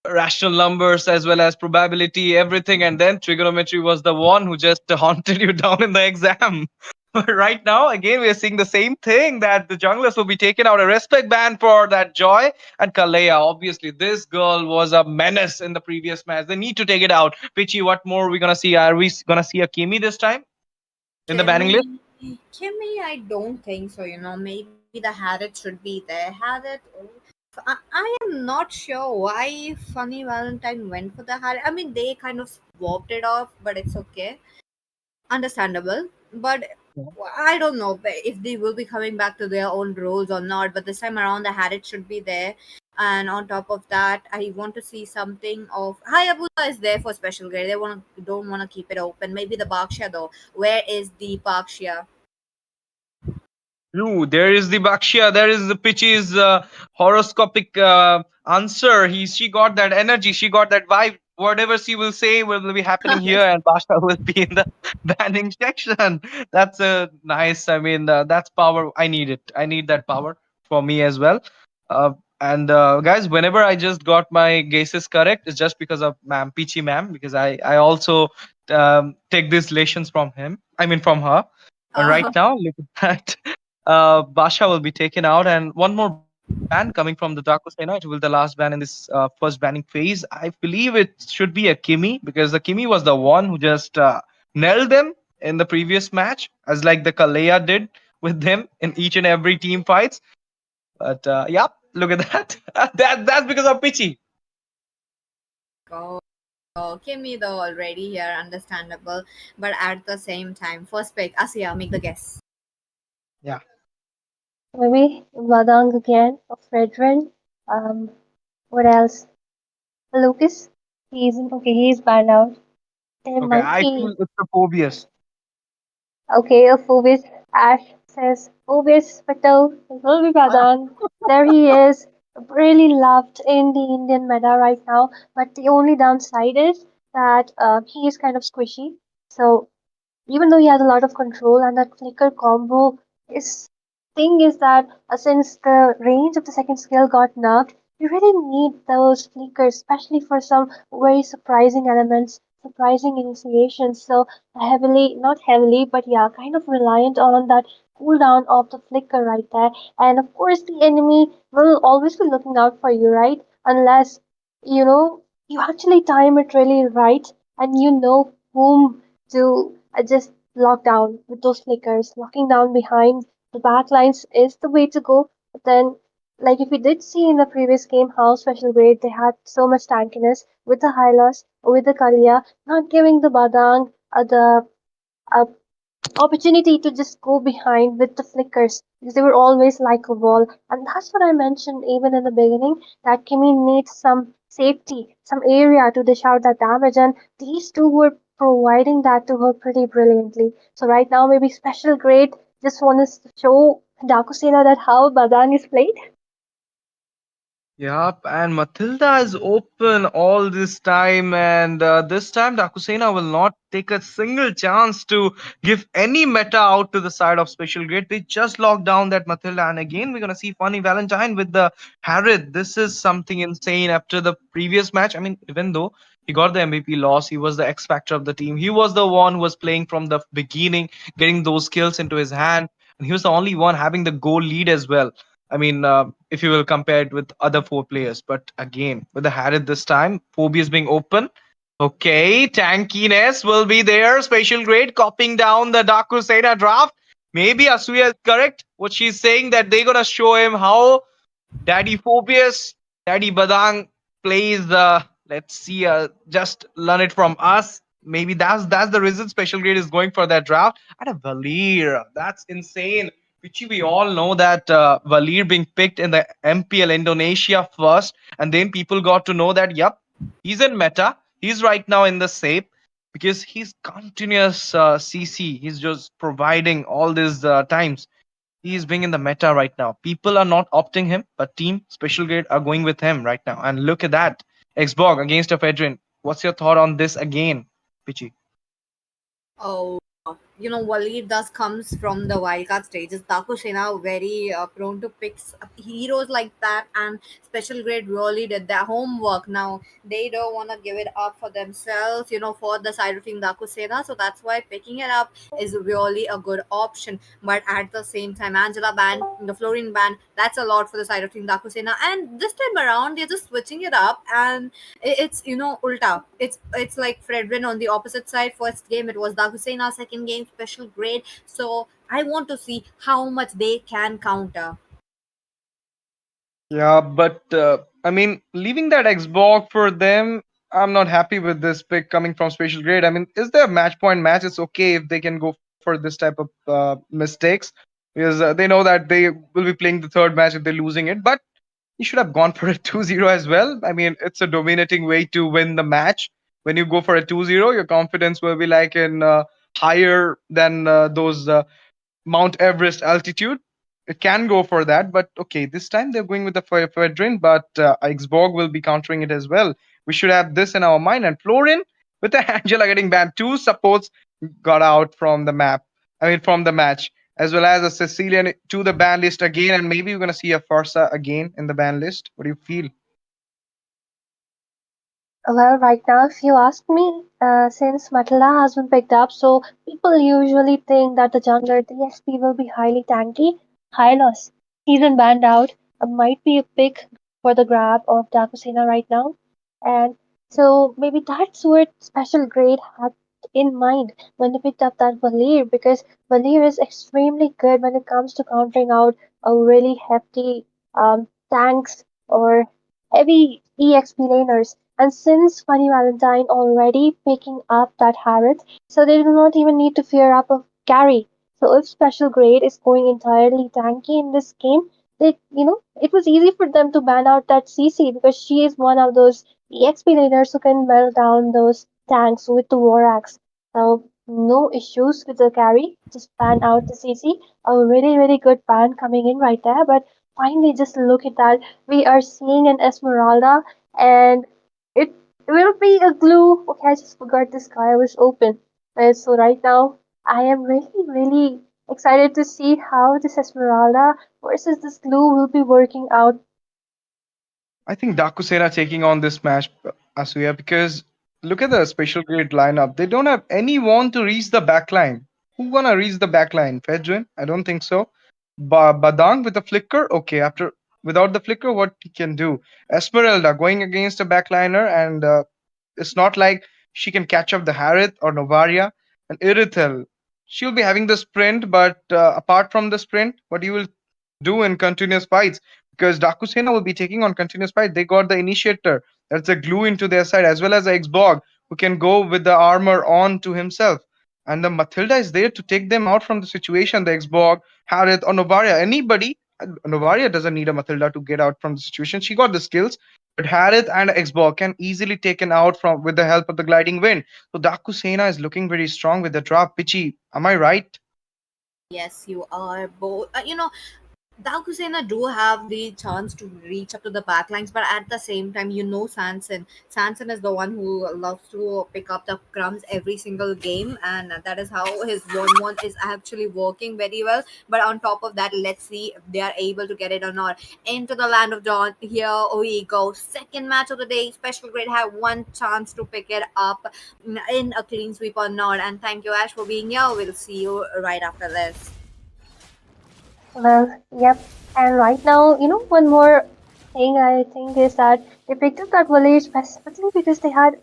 rational numbers as well as probability, everything, and then trigonometry was the one who just haunted you down in the exam. But right now, again, we are seeing the same thing that the junglers will be taken out a respect ban for that Joy and Kalea. Obviously, this girl was a menace in the previous match. They need to take it out. Pichi, what more are we gonna see? Are we gonna see a Kimi this time in the banning list? Kimmy, I don't think so. Maybe the Harriet should be there. Harriet, I am not sure why Funny Valentine went for the Harriet. I mean, they kind of swapped it off, but it's okay. Understandable. But I don't know if they will be coming back to their own roles or not. But this time around, the Harriet should be there. And on top of that, I want to see something of Hayabusa is there for special grade. They don't want to keep it open. Maybe the Bakshia though. Where is the Bakshia? True, there is the Bakshia, there is the Pichi's horoscopic answer. She got that energy, she got that vibe. Whatever she will say will be happening here, and Basha will be in the banning section. That's nice. I mean, that's power. I need it. I need that power for me as well. And guys, whenever I just got my guesses correct, it's just because of Ma'am Pichi Ma'am, because I also take these lessons from him. I mean, from her. And right now, look at that. Basha will be taken out, and one more ban coming from the Daaku Sena. It will be the last ban in this first banning phase. I believe it should be a Kimi because the Kimi was the one who just nailed them in the previous match, as like the Kalea did with them in each and every team fights. But yeah, look at that. That's because of Pichi. Oh, Kimmy though already here, understandable. But at the same time, first pick, Asia, make the guess. Yeah. Maybe Vadang again or Fredrin. What else? Lucas. He's okay. He's banned out. There Okay, might I feel be. it's the Phobius. Okay, a Phoebus. Ash says, Phoebus, Patel, it will be Pradhan. There he is, really loved in the Indian meta right now. But the only downside is that he is kind of squishy. So even though he has a lot of control and that flicker combo is thing is that since the range of the second skill got nerfed, you really need those flickers, especially for some very surprising elements, surprising initiations. So heavily, not heavily, but yeah, kind of reliant on that cooldown of the flicker right there. And of course, the enemy will always be looking out for you, right? Unless you actually time it really right and you know whom to just lock down with those flickers. Locking down behind the back lines is the way to go. But then, like if we did see in the previous game how special grade they had so much tankiness with the Hylos, with the Kalia, not giving the Badang the uh, opportunity to just go behind with the flickers because they were always like a wall. And that's what I mentioned even in the beginning that Kimi needs some safety, some area to dish out that damage. And these two were providing that to her pretty brilliantly. So right now, maybe special grade just wants to show Daaku Sena that how Badang is played. Yup, and Matilda is open all this time, and this time Dakusena will not take a single chance to give any meta out to the side of Special Grade. They just locked down that Matilda, and again we're gonna see Funny Valentine with the Harrod. This is something insane after the previous match. I mean, even though he got the MVP loss, he was the X factor of the team. He was the one who was playing from the beginning, getting those skills into his hand. And he was the only one having the goal lead as well. I mean, if you will compare it with other four players. But again, with the Harith this time, Phobius being open. Okay, tankiness will be there. Special grade copying down the Daaku Sena draft. Maybe Asuya is correct. What she's saying that they're gonna show him how Daddy Phobius, Daddy Badang plays. Let's see. Just learn it from us. Maybe that's the reason Special Grade is going for that draft. And a Valir, that's insane. Which we all know that Valir being picked in the MPL Indonesia first, and then people got to know that yep, he's in meta. He's right now in the safe because he's continuous CC. He's just providing all these times. He is being in the meta right now. People are not opting him, but Team Special Grade are going with him right now. And look at that. Xbog against a Fedrin. What's your thought on this again, Pichi? Oh, Waleed does comes from the wildcard stages. Daaku Sena very prone to picks heroes like that, and Special Grade really did their homework. Now they don't want to give it up for themselves, for the side of Team Daaku Sena. So that's why picking it up is really a good option. But at the same time, Angela ban, the Florine ban, that's a lot for the side of Team Daaku Sena. And this time around, they're just switching it up, and it's ulta. It's like Fredrin on the opposite side. First game it was Dakusena, second game Special Grade. So I want to see how much they can counter. Yeah, but I mean, leaving that Xbox for them, I'm not happy with this pick coming from Special Grade. I mean, is there a match point match? It's okay if they can go for this type of mistakes because they know that they will be playing the third match if they're losing it. But you should have gone for a 2-0 as well. I mean, it's a dominating way to win the match. When you go for a 2-0, your confidence will be like in higher than those Mount Everest altitude. It can go for that, but okay, this time they're going with the Fedrin, but Xborg will be countering it as well. We should have this in our mind. And Florin, with the Angela getting banned, two supports got out from the map. I mean, from the match, as well as a Sicilian to the ban list again, and maybe we're gonna see a Farsa again in the ban list. What do you feel? Well, right now, if you ask me, since Matilda has been picked up, so people usually think that the jungler DSP will be highly tanky. High loss. He's been banned out. Might be a pick for the grab of Dakusina right now. And so maybe that's what Special Grade had in mind when they picked up that Valir, because Valir is extremely good when it comes to countering out a really hefty tanks or heavy EXP laners. And since Funny Valentine already picking up that Harith, so they do not even need to fear up of carry. So if Special Grade is going entirely tanky in this game, it was easy for them to ban out that CC because she is one of those EXP laners who can melt down those tanks with the War Axe. So no issues with the carry, just ban out the CC. A really, really good ban coming in right there. But finally, just look at that. We are seeing an Esmeralda, and it will be a glue. Okay, I just forgot this guy was open. So right now, I am really, really excited to see how this Esmeralda versus this glue will be working out. I think Dakusera taking on this match, Asuya, because look at the Special Grade lineup. They don't have anyone to reach the backline. Who gonna reach the backline? Fedrin? I don't think so. Badang with the flicker? Okay, after without the flicker, what he can do? Esmeralda going against a backliner, and it's not like she can catch up the Harith or Novaria. And Irithel, she'll be having the sprint, but apart from the sprint, what you will do in continuous fights? Because Dakusena will be taking on continuous fight. They got the initiator, that's a glue into their side, as well as the Xbog, who can go with the armor on to himself. And the Matilda is there to take them out from the situation. The Xbog, Harith, or Novaria, anybody. Novaria doesn't need a Matilda to get out from the situation. She got the skills, but Harith and Xbog can easily taken out from with the help of the gliding wind. So Dakusena is looking very strong with the drop. Pichi, am I right? Yes, you are both. Dakusena do have the chance to reach up to the backlines, but at the same time, Sanson. Sanson is the one who loves to pick up the crumbs every single game, and that is how his 1-1 is actually working very well. But on top of that, let's see if they are able to get it or not. Into the land of Dawn, here we go. Second match of the day. Special Grade have one chance to pick it up in a clean sweep or not. And thank you, Ash, for being here. We'll see you right after this. Well, yep. And right now, one more thing I think is that they picked up that village specifically because they had,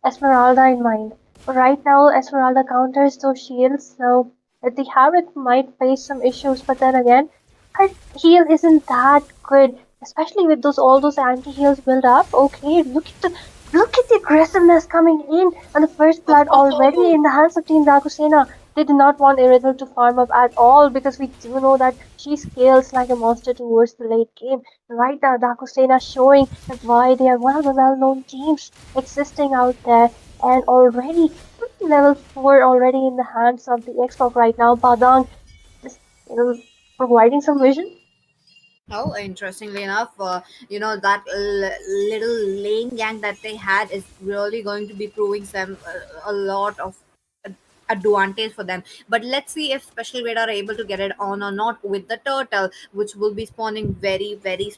Esmeralda in mind. But right now, Esmeralda counters those shields, so if they have it, might face some issues. But then again, her heal isn't that good, especially with those all those anti heals built up. Okay, look at the aggressiveness coming in, and the first blood already in the hands of Team Dakusena. They did not want Iridel to farm up at all because we do know that she scales like a monster towards the late game. Right now, Dakusena showing that why they are one of the well-known teams existing out there, and already level 4 already in the hands of the Xbox right now. Padang just providing some vision. Oh, interestingly enough, that little lane gang that they had is really going to be proving them a lot of advantage for them. But let's see if special grade are able to get it on or not with the turtle, which will be spawning very, very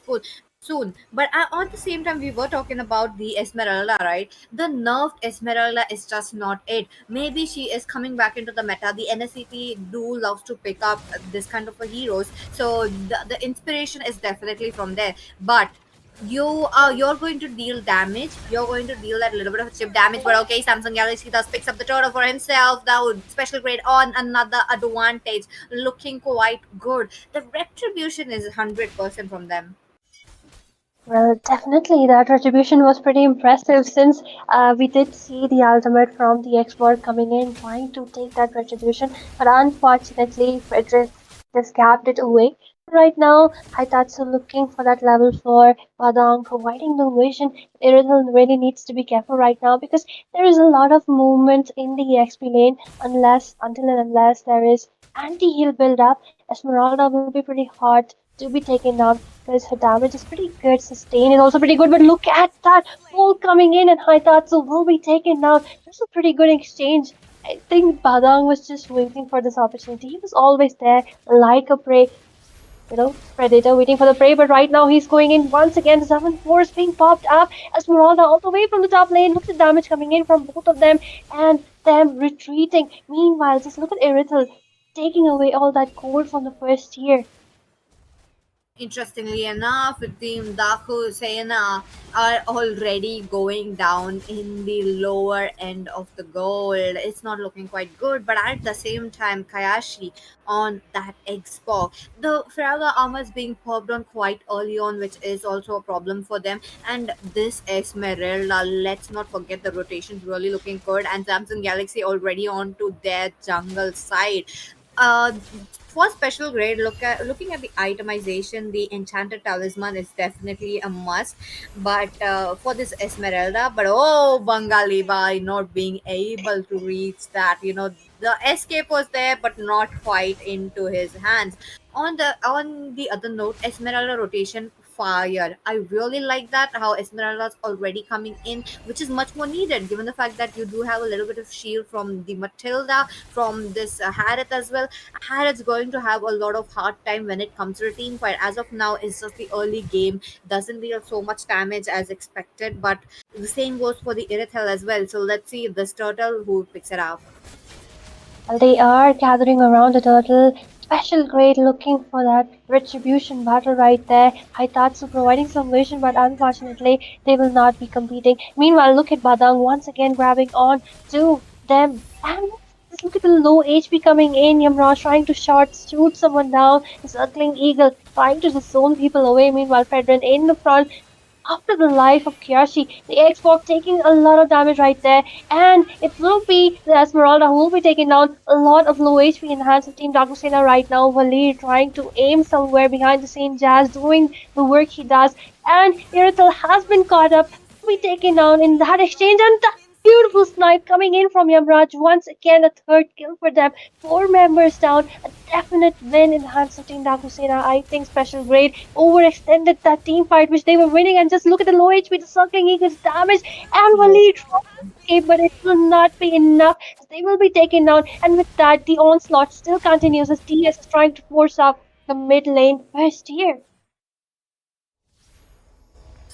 soon. But at the same time, we were talking about the Esmeralda, right? The nerfed Esmeralda is just not it. Maybe she is coming back into the meta. The NSCT do loves to pick up this kind of a heroes, so the inspiration is definitely from there. But you're going to deal damage. You're going to deal that little bit of chip damage. But okay, Samsung Galaxy does picks up the turtle for himself. Now special grade on another advantage, looking quite good. The retribution is 100% from them. Well, definitely that retribution was pretty impressive since we did see the ultimate from the expert coming in trying to take that retribution, but unfortunately Frederick just gapped it away. Right now, Haitatsu looking for that level 4, Badang providing the vision. Iridal really needs to be careful right now because there is a lot of movement in the XP lane until and unless there is anti-heal build up. Esmeralda will be pretty hard to be taken down because her damage is pretty good. Sustain is also pretty good, but look at that pull coming in, and Haitatsu will be taken down. That's a pretty good exchange. I think Badang was just waiting for this opportunity. He was always there, like a prey, predator waiting for the prey. But right now he's going in once again. 7-4 is being popped up. Esmeralda all the way from the top lane. Look at the damage coming in from both of them, and them retreating. Meanwhile, just look at Irithel taking away all that gold from the first tier. Interestingly enough, Team Daaku Sena are already going down in the lower end of the gold. It's not looking quite good, but at the same time, Kayashi on that Xbox. The Fraga armor is being popped on quite early on, which is also a problem for them. And this Esmeralda, let's not forget the rotation's really looking good, and Samsung Galaxy already on to their jungle side. uh for special grade, looking at the itemization, the enchanted talisman is definitely a must. But for this Esmeralda, but oh, Bengali by not being able to reach that, the escape was there but not quite into his hands. On the other note, Esmeralda rotation fire. I really like that how Esmeralda's already coming in, which is much more needed given the fact that you do have a little bit of shield from the Matilda, from this Harith as well. Harith's going to have a lot of hard time when it comes to the team fight. As of now, it's just the early game, doesn't deal so much damage as expected, but the same goes for the Irithel as well. So let's see this turtle who picks it up. While they are gathering around the turtle, special grade looking for that retribution battle right there. Haitatsu providing some vision, but unfortunately they will not be competing. Meanwhile, look at Badang once again grabbing on to them. And just look at the low HP coming in. Yamraj trying to short shoot someone down. The circling eagle trying to just zone people away. Meanwhile, Fedrin in the front after the life of Kyashi, the Xbox taking a lot of damage right there, and it will be the Esmeralda who will be taking down a lot of low HP in the hands of Team Daaku Sena right now. Valir trying to aim somewhere behind the scene, Jazz doing the work he does, and Irithel has been caught up, will be taken down in that exchange, and that beautiful snipe coming in from Yamraj. Once again, a third kill for them. 4 members down, a definite win in the hands of Team Daaku Sena. I think special grade overextended that team fight which they were winning, and just look at the low HP, the circling eagles damage, and Waleed trying to escape, but it will not be enough as they will be taken down. And with that, the onslaught still continues as TS is trying to force up the mid lane first here.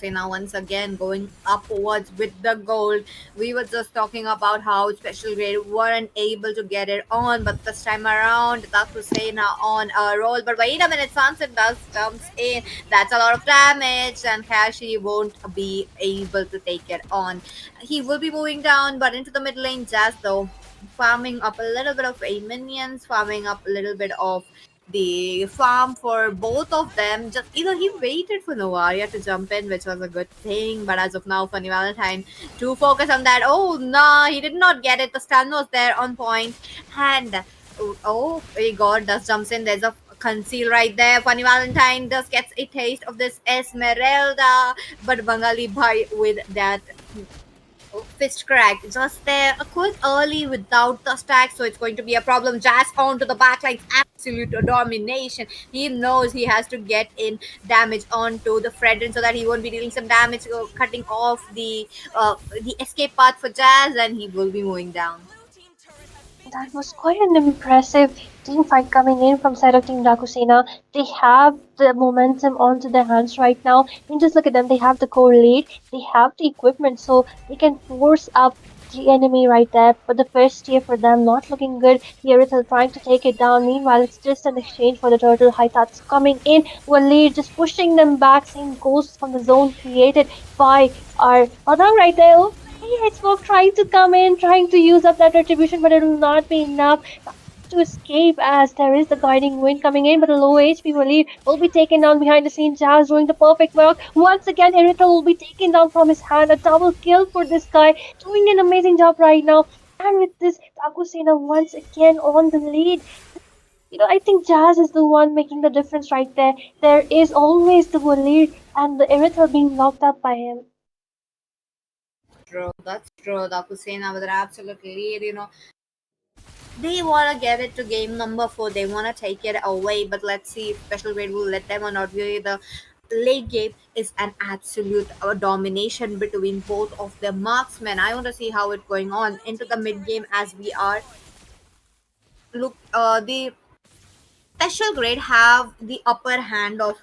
Sena once again going upwards with the gold. We were just talking about how special grade weren't able to get it on, but this time around, Daaku Sena on a roll. But wait a minute, Sunset does jumps in. That's a lot of damage, and Kashi won't be able to take it on. He will be moving down, but into the mid lane, Jazz though farming up a little bit of a minions, farming up a little bit of the farm for both of them. Just either he waited for Novaria to jump in, which was a good thing, but as of now, Funny Valentine to focus on that. Oh nah, he did not get it. The stun was there on point, and oh my god, does jumps in. There's a conceal right there. Funny Valentine just gets a taste of this Esmeralda, but Bengali Bhai with that fist crack just there a quick early without the stack, so it's going to be a problem. Jazz onto the backline, absolute domination. He knows he has to get in damage onto the Fredrin so that he won't be dealing some damage, cutting off the escape path for Jazz, and he will be moving down. That was quite an impressive team fight coming in from side of Team Daaku Sena. They have the momentum onto their hands right now. And just look at them. They have the core lead. They have the equipment, so they can force up the enemy right there. But the first tier for them not looking good. The Irithel trying to take it down. Meanwhile, it's just an exchange for the turtle. Haitats coming in. Waleed just pushing them back. Seeing ghosts from the zone created by our Padang right there. Oh, hey, Xbox trying to come in, trying to use up that retribution, but it will not be enough to escape as there is the guiding wind coming in, but a low HP will be taken down behind the scene. Jazz doing the perfect work. Once again, Irithel will be taken down from his hand. A double kill for this guy, doing an amazing job right now. And with this, Daaku Sena once again on the lead. I think Jazz is the one making the difference right there. There is always the lead and the Irithel being locked up by him. True, that's true. Daaku Sena with an absolute lead, they want to get it to game number 4. They want to take it away, but let's see if special grade will let them or not. Really, the late game is an absolute domination between both of the marksmen. I want to see how it's going on into the mid game as we are. Look, the special grade have the upper hand of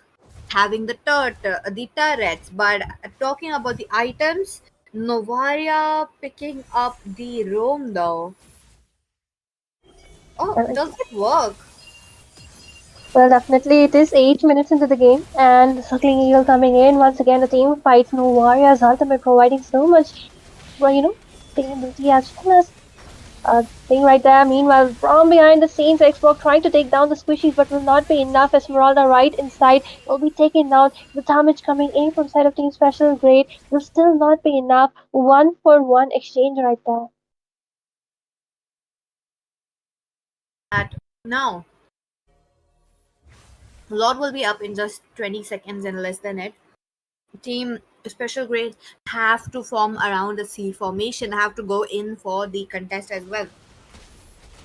having the turrets, but talking about the items, Novaria picking up the roam though. Oh, does it work? Well, definitely it is 8 minutes into the game, and the Circling Eagle coming in. Once again, the team fights Novaria's ultimate, providing so much, stability as well as thing right there. Meanwhile, from behind the scenes, Xbox trying to take down the squishies, but will not be enough. Esmeralda right inside will be taken down. The damage coming in from side of Team Special Grade will still not be enough. 1-for-1 exchange right there. Now, Lord will be up in just 20 seconds and less than it. Team special grade have to form around the C formation, have to go in for the contest as well.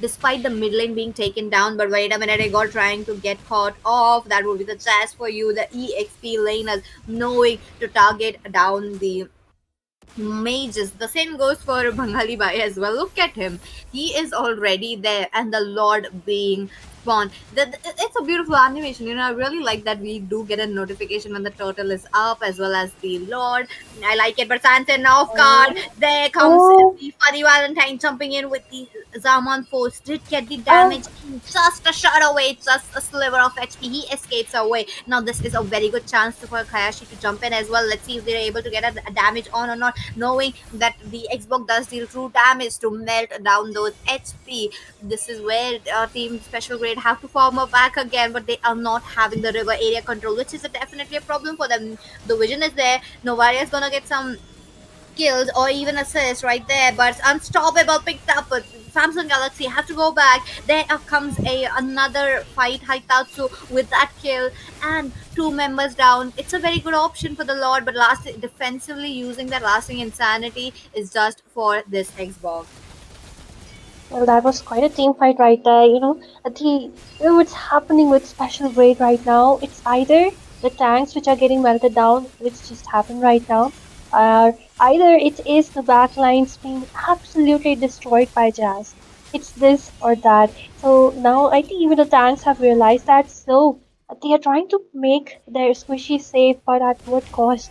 Despite the mid lane being taken down, but wait a minute, I got trying to get caught off. That would be the chance for you, the EXP laners, knowing to target down the mages. The same goes for Bengali Bhai as well. Look at him. He is already there, and the Lord being spawned. It's a beautiful animation. I really like that we do get a notification when the turtle is up as well as the Lord. I like it, but Sansen off guard. There comes the Funny Valentine jumping in with the Zaman force. Did get the damage just a shot away, just a sliver of HP. He escapes away. Now this is a very good chance for Kayashi to jump in as well. Let's see if they're able to get a damage on or not, knowing that the Xbox does deal true damage to melt down those HP. This is where Team Special Grade have to form a back again, but they are not having the river area control, which is definitely a problem for them. The vision is there. Novaria is gonna get some kills or even assists right there, but unstoppable picked up. Samsung Galaxy have to go back. There comes another fight. Haitatsu with that kill and 2 members down. It's a very good option for the Lord, but defensively using that lasting insanity is just for this Xbox. Well, that was quite a team fight right there. What's happening with Special Grade right now? It's either the tanks which are getting melted down, which just happened right now, or either it is the backlines being absolutely destroyed by Jazz. It's this or that. So now I think even the tanks have realized that. So they are trying to make their squishy safe, but at what cost?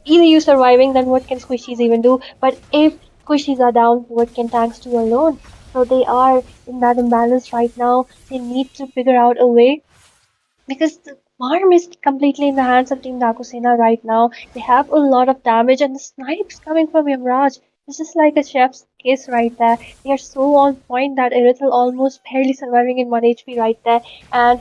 either you surviving, then what can squishies even do? But if squishies are down, what can tanks do alone? So they are in that imbalance right now. They need to figure out a way because the farm is completely in the hands of Team Dakusena right now. They have a lot of damage, and the snipes coming from Yamraj. This is like a chef's kiss right there. They are so on point that Irithel almost barely surviving in 1 HP right there. And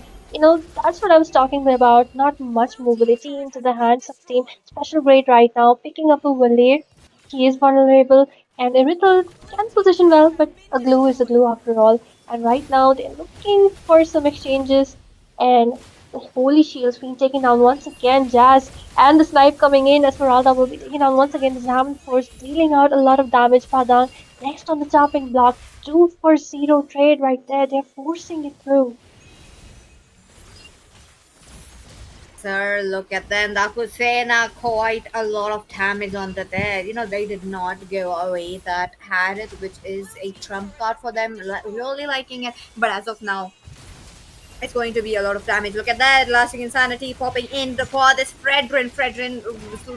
that's what I was talking about. Not much mobility into the hands of Team Special Grade right now. Picking up a Valir, he is vulnerable, and Irithel can position well, but a glue is a glue after all. And right now they're looking for some exchanges, and the holy shield's being taken down once again. Jazz and the snipe coming in. Esmeralda will be taken down once again. The Diamond Force dealing out a lot of damage. Padang next on the chopping block. 2 for 0 trade right there. They're forcing it through. Sir, look at them. Daaku Sena, quite a lot of damage on the dead. They did not give away that Harith, which is a trump card for them. Really liking it. But as of now, it's going to be a lot of damage. Look at that. Lasting Insanity popping in for this Fredrin. Fredrin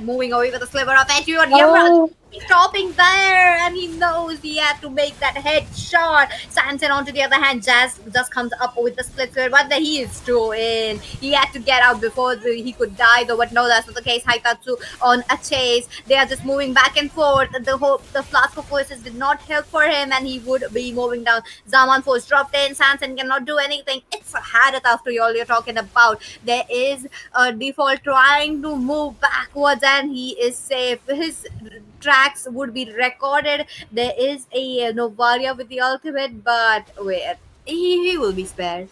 moving away with a sliver of edge. Yamraj Oh, stopping there, and he knows he had to make that headshot. Sanson, on to the other hand, Jazz just comes up with the split sword, but he is too in. He had to get out before he could die, though. But no, that's not the case. Haitatsu on a chase. They are just moving back and forth. The flask of forces did not help for him, and he would be moving down. Zaman force dropped in. Sanson cannot do anything. It's a Harith after all you're talking about. There is a default trying to move backwards, and he is safe. His tracks would be recorded. There is a Novaria with the ultimate, but wait, he will be spared.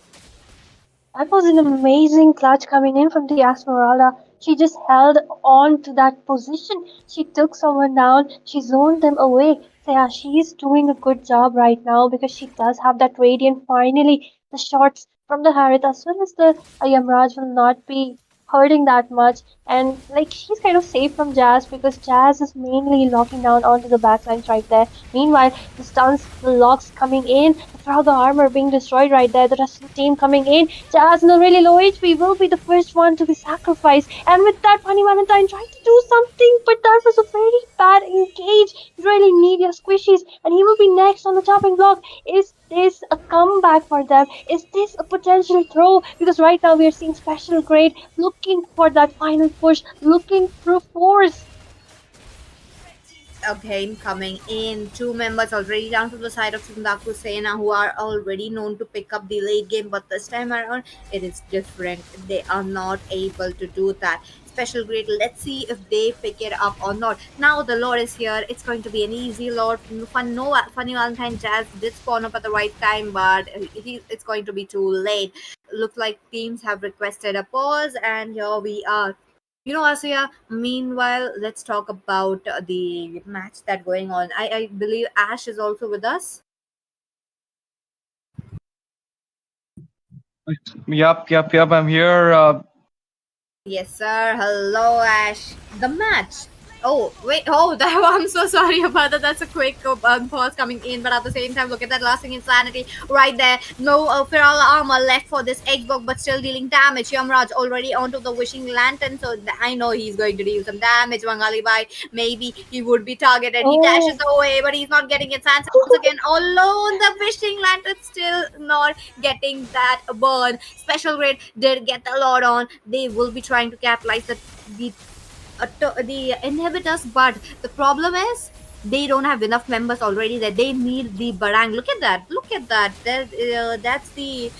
that was an amazing clutch coming in from the Esmeralda. She just held on to that position. She took someone down. She zoned them away. So yeah, she's doing a good job right now because she does have that radiant. Finally, the shots from the Harith as well as the Yamraj will not be hurting that much. And like she's kind of safe from Jazz because Jazz is mainly locking down onto the backlines right there. Meanwhile, the stuns, the locks coming in, the crowd, the armor being destroyed right there. The rest of the team coming in. Jazz, no really low HP, will be the first one to be sacrificed. And with that, Funny Valentine tried to do something, but that was a very bad engage. You really need your squishies, and he will be next on the chopping block. Is this a comeback for them? Is this a potential throw? Because right now we are seeing Special Grade looking for that final push, looking through force. Okay, coming in. Two members already down to the side of Daaku Sena, who are already known to pick up the late game, but this time around it is different. They are not able to do that. Special grade. Let's see if they pick it up or not. Now the Lord is here. It's going to be an easy Lord. Funny Valentine Jazz did spawn up at the right time, but it's going to be too late. Looks like teams have requested a pause, and here we are. Asya, meanwhile, let's talk about the match that going on. I believe Ash is also with us. Yep. I'm here. Yes, sir. Hello, Ash. The match. Oh, wait. Oh, I'm so sorry about that. That's a quick pause coming in. But at the same time, look at that lasting insanity right there. No feral armor left for this Xbox, but still dealing damage. Yamraj already onto the wishing lantern. So I know he's going to deal some damage. Wangali Bai, maybe he would be targeted. He dashes Oh, away, but he's not getting it. Sansa once again alone. The wishing lantern still not getting that burn. Special grade did get a lot on. They will be trying to capitalize the inhibitors, but the problem is they don't have enough members already that they need the barang. Look at that that's the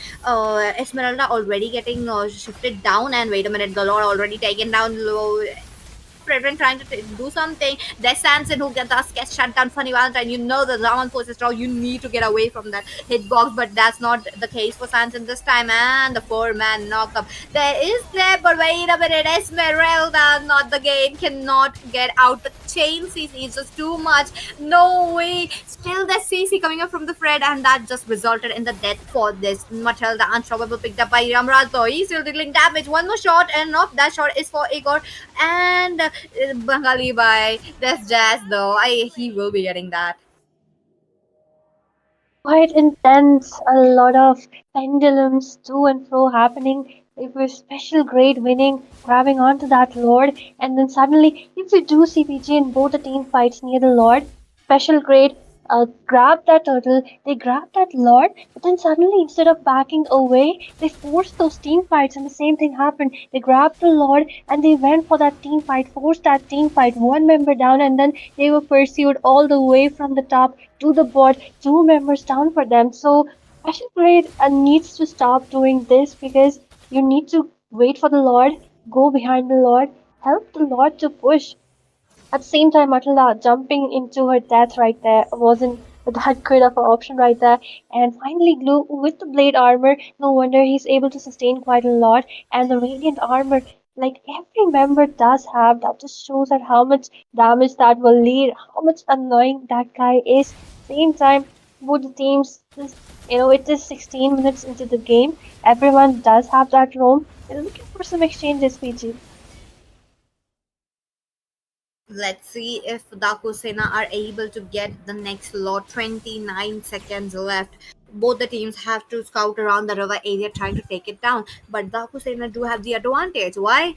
Esmeralda already getting shifted down, and wait a minute, the Lord already taken down low. Fredrin trying to do something. There's Sanson who gets shut down. Funny Valentine, the Zaman force is strong. You need to get away from that hitbox, but that's not the case for Sanson this time. And the 4-man knockup. There is there, but wait a minute. Esmeralda, not the game, cannot get out the chain. CC is just too much. No way. Still, there's CC coming up from the Fred, and that just resulted in the death for this. Matilda, unstoppable, picked up by Ramraj, though. He's still dealing damage. One more shot, and nope, that shot is for Igor. And Bengali by that's Jazz though. He will be getting that. quite intense. A lot of pendulums to and fro happening It was special grade winning, grabbing onto that Lord, and then suddenly, if you do CPG in both the team fights near the Lord, special grade grab that turtle, they grab that Lord, but then suddenly instead of backing away, they forced those team fights, and the same thing happened. They grabbed the Lord and they went for that team fight, forced that team fight, one member down, and then they were pursued all the way from the top to the bot, two members down for them. So Special Grade needs to stop doing this because you need to wait for the Lord, go behind the Lord, help the Lord to push. At the same time, Matilda jumping into her death right there wasn't that good of an option right there. And finally, Glue with the blade armor, no wonder he's able to sustain quite a lot. And the radiant armor, like every member does have, that just shows that how much damage that will lead, how much annoying that guy is. Same time, both the teams, just, it is 16 minutes into the game. Everyone does have that roam. They're looking for some exchanges, PG. Let's see if Daaku Sena are able to get the next lot. 29 seconds left. Both the teams have to scout around the river area trying to take it down. But Daaku Sena do have the advantage. Why?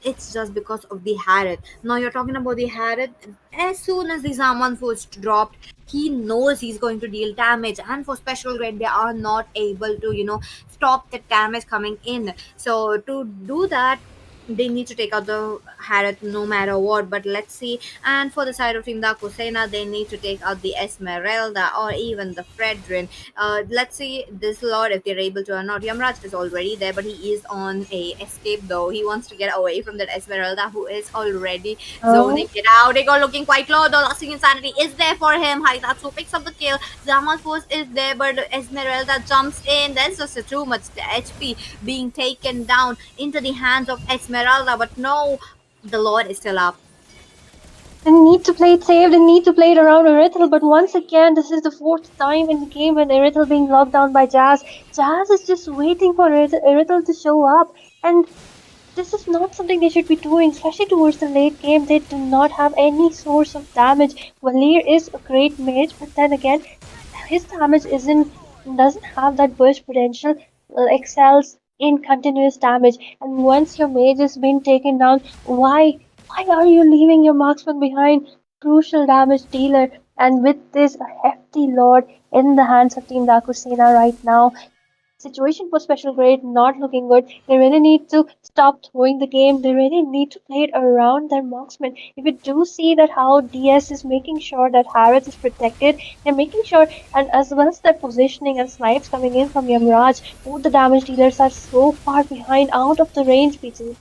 It's just because of the Harith. Now you're talking about the Harith. As soon as the Zaman force dropped, he knows he's going to deal damage. And for special grade, they are not able to, stop the damage coming in. So to do that, they need to take out the Harith no matter what. But let's see. And for the side of Team Daaku Sena, they need to take out the Esmeralda or even the Fredrin. Let's see this Lord if they're able to or not. Yamraj is already there, but he is on a escape though. He wants to get away from that Esmeralda who is already zoning it out. They got looking quite low. The lasting insanity is there for him. Haitatsu picks up the kill. Zaman Force is there, but Esmeralda jumps in. There's just too much HP being taken down into the hands of Esmeralda, but no, the Lord is still up. They need to play it safe, they need to play it around Irithel, but once again, this is the fourth time in the game when Irithel being locked down by Jazz. Jazz is just waiting for Irithel to show up, and this is not something they should be doing, especially towards the late game. They do not have any source of damage. Valir is a great mage, but then again, his damage doesn't have that burst potential, excels in continuous damage. And once your mage has been taken down, why are you leaving your marksman behind? Crucial damage dealer. And with this a hefty lord in the hands of Team Dakusena right now, situation for special grade not looking good. They really need to stop throwing the game. They really need to play it around their marksman. If you do see that how DS is making sure that Harith is protected, they're making sure, and as well as their positioning and snipes coming in from Yamraj, both the damage dealers are so far behind out of the range, PT.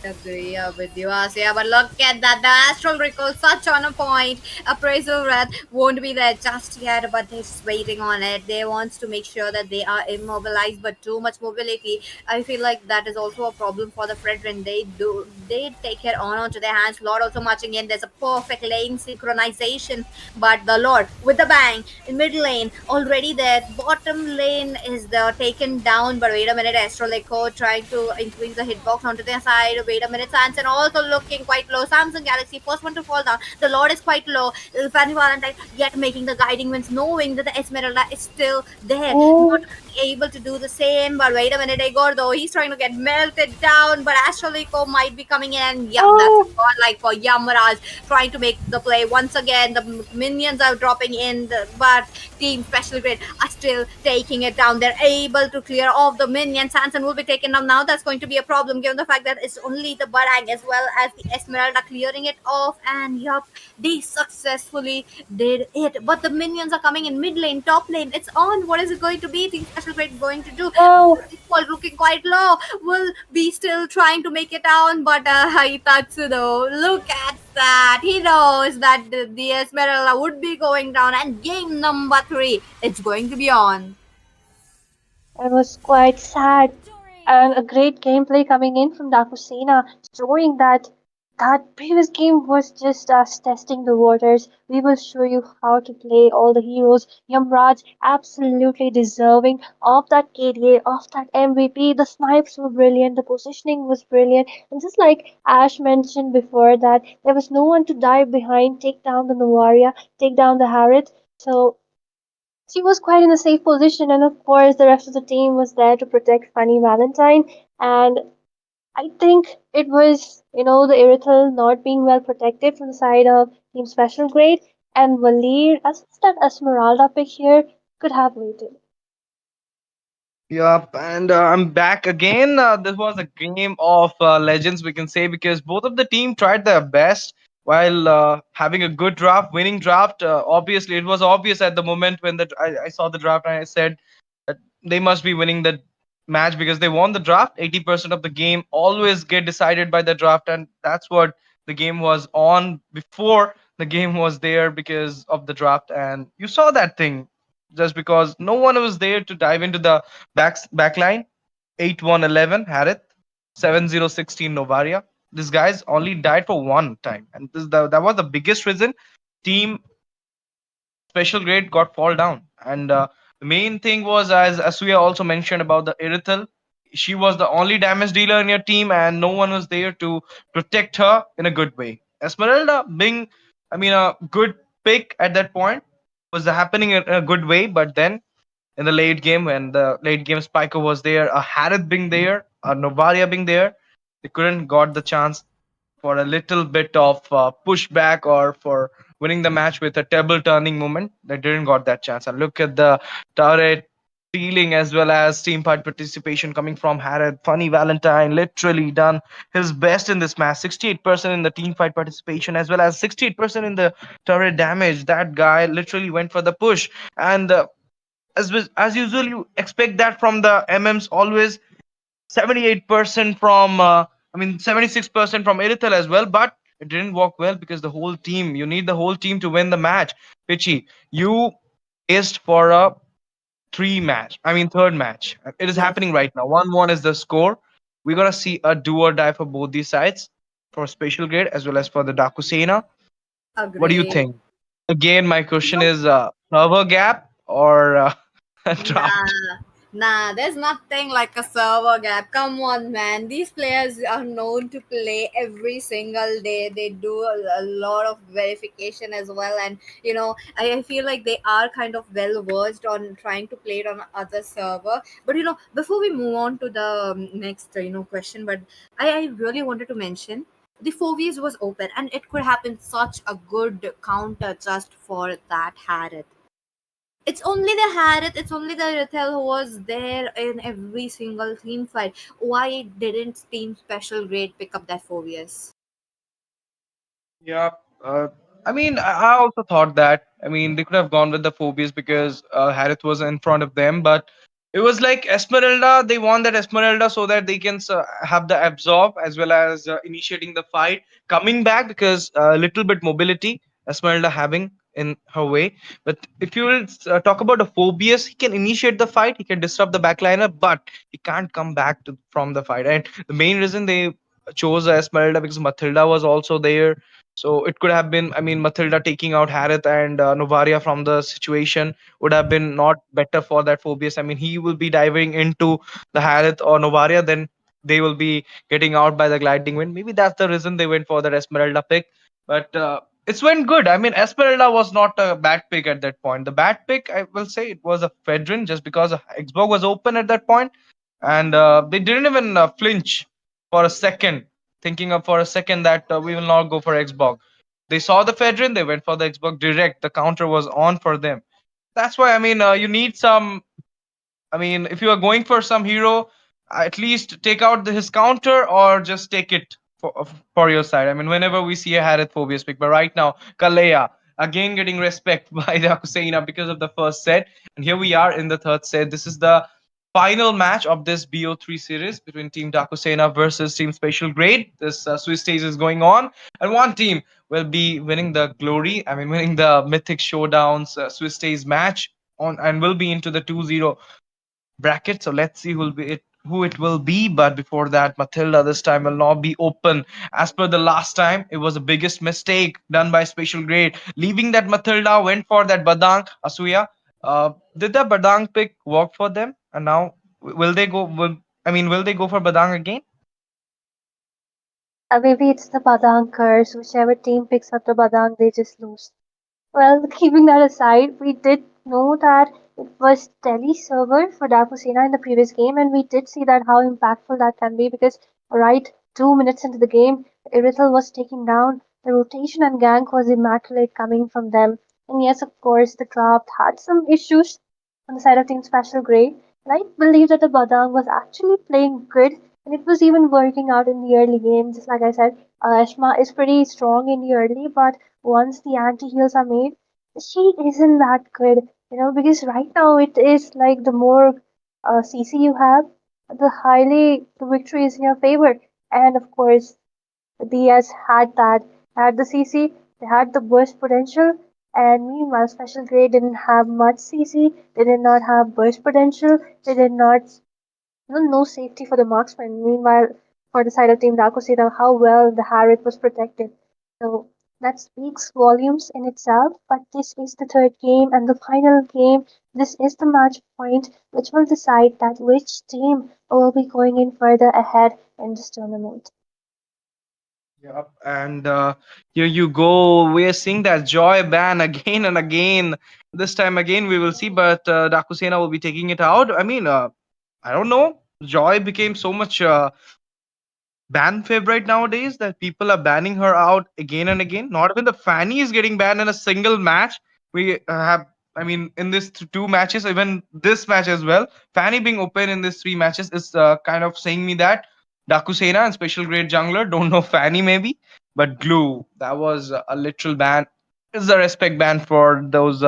Agree with you, Asia. But look at that. The astral recall, such on a point. Appraisal wrath won't be there just yet, but they're just waiting on it. They want to make sure that they are immobilized, but too much mobility. I feel like that is also a problem for the Fredrin. They take it on onto their hands. Lord also marching in. There's a perfect lane synchronization, but the Lord with the bang in mid lane already there. Bottom lane is the taken down, but wait a minute, Astral Echo trying to increase the hitbox onto their side. Wait a minute, Samson also looking quite low. Samsung Galaxy, first one to fall down. The Lord is quite low. Fanny Valentine yet making the guiding winds, knowing that the Esmeralda is still there. Not Oh, able to do the same. But wait a minute, Igor though, he's trying to get melted down. But Astralico might be coming in. And yeah, that's oh, godlike for Yamaraj trying to make the play once again. The minions are dropping in, but Team Special Grade are still taking it down. They're able to clear off the minions. Sanson will be taken down now. That's going to be a problem given the fact that it's only the Barang as well as the Esmeralda clearing it off. And yup, they successfully did it. But the minions are coming in mid lane, top lane. It's on. What is it going to be? Team Special Grade going to do? oh. While looking quite low, will be still trying to make it down. But Haitatsu though, look at that. He knows that the Esmeralda would be going down. And game number 3, it's going to be on. It was quite sad. And a great gameplay coming in from Dakusena, showing that previous game was just us testing the waters. We will show you how to play all the heroes. Yamraj absolutely deserving of that KDA, of that MVP. The snipes were brilliant, the positioning was brilliant, and just like Ash mentioned before, that there was no one to dive behind, take down the Novaria, take down the Harith. So she was quite in a safe position, and of course, the rest of the team was there to protect Funny Valentine. And I think it was, the Irithel not being well protected from the side of Team Special Grade, and Valir, as that Esmeralda pick here, could have waited. Yup, and I'm back again. This was a game of legends, we can say, because both of the team tried their best while having a good draft, winning draft. Obviously, it was obvious at the moment when I saw the draft, and I said that they must be winning the match because they won the draft. 80% of the game always get decided by the draft, and that's what the game was on before the game was there because of the draft. And you saw that thing just because no one was there to dive into the backline. 8-1-11 Harith, 7-0-16 Novaria. These guys only died for one time, and that was the biggest reason team special grade got fall down. And the main thing was, as Asuya also mentioned about the Irithel, she was the only damage dealer in your team, and no one was there to protect her in a good way. Esmeralda being, a good pick at that point was happening in a good way, but then in the late game, when the late game Spiker was there, a Harith being there, a Novaria being there, they couldn't got the chance for a little bit of pushback or for winning the match with a table turning moment. They didn't got that chance. And look at the turret stealing as well as team fight participation coming from Harith. Funny Valentine literally done his best in this match. 68% in the team fight participation as well as 68% in the turret damage. That guy literally went for the push. And as usual, you expect that from the MMs always. 78% from 76% from Irithel as well, but it didn't work well because the whole team, you need the whole team to win the match. Pichi, you aced for a third match. It is Yes, happening right now. 1-1 is the score. We're gonna see a do or die for both these sides, for special grade as well as for the Daaku Sena. What do you agree. think? Again, my question No, is server gap or draft? nah, nah, there's nothing like a server gap. Come on, man. These players are known to play every single day. They do a lot of verification as well. And, I feel like they are kind of well versed on trying to play it on other server. But, before we move on to the next, question, but I really wanted to mention the 4Vs was open and it could happen such a good counter just for that Harith. It's only the Harith, it's only the Rethel who was there in every single team fight. Why didn't Team Special Grade pick up that 4 years? Yeah, I also thought that. They could have gone with the phobias because Harith was in front of them, but it was like Esmeralda. They want that Esmeralda so that they can have the absorb as well as initiating the fight, coming back because a little bit mobility Esmeralda having in her way. But if you will talk about the phobias, he can initiate the fight, he can disrupt the backliner, but he can't come back from the fight. And the main reason they chose Esmeralda because Matilda was also there, so it could have been, Matilda taking out Harith and Novaria from the situation would have been not better for that Phobius. He will be diving into the Harith or Novaria, then they will be getting out by the gliding wind. Maybe that's the reason they went for that Esmeralda pick. But it's went good. Esmeralda was not a bad pick at that point. The bad pick, I will say, it was a Fedrin just because Xbox was open at that point, and they didn't even flinch for a second, thinking of for a second that we will not go for Xbox. They saw the Fedrin, they went for the Xbox direct. The counter was on for them. That's why you need some. If you are going for some hero, at least take out his counter or just take it for your side. Whenever we see a Harith Phobius pick, but right now, Kalea again getting respect by Daaku Sena because of the first set. And here we are in the third set. This is the final match of this BO3 series between Team Daaku Sena versus Team Special Grade. This Swiss stage is going on, and one team will be winning the glory. Winning the Mythic Showdowns Swiss stage match on, and will be into the 2-0 bracket. So let's see who it will be. But before that, Matilda this time will not be open. As per the last time, it was the biggest mistake done by Special Grade. Leaving that Matilda went for that Badang Asuya. Did the Badang pick work for them? And now will they go? Will they go for Badang again? Maybe it's the Badang curse. Whichever team picks up the Badang, they just lose. Well, keeping that aside, we did know that it was Delhi server for Daaku Sena in the previous game, and we did see that how impactful that can be because right 2 minutes into the game, Irithel was taken down. The rotation and gank was immaculate coming from them. And yes, of course, the draft had some issues on the side of Team Special Grey. And I believe that the Badang was actually playing good, and it was even working out in the early game. Just like I said, Ashma is pretty strong in the early, but once the anti heals are made, she isn't that good, because right now it is like the more CC you have, the highly the victory is in your favor. And of course, Diaz had the CC, they had the burst potential, and meanwhile, Special Grade didn't have much CC, they did not have burst potential, they did not, no safety for the marksman. Meanwhile, for the side of Team Dakusa, how well the Harith was protected. So that speaks volumes in itself, but this is the third game and the final game. This is the match point which will decide that which team will be going in further ahead in this tournament. Yep. And here you go. We are seeing that Joy ban again and again. This time again, we will see, but Dakusena will be taking it out. I mean, I don't know. Joy became so much ban favorite nowadays that people are banning her out again and again. Not even the Fanny is getting banned in a single match. We have, I mean, in this two matches, even this match as well, Fanny being open in these three matches is kind of saying me that Dakusena and Special Grade Jungler don't know Fanny maybe, but Glue, that was a literal ban. Is a respect ban for those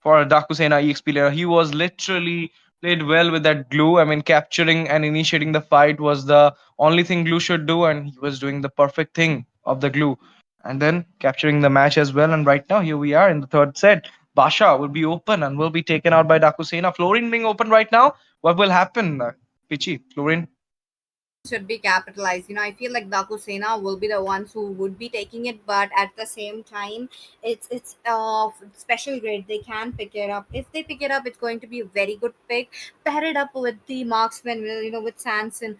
for Dakusena EXP player. He was literally played well with that Glue. I mean, capturing and initiating the fight was the only thing Glue should do, and he was doing the perfect thing of the Glue. And then capturing the match as well. And right now, here we are in the third set. Basha will be open and will be taken out by Dakusena. Florin being open right now. What will happen, Pichi? Florin? Should be capitalized. I feel like Daku Sena will be the ones who would be taking it, but at the same time, it's special grade. They can pick it up. If they pick it up, it's going to be a very good pick. Pair it up with the marksman, with Sanson,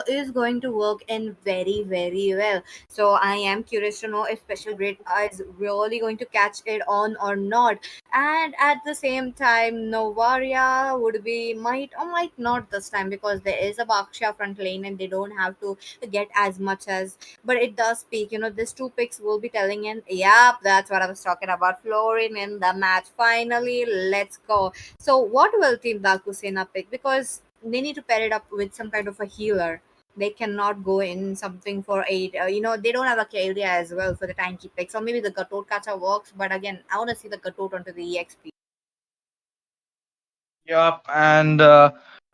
is going to work in very very well. So I am curious to know if special grade is really going to catch it on or not. And at the same time, Novaria would be might or might not this time because there is a Baksha front lane and they don't have to get as much as. But it does speak, these two picks will be telling in. Yep, that's what I was talking about. Florin in the match. Finally, let's go. So, what will Team Dakusena pick? Because they need to pair it up with some kind of a healer. They cannot go in something for 8. They don't have a Kalia as well for the tanky pick. So maybe the Gatot Kacha works, but again, I want to see the Gatot onto the EXP. Yep, and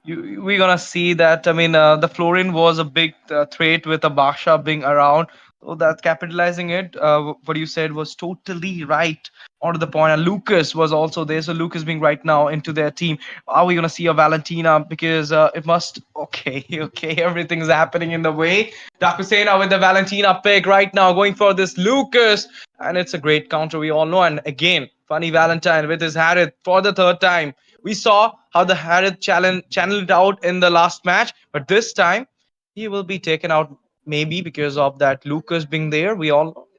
we're gonna see that. I mean, the Florin was a big threat with the Basha being around. So that capitalizing it, what you said was totally right onto the point. And Lucas was also there. So Lucas being right now into their team. Are we gonna see a Valentina? Because it must. Okay, okay, everything's happening in the way. Dakusena with the Valentina pick right now, going for this Lucas, and it's a great counter. We all know. And again, funny Valentine with his Harith for the third time. We saw how the Harith channeled it out in the last match, but this time he will be taken out maybe because of that Lucas being there.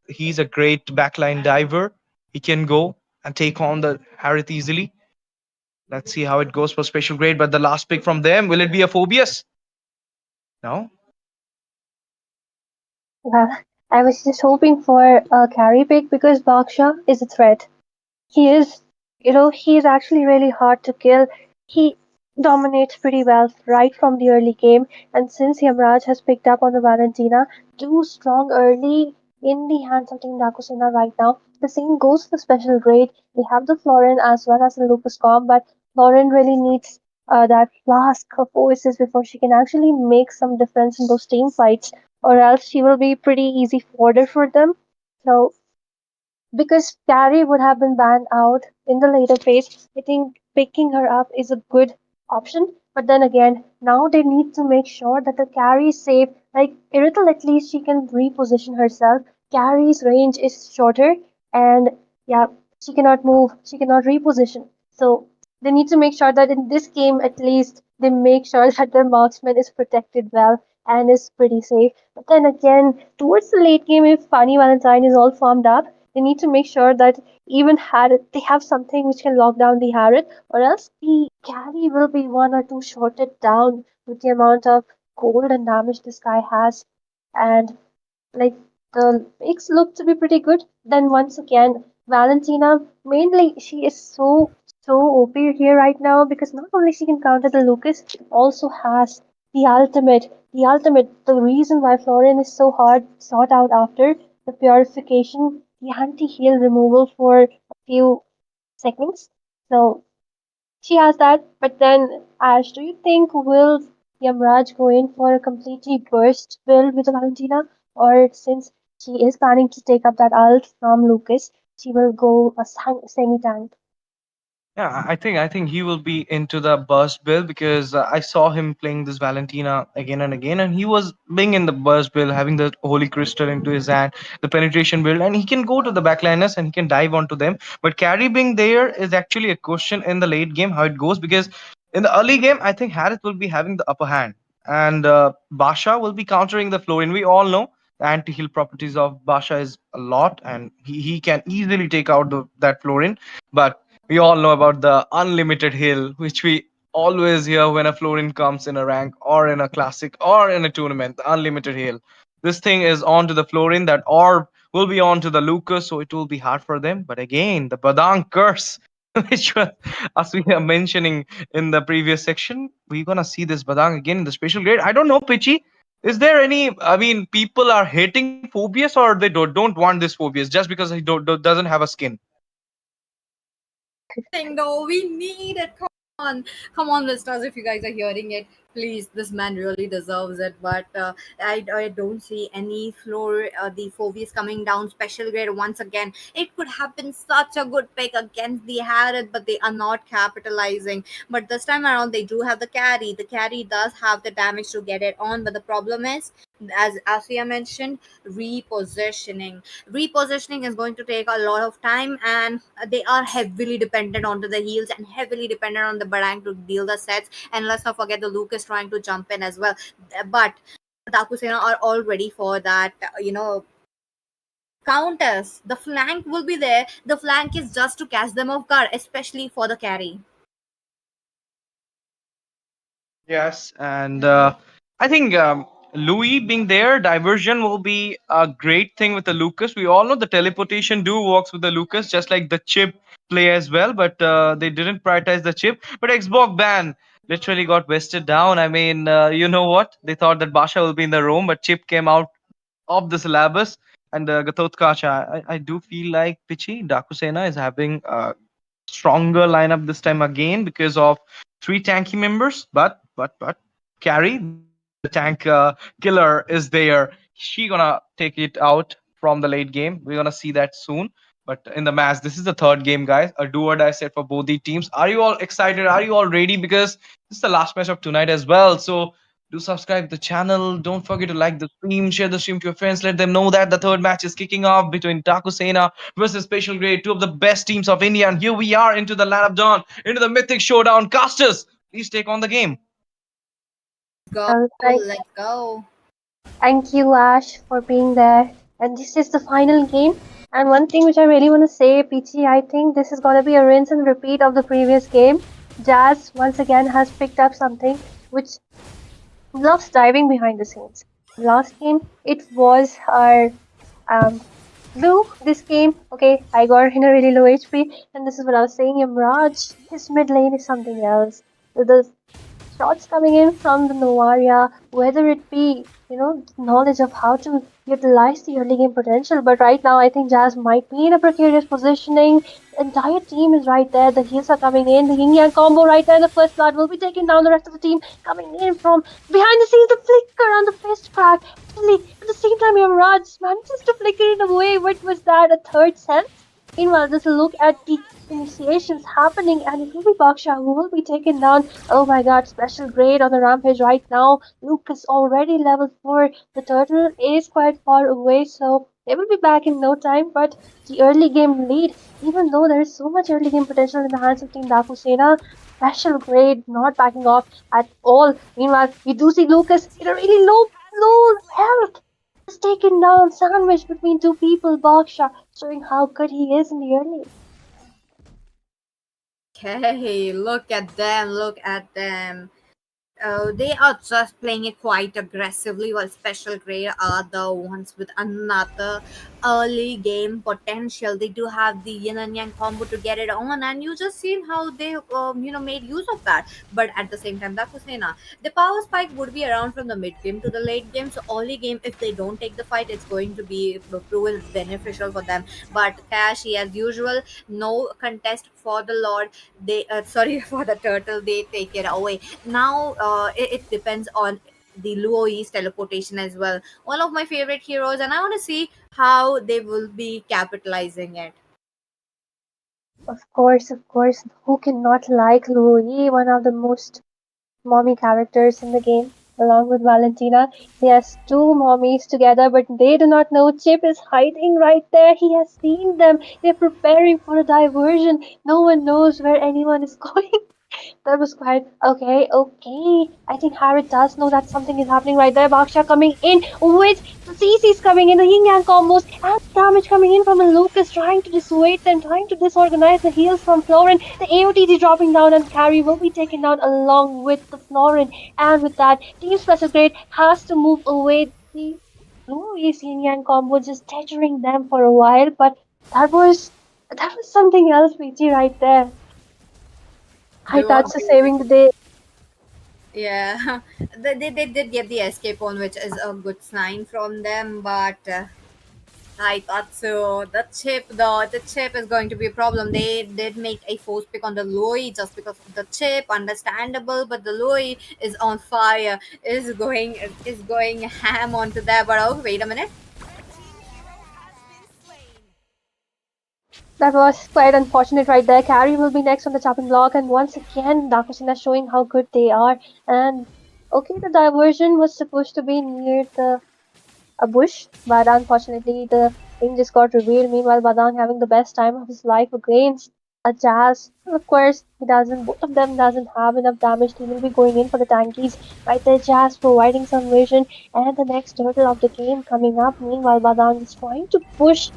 He's a great backline diver. He can go and take on the Harith easily. Let's see how it goes for special grade. But the last pick from them, will it be a Phobius? No. Well, I was just hoping for a carry pick because Baksha is a threat. He is, he is actually really hard to kill. He dominates pretty well right from the early game, and since Yamraj has picked up on the Valentina, too strong early in the hands of Team Dakusina right now. The same goes for special grade. We have the Florin as well as the Lucas Comp, but Florin really needs that flask of voices before she can actually make some difference in those team fights, or else she will be pretty easy fodder for them. So because Carrie would have been banned out in the later phase, I think picking her up is a good option. But then again, now they need to make sure that the carry is safe. Like Irithel, at least she can reposition herself. Carrie's range is shorter, and yeah, she cannot move, she cannot reposition. So they need to make sure that in this game, at least, they make sure that their marksman is protected well and is pretty safe. But then again, towards the late game, if Fanny Valentine is all farmed up, They need to make sure that even Harriet, they have something which can lock down the Harriet, or else the carry will be one or two shorted down with the amount of gold and damage this guy has. And like the picks look to be pretty good. Then once again, Valentina, mainly she is so OP here right now because not only she can counter the Lucas, also has the ultimate. The ultimate, the reason why Florian is so hard sought out after the purification, the anti-heal removal for a few seconds. So she has that, but then Ash, do you think will Yamraj go in for a completely burst build with Valentina, or since she is planning to take up that ult from Lucas, she will go a semi tank? Yeah, I think he will be into the burst build because I saw him playing this Valentina again and again, and he was being in the burst build, having the holy crystal into his hand, the penetration build, and he can go to the backliners and he can dive onto them. But carry being there is actually a question in the late game how it goes because in the early game I think Harith will be having the upper hand, and Basha will be countering the Florin. We all know the anti-heal properties of Basha is a lot, and he can easily take out that Florin, but we all know about the unlimited heal, which we always hear when a Florin comes in a rank or in a classic or in a tournament. The unlimited heal. This thing is on to the Florin. That orb will be on to the Lucas, so it will be hard for them. But again, the Badang curse, which was, as we are mentioning in the previous section, we're gonna see this Badang again in the special grade. I don't know, Pichi. Is there any? I mean, people are hating Phobius, or they don't want this Phobius just because he doesn't have a skin. Thing though, we need it. Come on, listeners, if you guys are hearing it, please, this man really deserves it. But I don't see any floor. The Phobius coming down special grade once again. It could have been such a good pick against the Harrod, but they are not capitalizing. But this time around, they do have the carry. The carry does have the damage to get it on, but the problem is, as Asia mentioned, repositioning is going to take a lot of time, and they are heavily dependent onto the heals and heavily dependent on the Barang to deal the sets. And let's not forget the Lucas trying to jump in as well. But Daaku Sena are all ready for that, counters. The flank will be there. The flank is just to catch them off guard, especially for the carry. Yes, and I think Louis being there, diversion will be a great thing with the Lucas. We all know the teleportation do works with the Lucas, just like the chip play as well, but they didn't prioritize the chip. But Xbox ban literally got vested down. I mean, you know what? They thought that Basha will be in the room, but chip came out of the syllabus. And Gatotkacha, I do feel like Pichi, Dakusena is having a stronger lineup this time again because of three tanky members. But Carrie, the tank killer, is there. She gonna take it out from the late game. We're gonna see that soon. But in the match, this is the third game, guys. A do or die set for both the teams. Are you all excited? Are you all ready? Because this is the last match of tonight as well. So do subscribe to the channel. Don't forget to like the stream, share the stream to your friends. Let them know that the third match is kicking off between Daaku Sena versus Special Grade, two of the best teams of India. And here we are into the land of dawn, into the Mythic Showdown. Casters, please take on the game. Go, Well, let's go. thank you, Ash, for being there. And this is the final game. And one thing which I really want to say, Peachy, I think this is going to be a rinse and repeat of the previous game. Jazz once again has picked up something which loves diving behind the scenes. Last game, it was our Blue. This game, okay, I got in a really low HP, and this is what I was saying. Yamraj, his mid lane is something else. The shots coming in from the Novaria, whether it be, knowledge of how to utilize the early game potential. But right now, I think Jazz might be in a precarious positioning. The entire team is right there. The heals are coming in. The yin yang combo right there. The first blood will be taking down the rest of the team. Coming in from behind the scenes, the flicker and the fist crack. Actually, at the same time, Yamraj manages to flicker it away. What was that? A third sense? Meanwhile, just look at the initiations happening, and it will be Baksha who will be taken down. Oh my god, special grade on the rampage right now. Luke is already level 4. The turtle is quite far away, so they will be back in no time. But the early game lead, even though there is so much early game potential in the hands of Team Daaku Sena, special grade not backing off at all. Meanwhile, we do see Lucas in a really low health. Just taken down, sandwiched between two people, Baksha, showing how good he is in the early. Okay, look at them, look at them. They are just playing it quite aggressively, while Special Grade are the ones with another early game potential. They do have the yin and yang combo to get it on, and you just seen how they made use of that. But at the same time, Daaku Sena, the power spike would be around from the mid game to the late game. So early game, if they don't take the fight, it's going to be proven beneficial for them. But Kashi, as usual, no contest for the Lord. They sorry for the turtle. They take it away. Now it depends on the Luoyi's teleportation as well. One of my favorite heroes, and I want to see how they will be capitalizing it. Of course, who cannot like Louis, one of the most mommy characters in the game, along with Valentina. He has two mommies together, but they do not know Chip is hiding right there. He has seen them. They're preparing for a diversion. No one knows where anyone is going. That was quite okay. Okay, I think Harry does know that something is happening right there. Baksha coming in with the CC's coming in, the yin yang combos, and damage coming in from a Lucas trying to dissuade them, trying to disorganize the heals from Florin. The AOTG dropping down, and Carrie will be taken down along with the Florin. And with that, Team Special Grade has to move away. The Louis yin yang combo just torturing them for a while, but that was something else, VG, right there. Hi, Do that's agree with saving the day. Yeah, they did get the escape on, which is a good sign from them. But I thought so. The chip, though, the chip is going to be a problem. They did make a force pick on the Loi just because of the chip. Understandable, but the Loi is on fire. Is going ham onto that. But oh, wait a minute. That was quite unfortunate right there. Carrie will be next on the chopping block, and once again, Daaku Sena showing how good they are. And okay, the diversion was supposed to be near the a bush, but unfortunately, the thing just got revealed. Meanwhile, Badang having the best time of his life against a Jazz. Of course, he doesn't. Both of them doesn't have enough damage. He will be going in for the tankies. Right there, Jazz providing some vision, and the next turtle of the game coming up. Meanwhile, Badang is trying to push,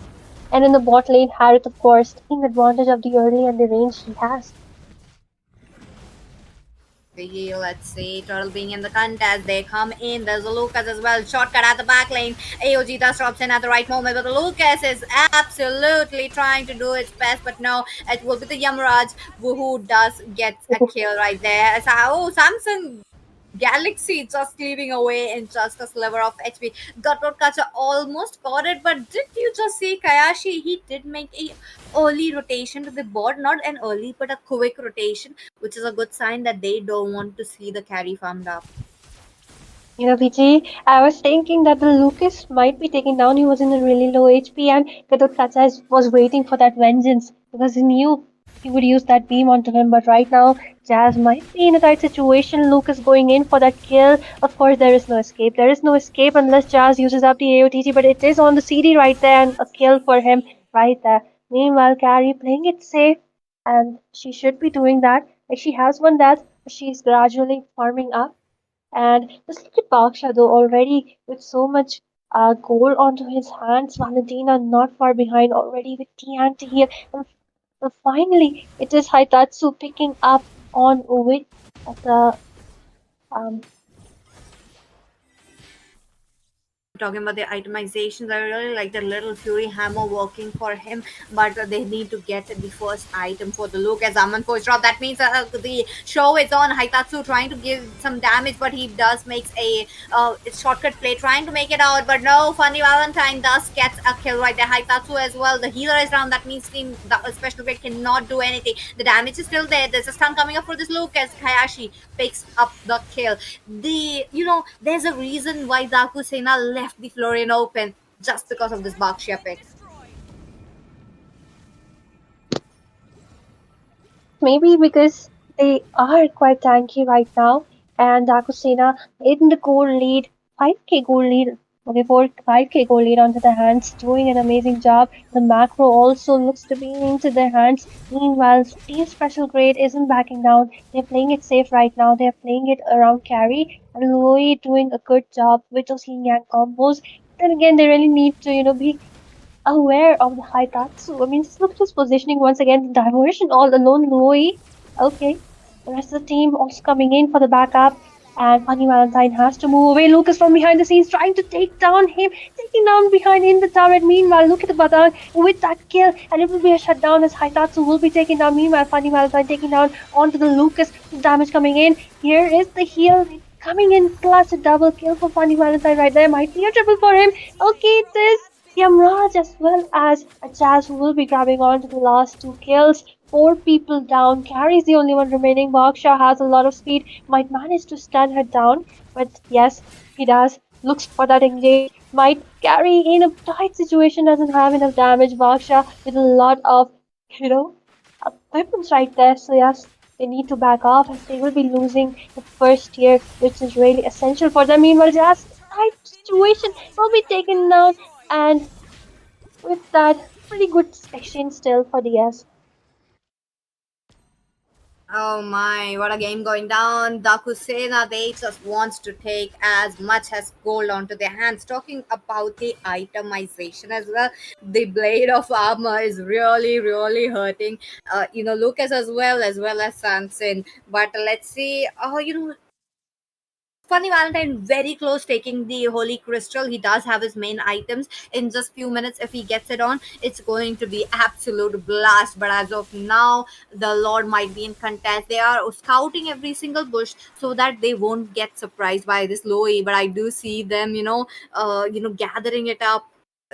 and in the bot lane, Harith, of course, taking advantage of the early and the range he has. Let's see, Turtle being in the contest. They come in. There's a Lucas as well. Shortcut at the back lane. AOG does drops in at the right moment, but the Lucas is absolutely trying to do its best. But no, it will be the Yamaraj who does get a kill right there. So, oh, Samsung Galaxy just leaving away in just a sliver of HP. Gutwood Kacha almost got it, but did you just see Kayashi? He did make a early rotation to the board, not an early, but a quick rotation, which is a good sign that they don't want to see the carry farmed up. You know, PG, I was thinking that the Lucas might be taken down. He was in a really low HP, and Kadut Kacha was waiting for that vengeance because he knew he would use that beam onto him. But right now, Jazz might be in a tight situation. Lucas going in for that kill. Of course, there is no escape. There is no escape unless Jazz uses up the AOTG, but it is on the CD right there, and a kill for him right there. Meanwhile, Carrie playing it safe, and she should be doing that. Like she has one death, but she's gradually farming up. And just look at Baksha though already with so much gold onto his hands. Valentina not far behind already with TNT here. And finally, it is Haitatsu picking up on with the um, Talking about the itemizations, I really like the little Fury Hammer working for him, but they need to get the first item for the look as Aman Force drop. That means the show is on. Haitatsu trying to give some damage, but he does makes a shortcut play trying to make it out, but no, Funny Valentine does get a kill right there. Haitatsu as well. The healer is down. That means team the special grade cannot do anything. The damage is still there. There's a stun coming up for this look as Hayashi picks up the kill. There's a reason why Daaku Sena left the Florian open just because of this Bakshia pick. maybe because they are quite tanky right now, and Dakusena in the goal lead, 5k goal lead. Okay, 5k goal lead onto their hands, doing an amazing job. The macro also looks to be into their hands. Meanwhile, Team Special Grade isn't backing down. They're playing it safe right now. They're playing it around carry, and Louis doing a good job with those yin yang combos. then again, they really need to, be aware of the high Tatsu. I mean, just look at his positioning once again. The diversion all alone, Louis. Okay. The rest of the team also coming in for the backup. And Funny Valentine has to move away. Lucas from behind the scenes trying to take down him, taking down behind in the turret. Meanwhile, look at the Batang with that kill, and it will be a shutdown as Haitatsu will be taken down. Meanwhile, Funny Valentine taking down onto the Lucas. Damage coming in. Here is the heal coming in, plus a double kill for Funny Valentine right there. Might be a triple for him. Okay, it is Yamraj as well as a Jazz who will be grabbing on to the last two kills. Four people down. Carrie's the only one remaining. Baksha has a lot of speed, might manage to stun her down, but yes, he does. Looks for that engage. Might carry in a tight situation, doesn't have enough damage. Baksha with a lot of, you know, weapons right there. So yes, they need to back off as they will be losing the first tier, which is really essential for them. Meanwhile, just tight situation will be taken down, and with that, pretty good exchange still for the S. Oh my, what a game going down. Daaku Sena, they just wants to take as much as gold onto their hands. Talking about the itemization as well, the blade of armor is really, really hurting. Lucas as well as Sanson. But let's see. Funny Valentine very close taking the Holy Crystal. He does have his main items in just few minutes. If he gets it on, it's going to be absolute blast. But as of now, the Lord might be in contest. They are scouting every single bush so that they won't get surprised by this Loe. But I do see them, gathering it up.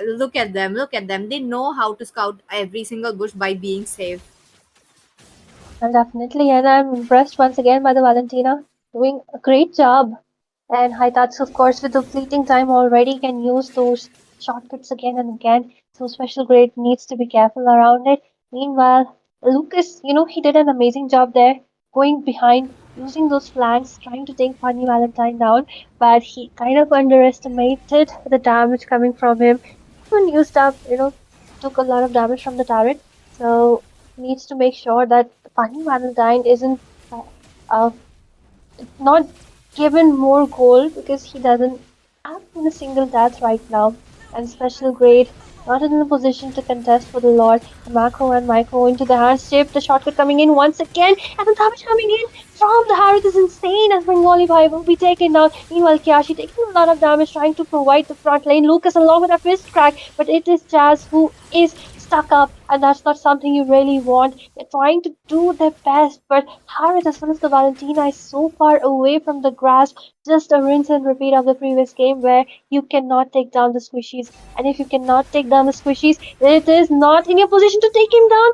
Look at them, look at them. They know how to scout every single bush by being safe. And definitely, and I'm impressed once again by the Valentina doing a great job. And Haitatsu, of course, with the fleeting time already can use those shortcuts again and again. So special grade needs to be careful around it. Meanwhile, Lucas, he did an amazing job there, going behind, using those flanks, trying to take Funny Valentine down, but he kind of underestimated the damage coming from him. Even used up, took a lot of damage from the turret. So needs to make sure that Funny Valentine isn't uh, not given more gold because he doesn't have even a single death right now. And special grade, not in a position to contest for the Lord. The macro and micro into the hand chip, the shortcut coming in once again, and the damage coming in from the Harith is insane as Bengali Bhai will be taken down. Meanwhile, Kyashi taking a lot of damage trying to provide the front lane. Lucas along with a fist crack, but it is Jazz who is stuck up, and that's not something you really want. They're trying to do their best, but Harith as well as the Valentina is so far away from the grasp. Just a rinse and repeat of the previous game where you cannot take down the squishies. And if you cannot take down the squishies, it is not in your position to take him down.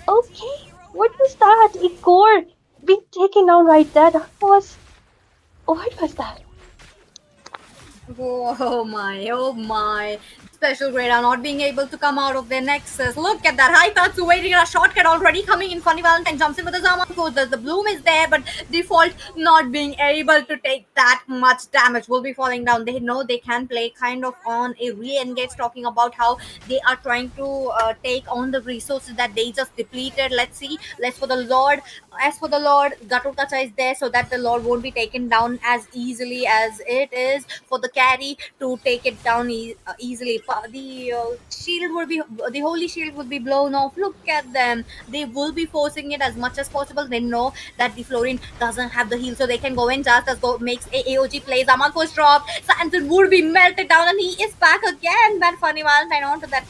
Okay, what was that? Igor being taken down right there. What was that? Oh my, oh my. Special grade are not being able to come out of their nexus. Look at that. Haitatsu waiting a shortcut already coming in. Funny Valentine jumps in with his arm goes. The bloom is there, but default not being able to take that much damage will be falling down. They know they can play kind of on a re-engage, talking about how they are trying to take on the resources that they just depleted. Let's see. Let's for the Lord. As for the Lord, Gatokacha is there so that the Lord won't be taken down as easily as it is for the carry to take it down easily. The holy shield would be blown off. Look at them. They will be forcing it as much as possible. They know that the Florin doesn't have the heal, so they can go in just as go makes AOG plays. Amalfo's dropped. Sanson would be melted down, and he is back again. That Funny Valentine onto that.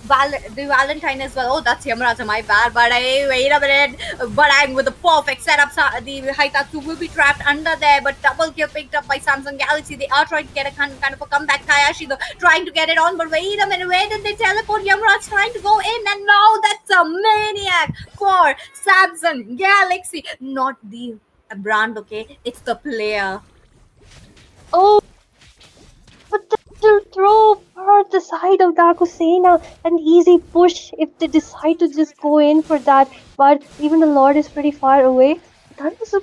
The Valentine as well. Oh, that's Yamaraja, my bad. But hey, wait a minute. But I'm with the perfect setup. The Haitatsu will be trapped under there. But double kill picked up by Samsung Galaxy. They are trying to get a kind of a comeback. Kayashi though trying to get it on. But wait a minute. Where did they teleport? Yamaraja trying to go in. And now that's a maniac for Samsung Galaxy. Not the brand, okay? It's the player. Oh, but they'll throw for the side of Daaku Sena an easy push if they decide to just go in for that. But even the Lord is pretty far away. That was a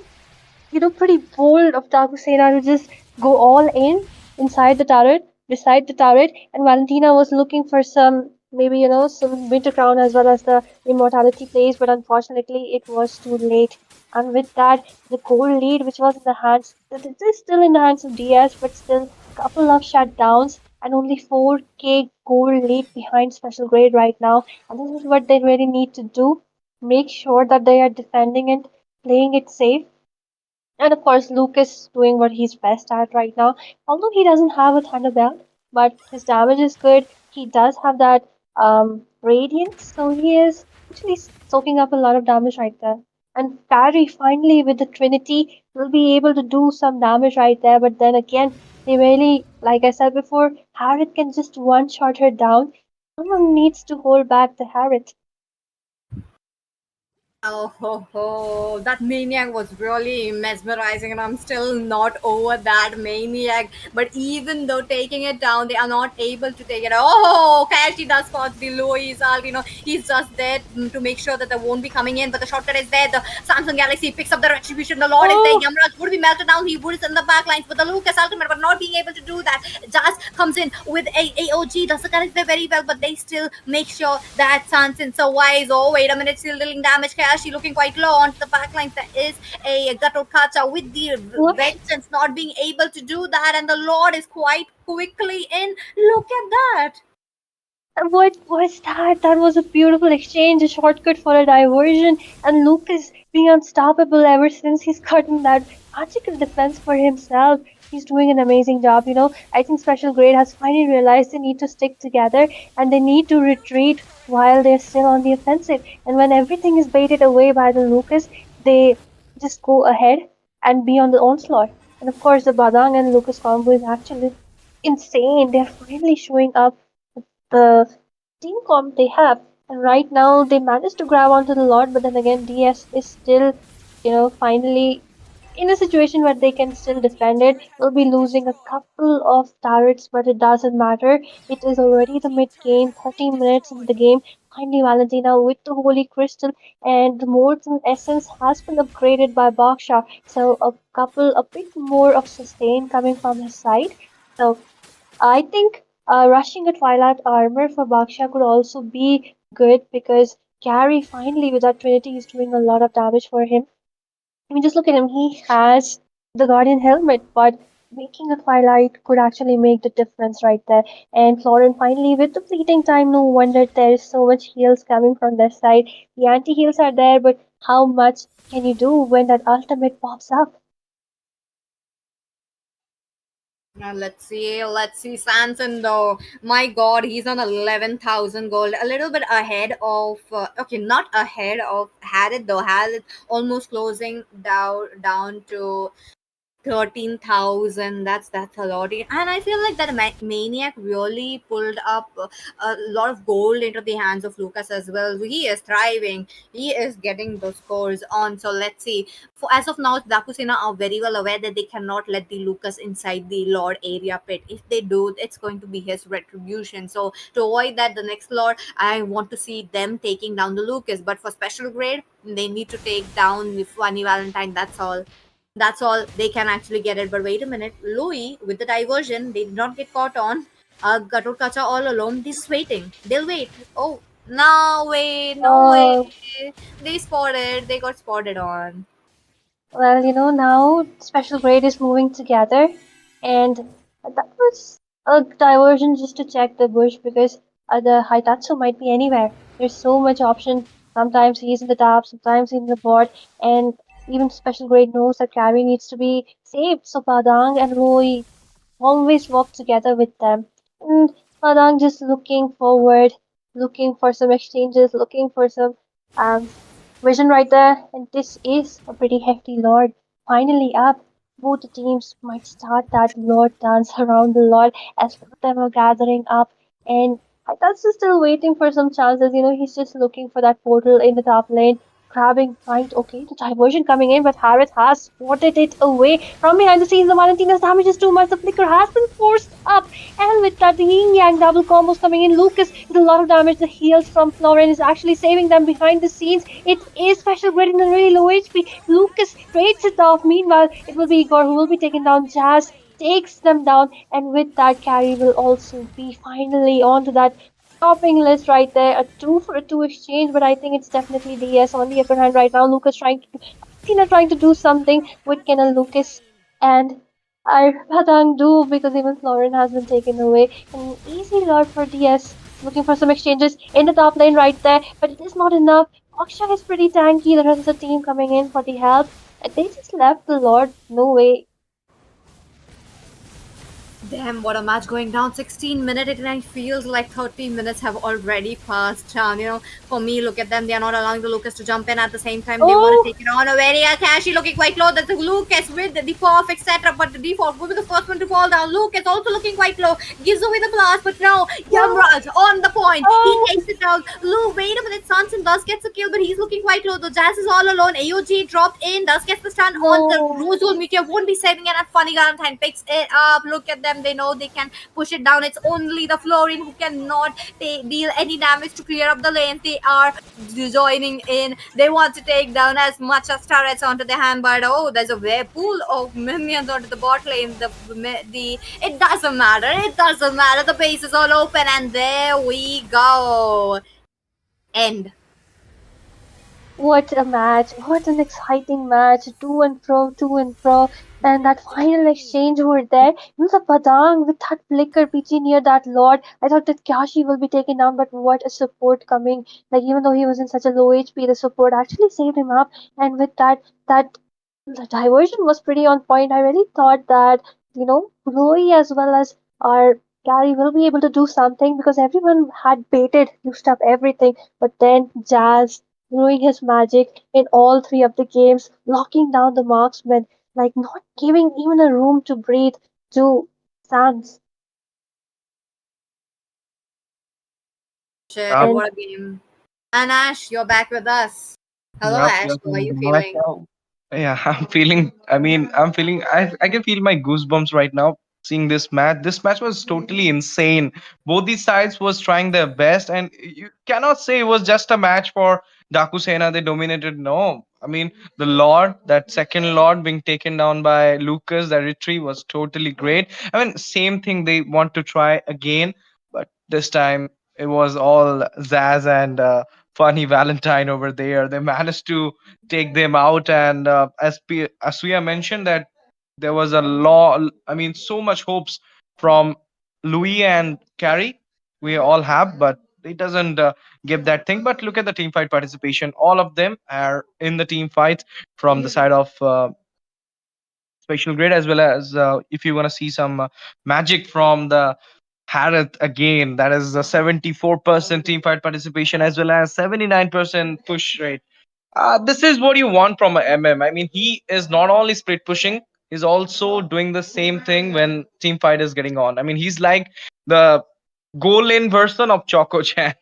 pretty bold of Daaku Sena to just go all in inside the turret, beside the turret, and Valentina was looking for some maybe some winter crown as well as the immortality plays, but unfortunately it was too late. And with that, the goal lead, which was in the hands, it is still in the hands of DS, but still couple of shutdowns and only 4k gold late behind special grade right now. And this is what they really need to do. Make sure that they are defending it, playing it safe. And of course, Luke is doing what he's best at right now. Although he doesn't have a thunder belt, but his damage is good. He does have that radiance, so he is actually soaking up a lot of damage right there. And Parry finally with the Trinity will be able to do some damage right there. But then again, they really, like I said before, Harriet can just one shot her down. Someone needs to hold back the Harriet. Oh ho ho! That maniac was really mesmerizing, and I'm still not over that maniac. But even though taking it down, they are not able to take it. Oh, Kashi does spot the Louis ult. He's just there to make sure that they won't be coming in. But the shortcut is there. The Samsung Galaxy picks up the retribution. The Lord is there. Oh, Yamraj would be melted down. He would send the backlines, but the Lucas ultimate, but not being able to do that. Jazz comes in with a AOG. Does the connect there very well, but they still make sure that Sanson survives. Oh, wait a minute, still dealing damage. Kashi looking quite low onto the backlines. There is a Gato Kacha with the what? vengeance not being able to do that, and the Lord is quite quickly in. Look at that. What was that? That was a beautiful exchange, a shortcut for a diversion, and Lucas being unstoppable ever since he's gotten that magical defense for himself. He's doing an amazing job, you know. I think Special Grade has finally realized they need to stick together and they need to retreat while they're still on the offensive. And when everything is baited away by the Lucas, they just go ahead and be on the onslaught. And of course, the Badang and Lucas combo is actually insane. They're finally showing up the team comp they have. And right now they managed to grab onto the lot, but then again DS is still, finally in a situation where they can still defend it. They'll be losing a couple of turrets, but it doesn't matter. It is already the mid game, 30 minutes into the game. Finally Valentina with the Holy Crystal and the Mortal Essence has been upgraded by Baksha. So a bit more of sustain coming from his side. So I think rushing a Twilight armor for Baksha could also be good because Gary finally with that Trinity is doing a lot of damage for him. I mean, just look at him. He has the Guardian helmet, but making a Twilight could actually make the difference right there. And Florin finally with the fleeting time, no wonder there is so much heals coming from their side. The anti heals are there, but how much can you do when that ultimate pops up? Let's see Sanson though. My God, he's on 11,000 gold, a little bit ahead of. Okay, not ahead of Harriet though. Harriet almost closing down to 13,000. That's a lot. And I feel like that maniac really pulled up a lot of gold into the hands of Lucas as well. He is thriving. He is getting those scores on. So let's see. For as of now, Daaku Sena are very well aware that they cannot let the Lucas inside the Lord area pit. If they do, it's going to be his retribution. So to avoid that, the next Lord, I want to see them taking down the Lucas. But for special grade, they need to take down the Funny Valentine. That's all they can actually get it. But wait a minute, Louis with the diversion, they did not get caught on. Gator Kacha all alone. They're just waiting. They'll wait. Oh, no way, no way. Uh, They got spotted on. Well, now Special Grade is moving together, and that was a diversion just to check the bush because the Haitatsu might be anywhere. There's so much option. Sometimes he's in the top, sometimes he's in the board, and even Special Grade knows that carry needs to be saved. So Padang and Roy always walk together with them. And Padang just looking forward, looking for some exchanges, looking for some um, vision right there. And this is a pretty hefty Lord. Finally up. Both the teams might start that Lord dance around the Lord as both of them are gathering up. And Hitatsu is still waiting for some chances. He's just looking for that portal in the top lane. Grabbing, trying to, okay, the diversion coming in, but Harris has spotted it away. From behind the scenes, the Valentina's damage is too much. The flicker has been forced up. And with that, the yin yang double combos coming in. Lucas with a lot of damage. The heals from Florin is actually saving them behind the scenes. It is special grid in a really low HP. Lucas trades it off. Meanwhile, it will be Igor who will be taking down Jazz. Takes them down, and with that, Carry will also be finally onto that topping list right there. A 2 for 2 exchange, but I think it's definitely DS on the upper hand right now. Lucas trying to do, Tina trying to do something with Kenna Lucas, and I Padang do because even Florin has been taken away. An easy lord for DS. Looking for some exchanges in the top lane right there, but it is not enough. Aksha is pretty tanky. The rest of the team coming in for the help. And they just left the lord. No way. Damn, what a match going down. 16 minutes and it feels like 30 minutes have already passed. For me, look at them. They are not allowing the Lucas to jump in at the same time. They want Oh, to take it on. A very Kashi looking quite low. That's Lucas with the perfect setup, but the default will be the first one to fall down. Lucas also looking quite low. Gives away the blast, but no. Yamraj on the point. He oh, takes it down. Luke, wait a minute. Sanson does gets a kill, but he's looking quite low. The Jazz is all alone. AOG dropped in. Does get the stun on the no. Rosal Meteor. Won't be saving it. And Funny Valentine picks it up. Look at them. They know they can push it down. It's only the Florin who cannot deal any damage to clear up the lane. They are joining in. They want to take down as much as turrets onto the hand, but oh, there's a pool of minions onto the bot lane. The it doesn't matter. It doesn't matter. The base is all open, and there we go. End. What a match. What an exciting match. To and fro, to and fro. And that final exchange over there. The Padang with that flicker PG near that lord. I thought that Kyashi will be taken down, but what a support coming. Like even though he was in such a low HP, the support actually saved him up. And with that the diversion was pretty on point. I really thought that, Chloe as well as our Gary will be able to do something because everyone had baited, used up everything. But then Jazz doing his magic in all three of the games, locking down the marksman, like not giving even a room to breathe to Sans. Shit, Yup, And what a game. And Ash, you're back with us. Hello, yup, Ash. yup. How are you Right feeling? now, yeah, I'm feeling. I mean, I'm feeling. I can feel my goosebumps right now seeing this match. This match was totally insane. Both these sides was trying their best, and you cannot say it was just a match for Daaku Sena. They dominated. No, I mean the Lord, that second Lord being taken down by Lucas, the retrieve was totally great. I mean, same thing they want to try again, but this time it was all Zaz and Funny Valentine over there. They managed to take them out. And as Suya mentioned, that there was a law. I mean, so much hopes from Louis and Carrie. We all have, but it doesn't give that thing. But look at the team fight participation. All of them are in the team fight from the side of special grade, as well as if you want to see some magic from the Harith again, that is a 74% team fight participation as well as 79% push rate. This is what you want from a MM. I mean, he is not only split pushing, he's also doing the same thing when team fight is getting on. I mean, he's like the goal in version of Choco Chan.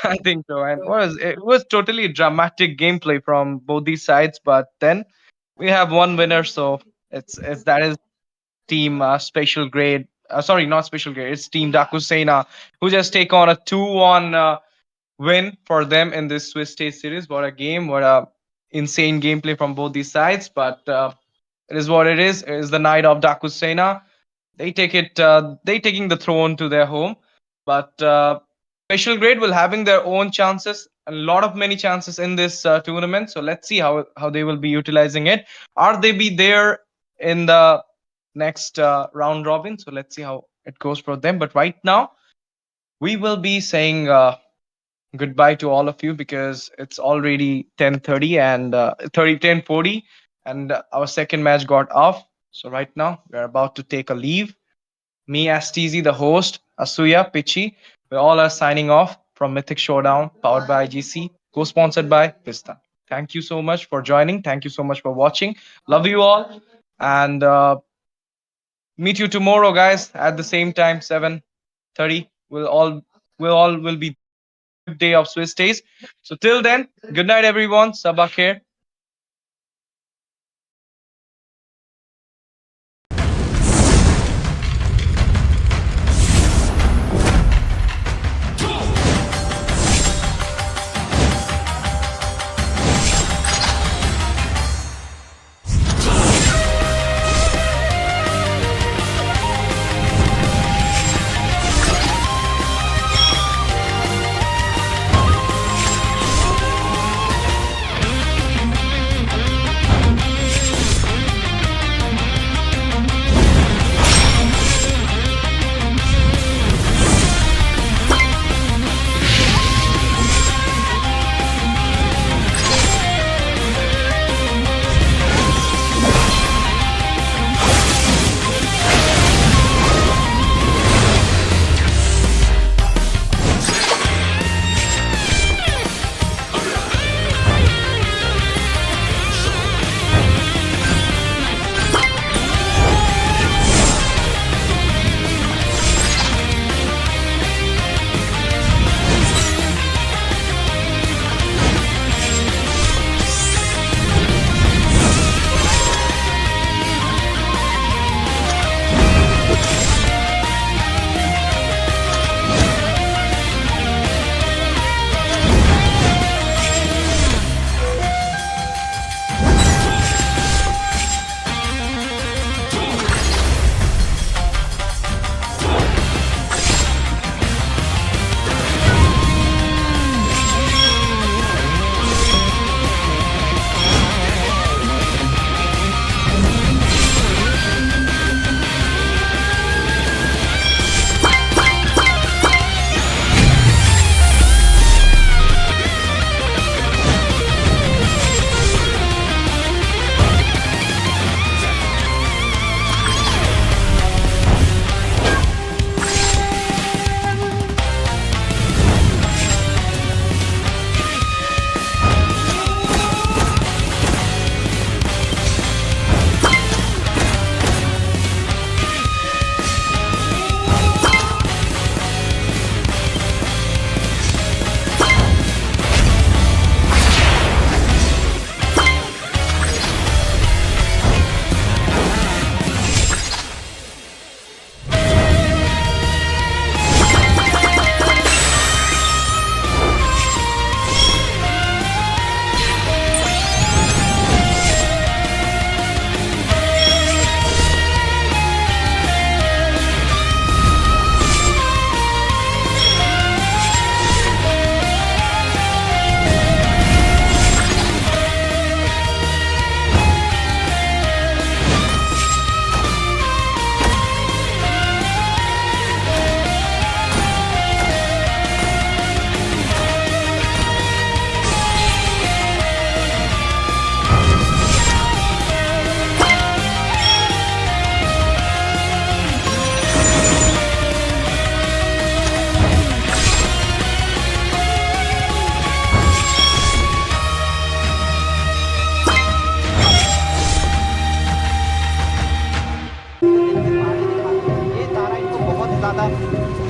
I think so. And it was totally dramatic gameplay from both these sides, but then we have one winner, so it's that is team special grade. Sorry, not special grade. It's team Daaku Sena, who just take on a 2-1 win for them in this Swiss State series. What a game! What a insane gameplay from both these sides. But it is what it is. It is the night of Daaku Sena. They take it. They taking the throne to their home. But special grade will having their own chances. A lot of many chances in this tournament. So let's see how they will be utilizing it. Are they be there in the next round robin? So let's see how it goes for them. But right now, we will be saying goodbye to all of you because it's already 10:30 and 10:40, and our second match got off. So right now, we're about to take a leave. Me as TZ, the host, Asuya, Pichi, we all are signing off from Mythic Showdown, powered by IGC, co-sponsored by Pista. Thank you so much for joining. Thank you so much for watching. Love you all, and meet you tomorrow, guys, at the same time, 7:30. We'll all will be good day of Swiss days. So till then, good night, everyone. Sabah khair.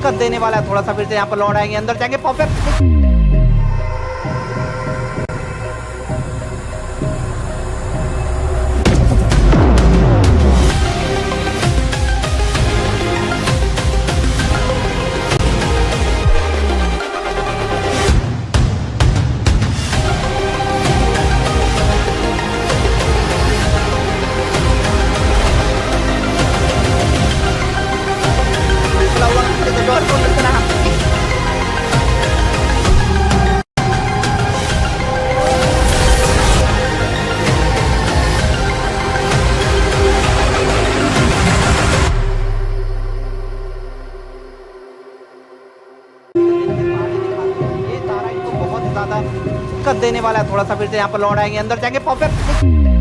दिक्कत देने वाला है थोड़ा सा। फिर से यहाँ पर लौट आएंगे, अंदर जाएंगे, परफेक्ट। ये तारा इनको बहुत ज्यादा दिक्कत देने वाला है थोड़ा सा। फिर से यहाँ पर लौट आएंगे, अंदर जाएंगे, परफेक्ट।